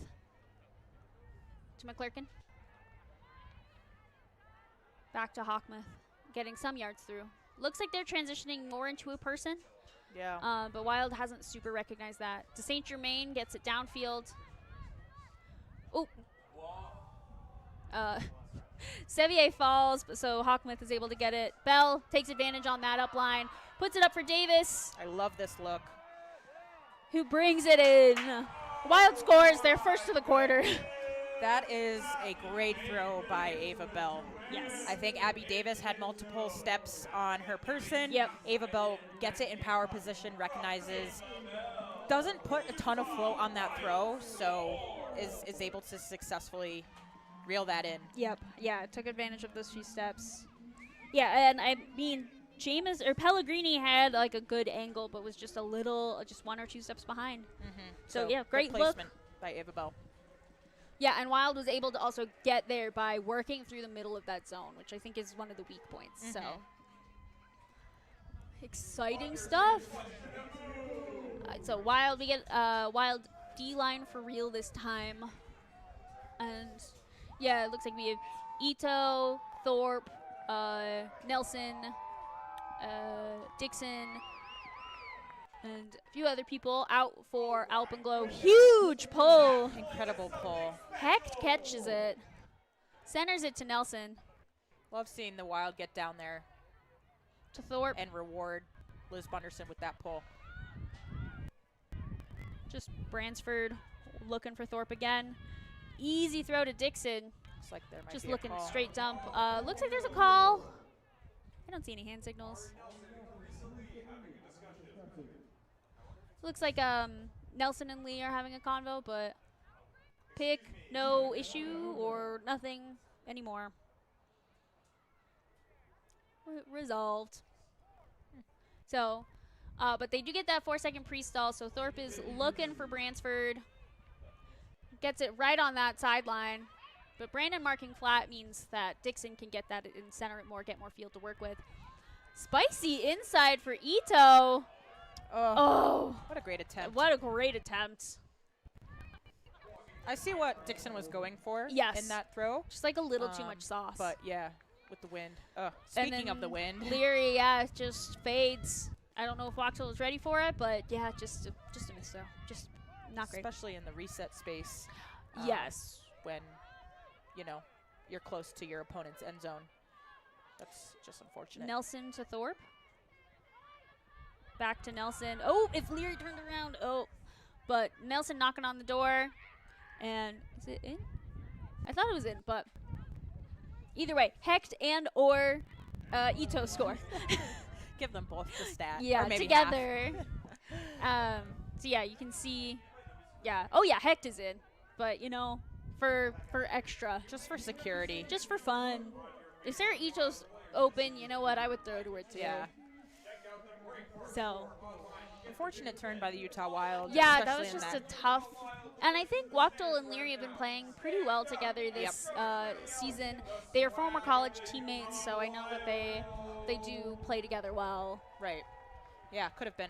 [SPEAKER 1] To McClurkin. Back to Hawkmouth. Getting some yards through. Looks like they're transitioning more into a person.
[SPEAKER 2] Yeah.
[SPEAKER 1] But Wild hasn't super recognized that. To St. Germain gets it downfield. Oh. Sevier falls, so Hawkmouth is able to get it. Bell takes advantage on that up line. Puts it up for Davis.
[SPEAKER 2] I love this look.
[SPEAKER 1] Who brings it in. Wild scores their first of the quarter.
[SPEAKER 2] That is a great throw by Ava Bell.
[SPEAKER 1] Yes.
[SPEAKER 2] I think Abby Davis had multiple steps on her person.
[SPEAKER 1] Yep.
[SPEAKER 2] Ava Bell gets it in power position, recognizes, doesn't put a ton of flow on that throw, so is able to successfully reel that in.
[SPEAKER 1] Yep. Yeah, took advantage of those few steps. Yeah, and I mean, Pellegrini had like a good angle, but was just just 1 or 2 steps behind. So yeah, great
[SPEAKER 2] placement
[SPEAKER 1] look
[SPEAKER 2] by Ava Bell.
[SPEAKER 1] Yeah, and Wild was able to also get there by working through the middle of that zone, which I think is one of the weak points. So exciting stuff. So Wild, we get Wild D-line for real this time. And yeah, it looks like we have Ito, Thorpe, Nelson, Dixon, and a few other people out for Alpenglow. Huge pull.
[SPEAKER 2] Incredible pull.
[SPEAKER 1] Hecht catches it. Centers it to Nelson.
[SPEAKER 2] Love seeing the Wild get down there.
[SPEAKER 1] To Thorpe.
[SPEAKER 2] And reward Liz Bunderson with that pull.
[SPEAKER 1] Just Bransford looking for Thorpe again. Easy throw to Dixon.
[SPEAKER 2] Looks like there might
[SPEAKER 1] Just
[SPEAKER 2] be
[SPEAKER 1] looking
[SPEAKER 2] a call.
[SPEAKER 1] straight dump. Looks like there's a call. I don't see any hand signals. Looks like Nelson and Lee are having a convo, but pick, no issue or nothing anymore. Resolved. So, but they do get that 4-second pre-stall, so Thorpe is looking for Bransford. Gets it right on that sideline. But Brandon marking flat means that Dixon can get that and center it more, get more field to work with. Spicy inside for Ito. Oh.
[SPEAKER 2] What a great attempt.
[SPEAKER 1] What a great attempt.
[SPEAKER 2] I see what Dixon was going for
[SPEAKER 1] Yes.
[SPEAKER 2] in that throw.
[SPEAKER 1] Just like a little too much sauce.
[SPEAKER 2] But yeah, with the wind.
[SPEAKER 1] And
[SPEAKER 2] Speaking of
[SPEAKER 1] then
[SPEAKER 2] the wind.
[SPEAKER 1] Leary, yeah, just fades. I don't know if Waxel was ready for it, but yeah, just a miss though. Just not great.
[SPEAKER 2] Especially in the reset space.
[SPEAKER 1] Yes.
[SPEAKER 2] When, you know, you're close to your opponent's end zone. That's just unfortunate.
[SPEAKER 1] Nelson to Thorpe. Back to Nelson. Oh, if Leary turned around. Oh, but Nelson knocking on the door. And is it in? I thought it was in, but either way, Hecht and or Ito score.
[SPEAKER 2] Give them both the stat.
[SPEAKER 1] Yeah,
[SPEAKER 2] or maybe
[SPEAKER 1] together. So yeah, you can see. Yeah. Oh yeah, Hecht is in, but you know, for extra,
[SPEAKER 2] Just for security.
[SPEAKER 1] just for fun. If Sarah Ito's open, you know what? I would throw to her too.
[SPEAKER 2] Yeah.
[SPEAKER 1] So.
[SPEAKER 2] Unfortunate turn by the Utah Wild.
[SPEAKER 1] Yeah, that
[SPEAKER 2] especially
[SPEAKER 1] was
[SPEAKER 2] in
[SPEAKER 1] just a tough. And I think Wachtel and Leary have been playing pretty well together this season. They are former college teammates, so I know that they do play together well.
[SPEAKER 2] Right. Yeah, could have been.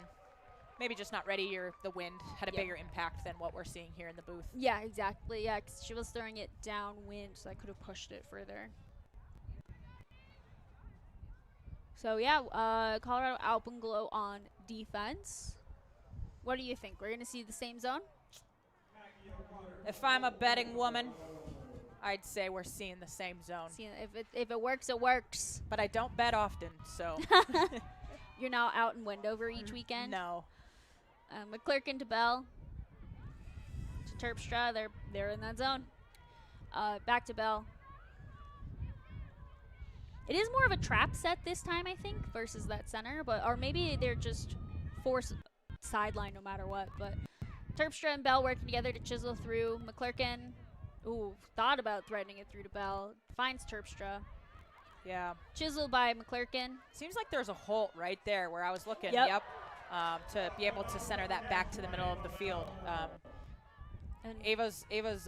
[SPEAKER 2] Maybe just not ready, or the wind had a bigger impact than what we're seeing here in the booth.
[SPEAKER 1] Yeah, exactly. Yeah, 'cause she was throwing it downwind, so I could have pushed it further. So yeah, Colorado Alpenglow on defense. What do you think? We're gonna see the same zone?
[SPEAKER 2] If I'm a betting woman, I'd say we're seeing the same zone.
[SPEAKER 1] See, if it works, it works.
[SPEAKER 2] But I don't bet often, so.
[SPEAKER 1] You're now out in Wendover each weekend.
[SPEAKER 2] No.
[SPEAKER 1] McClurkin to Bell. To Terpstra, they're in that zone. Back to Bell. It is more of a trap set this time, I think, versus that center, or maybe they're just force sideline no matter what. But Terpstra and Bell working together to chisel through. McClurkin, thought about threatening it through to Bell. Finds Terpstra.
[SPEAKER 2] Yeah.
[SPEAKER 1] Chisel by McClurkin.
[SPEAKER 2] Seems like there's a Holt right there where I was looking.
[SPEAKER 1] Yep.
[SPEAKER 2] To be able to center that back to the middle of the field.
[SPEAKER 1] And
[SPEAKER 2] Ava's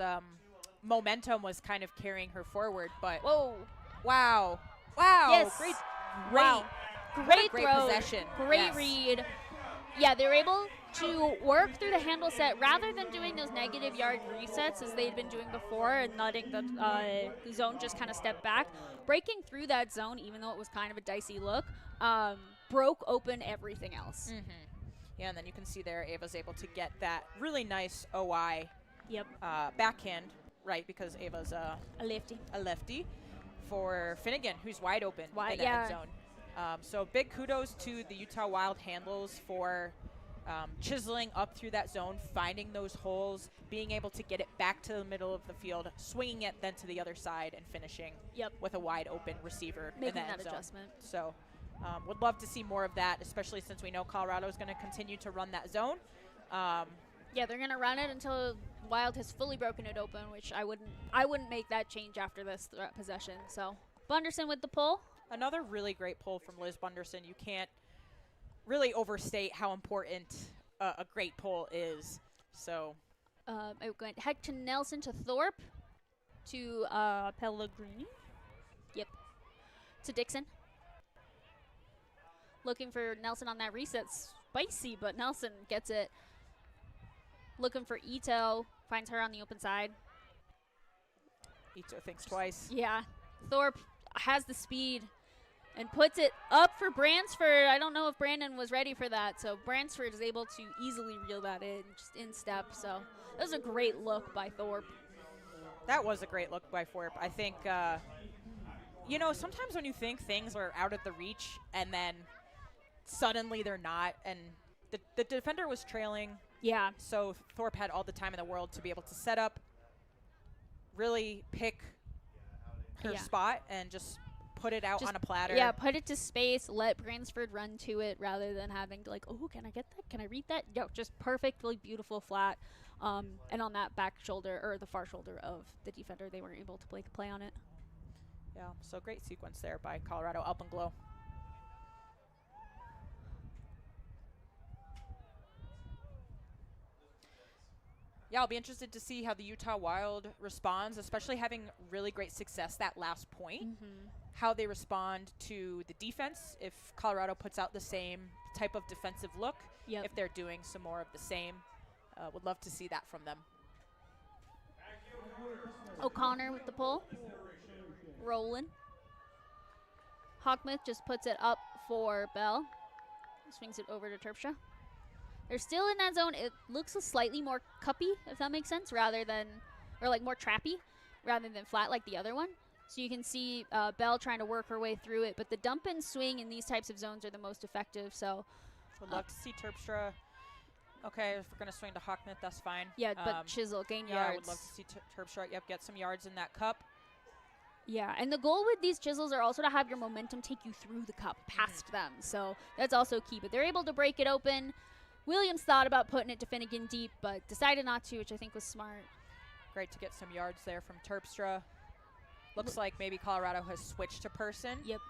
[SPEAKER 2] momentum was kind of carrying her forward, but
[SPEAKER 1] whoa.
[SPEAKER 2] Wow.
[SPEAKER 1] Yes.
[SPEAKER 2] Great
[SPEAKER 1] Great
[SPEAKER 2] great
[SPEAKER 1] throw.
[SPEAKER 2] possession.
[SPEAKER 1] Great
[SPEAKER 2] Yes.
[SPEAKER 1] read. Yeah, they were able to work through the handle set rather than doing those negative yard resets as they'd been doing before and letting the zone just kind of step back. Breaking through that zone, even though it was kind of a dicey look, broke open everything else.
[SPEAKER 2] Mm-hmm. Yeah, and then you can see there Ava's able to get that really nice OI backhand, right, because Ava's
[SPEAKER 1] A lefty.
[SPEAKER 2] a lefty, for Finnegan, who's wide open in the
[SPEAKER 1] yeah.
[SPEAKER 2] end zone. So big kudos to the Utah Wild handles for chiseling up through that zone, finding those holes, being able to get it back to the middle of the field, swinging it then to the other side, and finishing with a wide open receiver
[SPEAKER 1] Making
[SPEAKER 2] in the end
[SPEAKER 1] that
[SPEAKER 2] zone.
[SPEAKER 1] adjustment.
[SPEAKER 2] So would love to see more of that, especially since we know Colorado is going to continue to run that zone.
[SPEAKER 1] Yeah, they're gonna run it until Wild has fully broken it open, which I wouldn't make that change after this possession. So Bunderson with the pull.
[SPEAKER 2] Another really great pull from Liz Bunderson. You can't really overstate how important a great pull is. So
[SPEAKER 1] I went Heck to Nelson to Thorpe to Pellegrini. Yep. To Dixon. Looking for Nelson on that reset. Spicy, but Nelson gets it. Looking for Ito. Finds her on the open side.
[SPEAKER 2] Ito thinks twice.
[SPEAKER 1] Yeah. Thorpe has the speed and puts it up for Bransford. I don't know if Brandon was ready for that, so Bransford is able to easily reel that in, just in step. So that was a great look by Thorpe.
[SPEAKER 2] That was a great look by Thorpe. I think, you know, sometimes when you think things are out of the reach and then suddenly they're not, and the defender was trailing.
[SPEAKER 1] Yeah.
[SPEAKER 2] So Thorpe had all the time in the world to be able to set up, really pick her
[SPEAKER 1] Yeah.
[SPEAKER 2] spot and just put it out
[SPEAKER 1] Just-
[SPEAKER 2] on a platter.
[SPEAKER 1] Yeah, put it to space, let Bransford run to it rather than having to like, oh, can I get that? Can I read that? No, just perfectly beautiful flat. And on that back shoulder or the far shoulder of the defender, they weren't able to play on it.
[SPEAKER 2] Yeah, so great sequence there by Colorado. Alpenglow. Yeah, I'll be interested to see how the Utah Wild responds, especially having really great success that last point. How they respond to the defense, if Colorado puts out the same type of defensive look,
[SPEAKER 1] Yep.
[SPEAKER 2] if they're doing some more of the same. Would love to see that from them.
[SPEAKER 1] O'Connor with the pull. Rolling. Hawkmuth just puts it up for Bell. Swings it over to Terpstra. They're still in that zone. It looks slightly more cuppy, if that makes sense, rather than, or like more trappy, rather than flat like the other one. So you can see Bell trying to work her way through it, but the dump and swing in these types of zones are the most effective. So
[SPEAKER 2] Would love to see Terpstra. Okay, if we're going to swing to Hawkmuth, that's fine.
[SPEAKER 1] yeah, but chisel, gain
[SPEAKER 2] Yeah, I
[SPEAKER 1] yards.
[SPEAKER 2] would love to see Terpstra. Yep, get some yards in that cup.
[SPEAKER 1] Yeah, and the goal with these chisels are also to have your momentum take you through the cup, past them. So that's also key. But they're able to break it open. Williams thought about putting it to Finnegan deep, but decided not to, which I think was smart.
[SPEAKER 2] Great to get some yards there from Terpstra. Looks like maybe Colorado has switched to person.
[SPEAKER 1] Yep.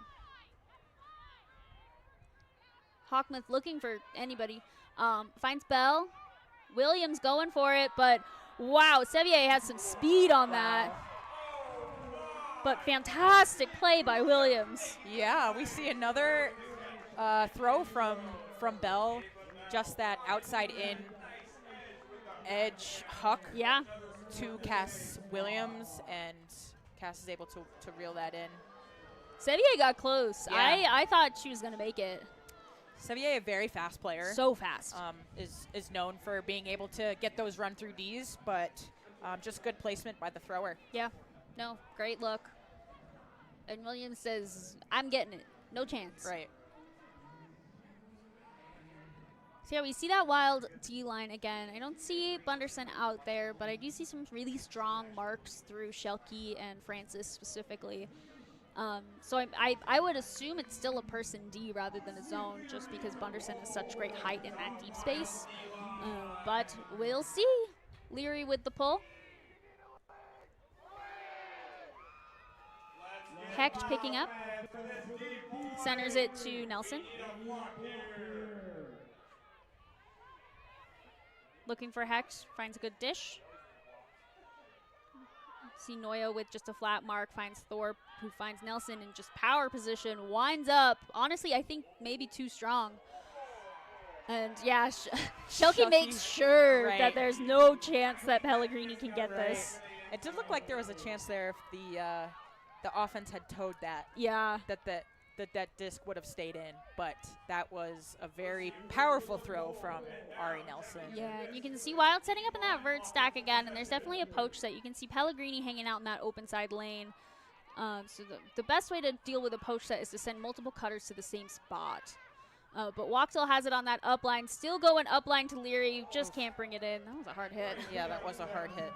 [SPEAKER 1] Hawkmuth looking for anybody. Finds Bell. Williams going for it, but wow, Sevier has some speed on that. But fantastic play by Williams.
[SPEAKER 2] Yeah, we see another throw from Bell. Just that outside in edge huck
[SPEAKER 1] Yeah.
[SPEAKER 2] to Cass Williams, and Cass is able to reel that in.
[SPEAKER 1] Sevier got close.
[SPEAKER 2] Yeah.
[SPEAKER 1] I thought she was going to make it.
[SPEAKER 2] Sevier, a very fast player.
[SPEAKER 1] So fast.
[SPEAKER 2] Is known for being able to get those run through Ds, but just good placement by the thrower.
[SPEAKER 1] Yeah. No, great look. And Williams says, I'm getting it. No chance.
[SPEAKER 2] Right.
[SPEAKER 1] So yeah, we see that Wild D line again. I don't see Bunderson out there, but I do see some really strong marks through Shelke and Francis specifically. So I would assume it's still a person D rather than a zone, just because Bunderson has such great height in that deep space. But we'll see. Leary with the pull. Hecht picking up. Centers it to Nelson. Looking for Hecht, finds a good dish. See Noya with just a flat mark, finds Thorpe, who finds Nelson in just power position, winds up. Honestly, I think maybe too strong. And yeah, Shelke makes sure that there's no chance that Pellegrini can get this.
[SPEAKER 2] It did look like there was a chance there if the offense had towed that.
[SPEAKER 1] Yeah.
[SPEAKER 2] That disc would have stayed in, but that was a very powerful throw from Ari Nelson.
[SPEAKER 1] Yeah, and you can see Wild setting up in that vert stack again, and there's definitely a poach set. You can see Pellegrini hanging out in that open side lane. So the best way to deal with a poach set is to send multiple cutters to the same spot. But Waxel has it on that up line, still going up line to Leary, just can't bring it in. That was a hard hit.
[SPEAKER 2] Yeah, that was a hard hit.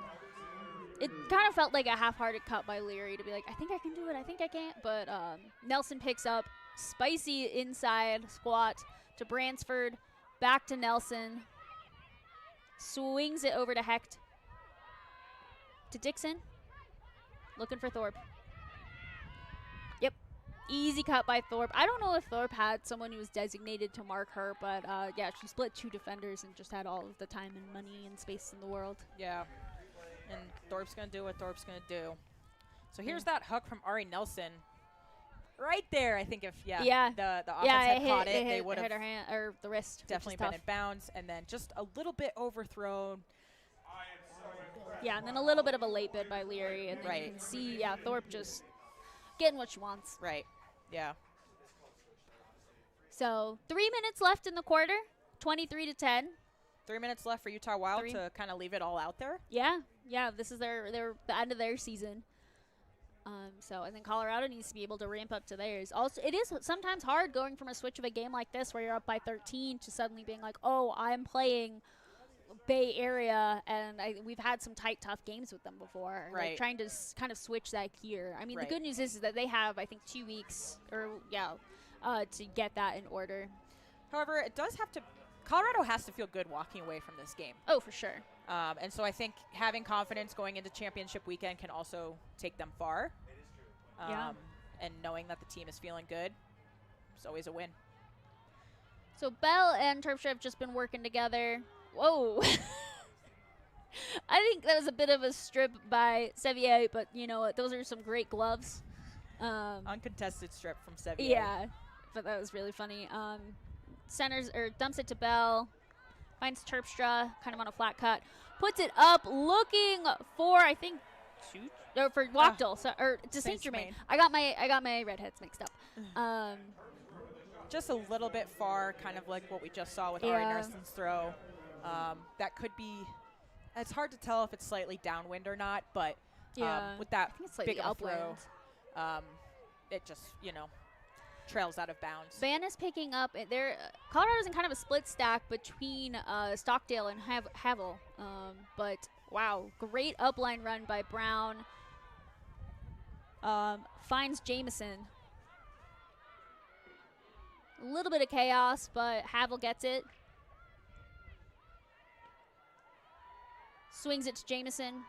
[SPEAKER 1] It kind of felt like a half-hearted cut by Leary to be like, I think I can do it, I think I can't. But Nelson picks up, spicy inside squat to Bransford, back to Nelson. Swings it over to Hecht. To Dixon. Looking for Thorpe. Yep. Easy cut by Thorpe. I don't know if Thorpe had someone who was designated to mark her, but yeah, she split two defenders and just had all of the time and money and space in the world.
[SPEAKER 2] Yeah. And Thorpe's going to do what Thorpe's going to do. So here's that huck from Ari Nelson. Right there, I think if, the offense had caught it, they would have
[SPEAKER 1] hit her hand, or the wrist.
[SPEAKER 2] definitely been in bounds. And then just a little bit overthrown.
[SPEAKER 1] Yeah, and then a little bit of a late bid by Leary. And then you can see, Thorpe just getting what she wants.
[SPEAKER 2] Right, yeah.
[SPEAKER 1] So 3 minutes left in the quarter, 23-10.
[SPEAKER 2] 3 minutes left for Utah Wild to kind of leave it all out there.
[SPEAKER 1] Yeah, this is the end of their season. So I think Colorado needs to be able to ramp up to theirs. Also, it is sometimes hard going from a switch of a game like this where you're up by 13 to suddenly being like, oh, I'm playing Bay Area, and we've had some tight, tough games with them before.
[SPEAKER 2] Right.
[SPEAKER 1] Like trying to kind of switch that gear. I mean,
[SPEAKER 2] Right.
[SPEAKER 1] the good news is that they have, I think, 2 weeks to get that in order.
[SPEAKER 2] However, it does have to. Colorado has to feel good walking away from this game.
[SPEAKER 1] Oh, for sure.
[SPEAKER 2] And so I think having confidence going into championship weekend can also take them far.
[SPEAKER 1] Yeah.
[SPEAKER 2] And knowing that the team is feeling good, it's always a win.
[SPEAKER 1] So Bell and Terpstra have just been working together. Whoa. I think that was a bit of a strip by Sevier, but you know what? Those are some great gloves.
[SPEAKER 2] Uncontested strip from Sevier.
[SPEAKER 1] Yeah, but that was really funny. Centers or dumps it to Bell, finds Terpstra kind of on a flat cut, puts it up, looking for I think for Wachtel or to Saint Germain. I got my redheads mixed up.
[SPEAKER 2] Just a little bit far, kind of like what we just saw with Ari Narson's throw. That could be. It's hard to tell if it's slightly downwind or not, but with that big of a throw, it just trails out of bounds.
[SPEAKER 1] Van is picking up. Colorado's in kind of a split stack between Stockdale and Havel. But wow, great upline run by Brown. Finds Jameson. A little bit of chaos, but Havel gets it. Swings it to Jameson.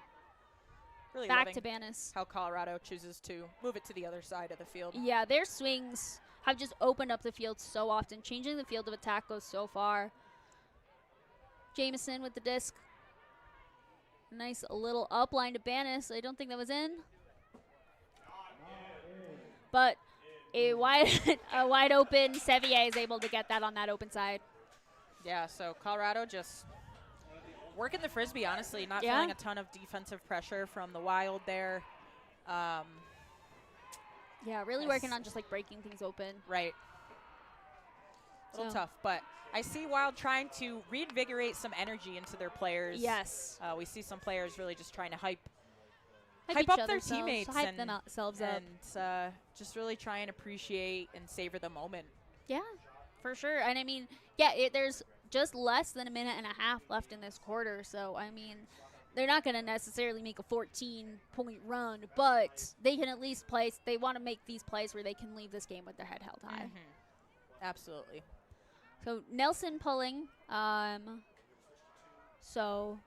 [SPEAKER 2] Really
[SPEAKER 1] back to Banis.
[SPEAKER 2] How Colorado chooses to move it to the other side of the field.
[SPEAKER 1] Yeah, their swings have just opened up the field so often. Changing the field of attack goes so far. Jameson with the disc. Nice little upline to Banis. I don't think that was in. But a wide open Sevier is able to get that on that open side.
[SPEAKER 2] Yeah, so Colorado just working the frisbee, honestly. Not feeling a ton of defensive pressure from the Wild there.
[SPEAKER 1] Yeah, really working on just like breaking things open.
[SPEAKER 2] Right. A little tough, but I see Wild trying to reinvigorate some energy into their players.
[SPEAKER 1] Yes.
[SPEAKER 2] We see some players really just trying to hype
[SPEAKER 1] each
[SPEAKER 2] up
[SPEAKER 1] other
[SPEAKER 2] their
[SPEAKER 1] selves,
[SPEAKER 2] teammates
[SPEAKER 1] hype
[SPEAKER 2] and
[SPEAKER 1] themselves up.
[SPEAKER 2] And just really try and appreciate and savor the moment.
[SPEAKER 1] Yeah, for sure. And I mean, there's just less than a minute and a half left in this quarter. So, I mean, they're not going to necessarily make a 14-point run, but they can at least place. They want to make these plays where they can leave this game with their head held high.
[SPEAKER 2] Absolutely.
[SPEAKER 1] So, Nelson pulling. So,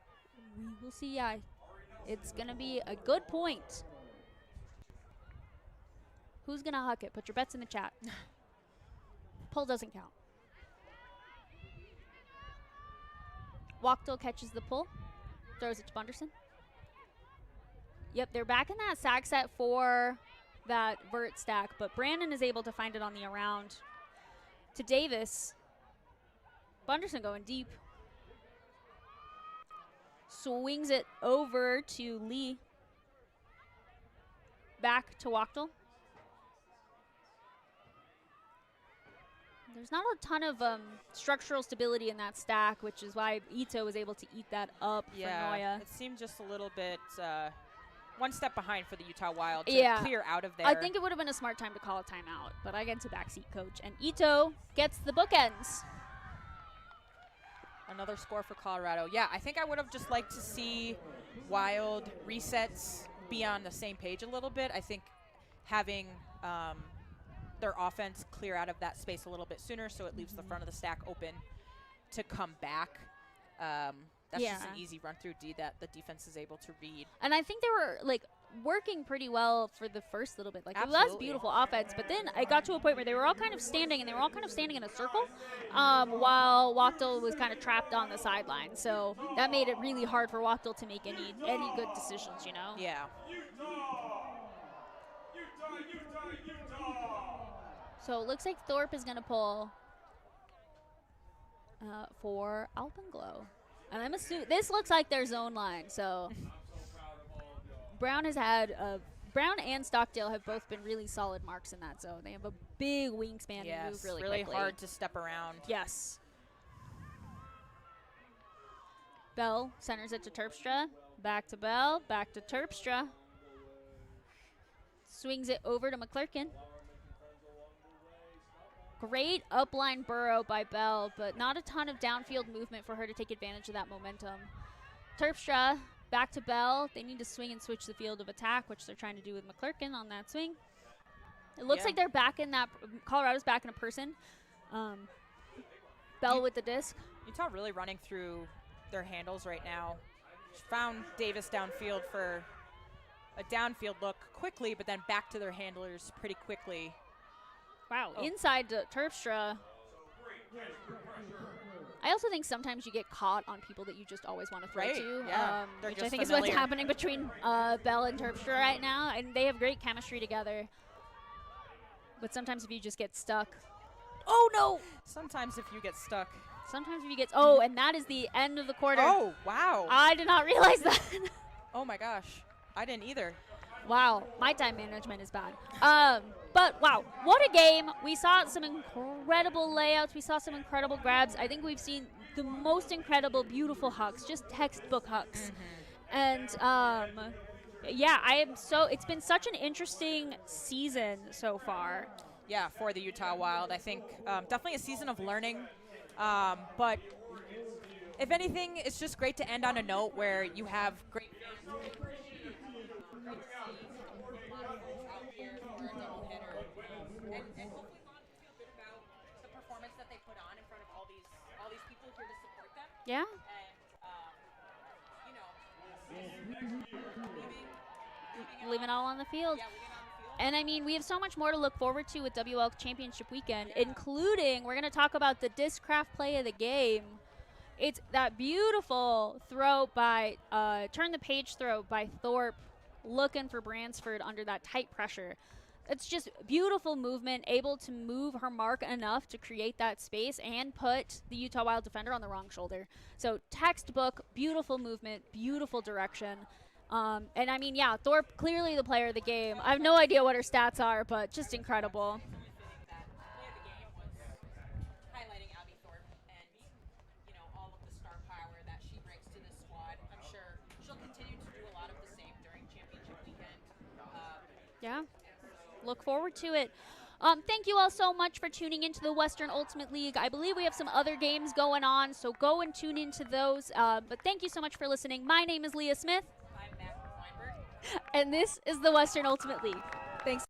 [SPEAKER 1] we will see. Yeah, it's going to be a good point. Who's going to huck it? Put your bets in the chat. Pull doesn't count. Wachtel catches the pull, throws it to Bunderson. Yep, they're back in that sack set for that vert stack, but Brandon is able to find it on the around to Davis. Bunderson going deep. Swings it over to Lee. Back to Wachtel. There's not a ton of structural stability in that stack, which is why Ito was able to eat that up for Noya.
[SPEAKER 2] It seemed just a little bit one step behind for the Utah Wild to clear out of there.
[SPEAKER 1] I think it would have been a smart time to call a timeout, but I get to backseat coach. And Ito gets the bookends.
[SPEAKER 2] Another score for Colorado. Yeah, I think I would have just liked to see Wild resets be on the same page a little bit. I think having their offense clear out of that space a little bit sooner so it leaves the front of the stack open to come back. That's just an easy run-through D that the defense is able to read.
[SPEAKER 1] And I think they were, like, working pretty well for the first little bit. Like, it was beautiful offense, but then it got to a point where they were all kind of standing, and they were all kind of standing in a circle while Wachtel was kind of trapped on the sideline. So that made it really hard for Wachtel to make any good decisions, you know?
[SPEAKER 2] Yeah.
[SPEAKER 1] So it looks like Thorpe is going to pull for Alpenglow. And I'm assuming this looks like their zone line. So Brown has had Brown and Stockdale have both been really solid marks in that zone. They have a big wingspan and move really quickly.
[SPEAKER 2] Hard to step around.
[SPEAKER 1] Yes. Bell centers it to Terpstra. Back to Bell. Back to Terpstra. Swings it over to McClurkin. Great upline burrow by Bell, but not a ton of downfield movement for her to take advantage of that momentum. Terpstra back to Bell. They need to swing and switch the field of attack, which they're trying to do with McClurkin on that swing. It looks like they're back in that. Colorado's back in a person. Bell with the disc.
[SPEAKER 2] Utah really running through their handles right now. She found Davis downfield for a downfield look quickly, but then back to their handlers pretty quickly.
[SPEAKER 1] Wow, inside to Terpstra. I also think sometimes you get caught on people that you just always want to throw to, which I think is what's happening between Bell and Terpstra right now. And they have great chemistry together. But sometimes if you just get stuck. Oh, no!
[SPEAKER 2] Sometimes if you get stuck.
[SPEAKER 1] Sometimes if you get. Oh, and that is the end of the quarter.
[SPEAKER 2] Oh, wow.
[SPEAKER 1] I did not realize that.
[SPEAKER 2] Oh, my gosh. I didn't either.
[SPEAKER 1] Wow, my time management is bad. But wow, what a game. We saw some incredible layouts. We saw some incredible grabs. I think we've seen the most incredible, beautiful hucks, just textbook hucks. And yeah, it's been such an interesting season so far.
[SPEAKER 2] Yeah, for the Utah Wild. I think definitely a season of learning. But if anything, it's just great to end on a note where you have great and hopefully a lot of them feel good about the performance that they put on in front of all these people here to support them.
[SPEAKER 1] Yeah.
[SPEAKER 2] And
[SPEAKER 1] leaving it all on the field.
[SPEAKER 2] Yeah, leaving it on the field.
[SPEAKER 1] And I mean, we have so much more to look forward to with WUL Championship Weekend, including we're going to talk about the Discraft play of the game. It's that beautiful throw by turn the page throw by Thorpe, looking for Bransford under that tight pressure. It's just beautiful movement, able to move her mark enough to create that space and put the Utah Wild defender on the wrong shoulder. So textbook, beautiful movement, beautiful direction. And I mean, yeah, Thorpe, clearly the player of the game. I have no idea what her stats are, but just incredible.
[SPEAKER 2] That play of the game was highlighting Abby Thorpe and, you know, all of the star power that she brings to this squad. I'm sure she'll continue to do a lot of the same during championship weekend.
[SPEAKER 1] Yeah. Look forward to it. Thank you all so much for tuning into the Western Ultimate League. I believe we have some other games going on, so go and tune into those. But thank you so much for listening. My name is Leah Smith.
[SPEAKER 2] I'm Matt Weinberg.
[SPEAKER 1] And this is the Western Ultimate League. Thanks.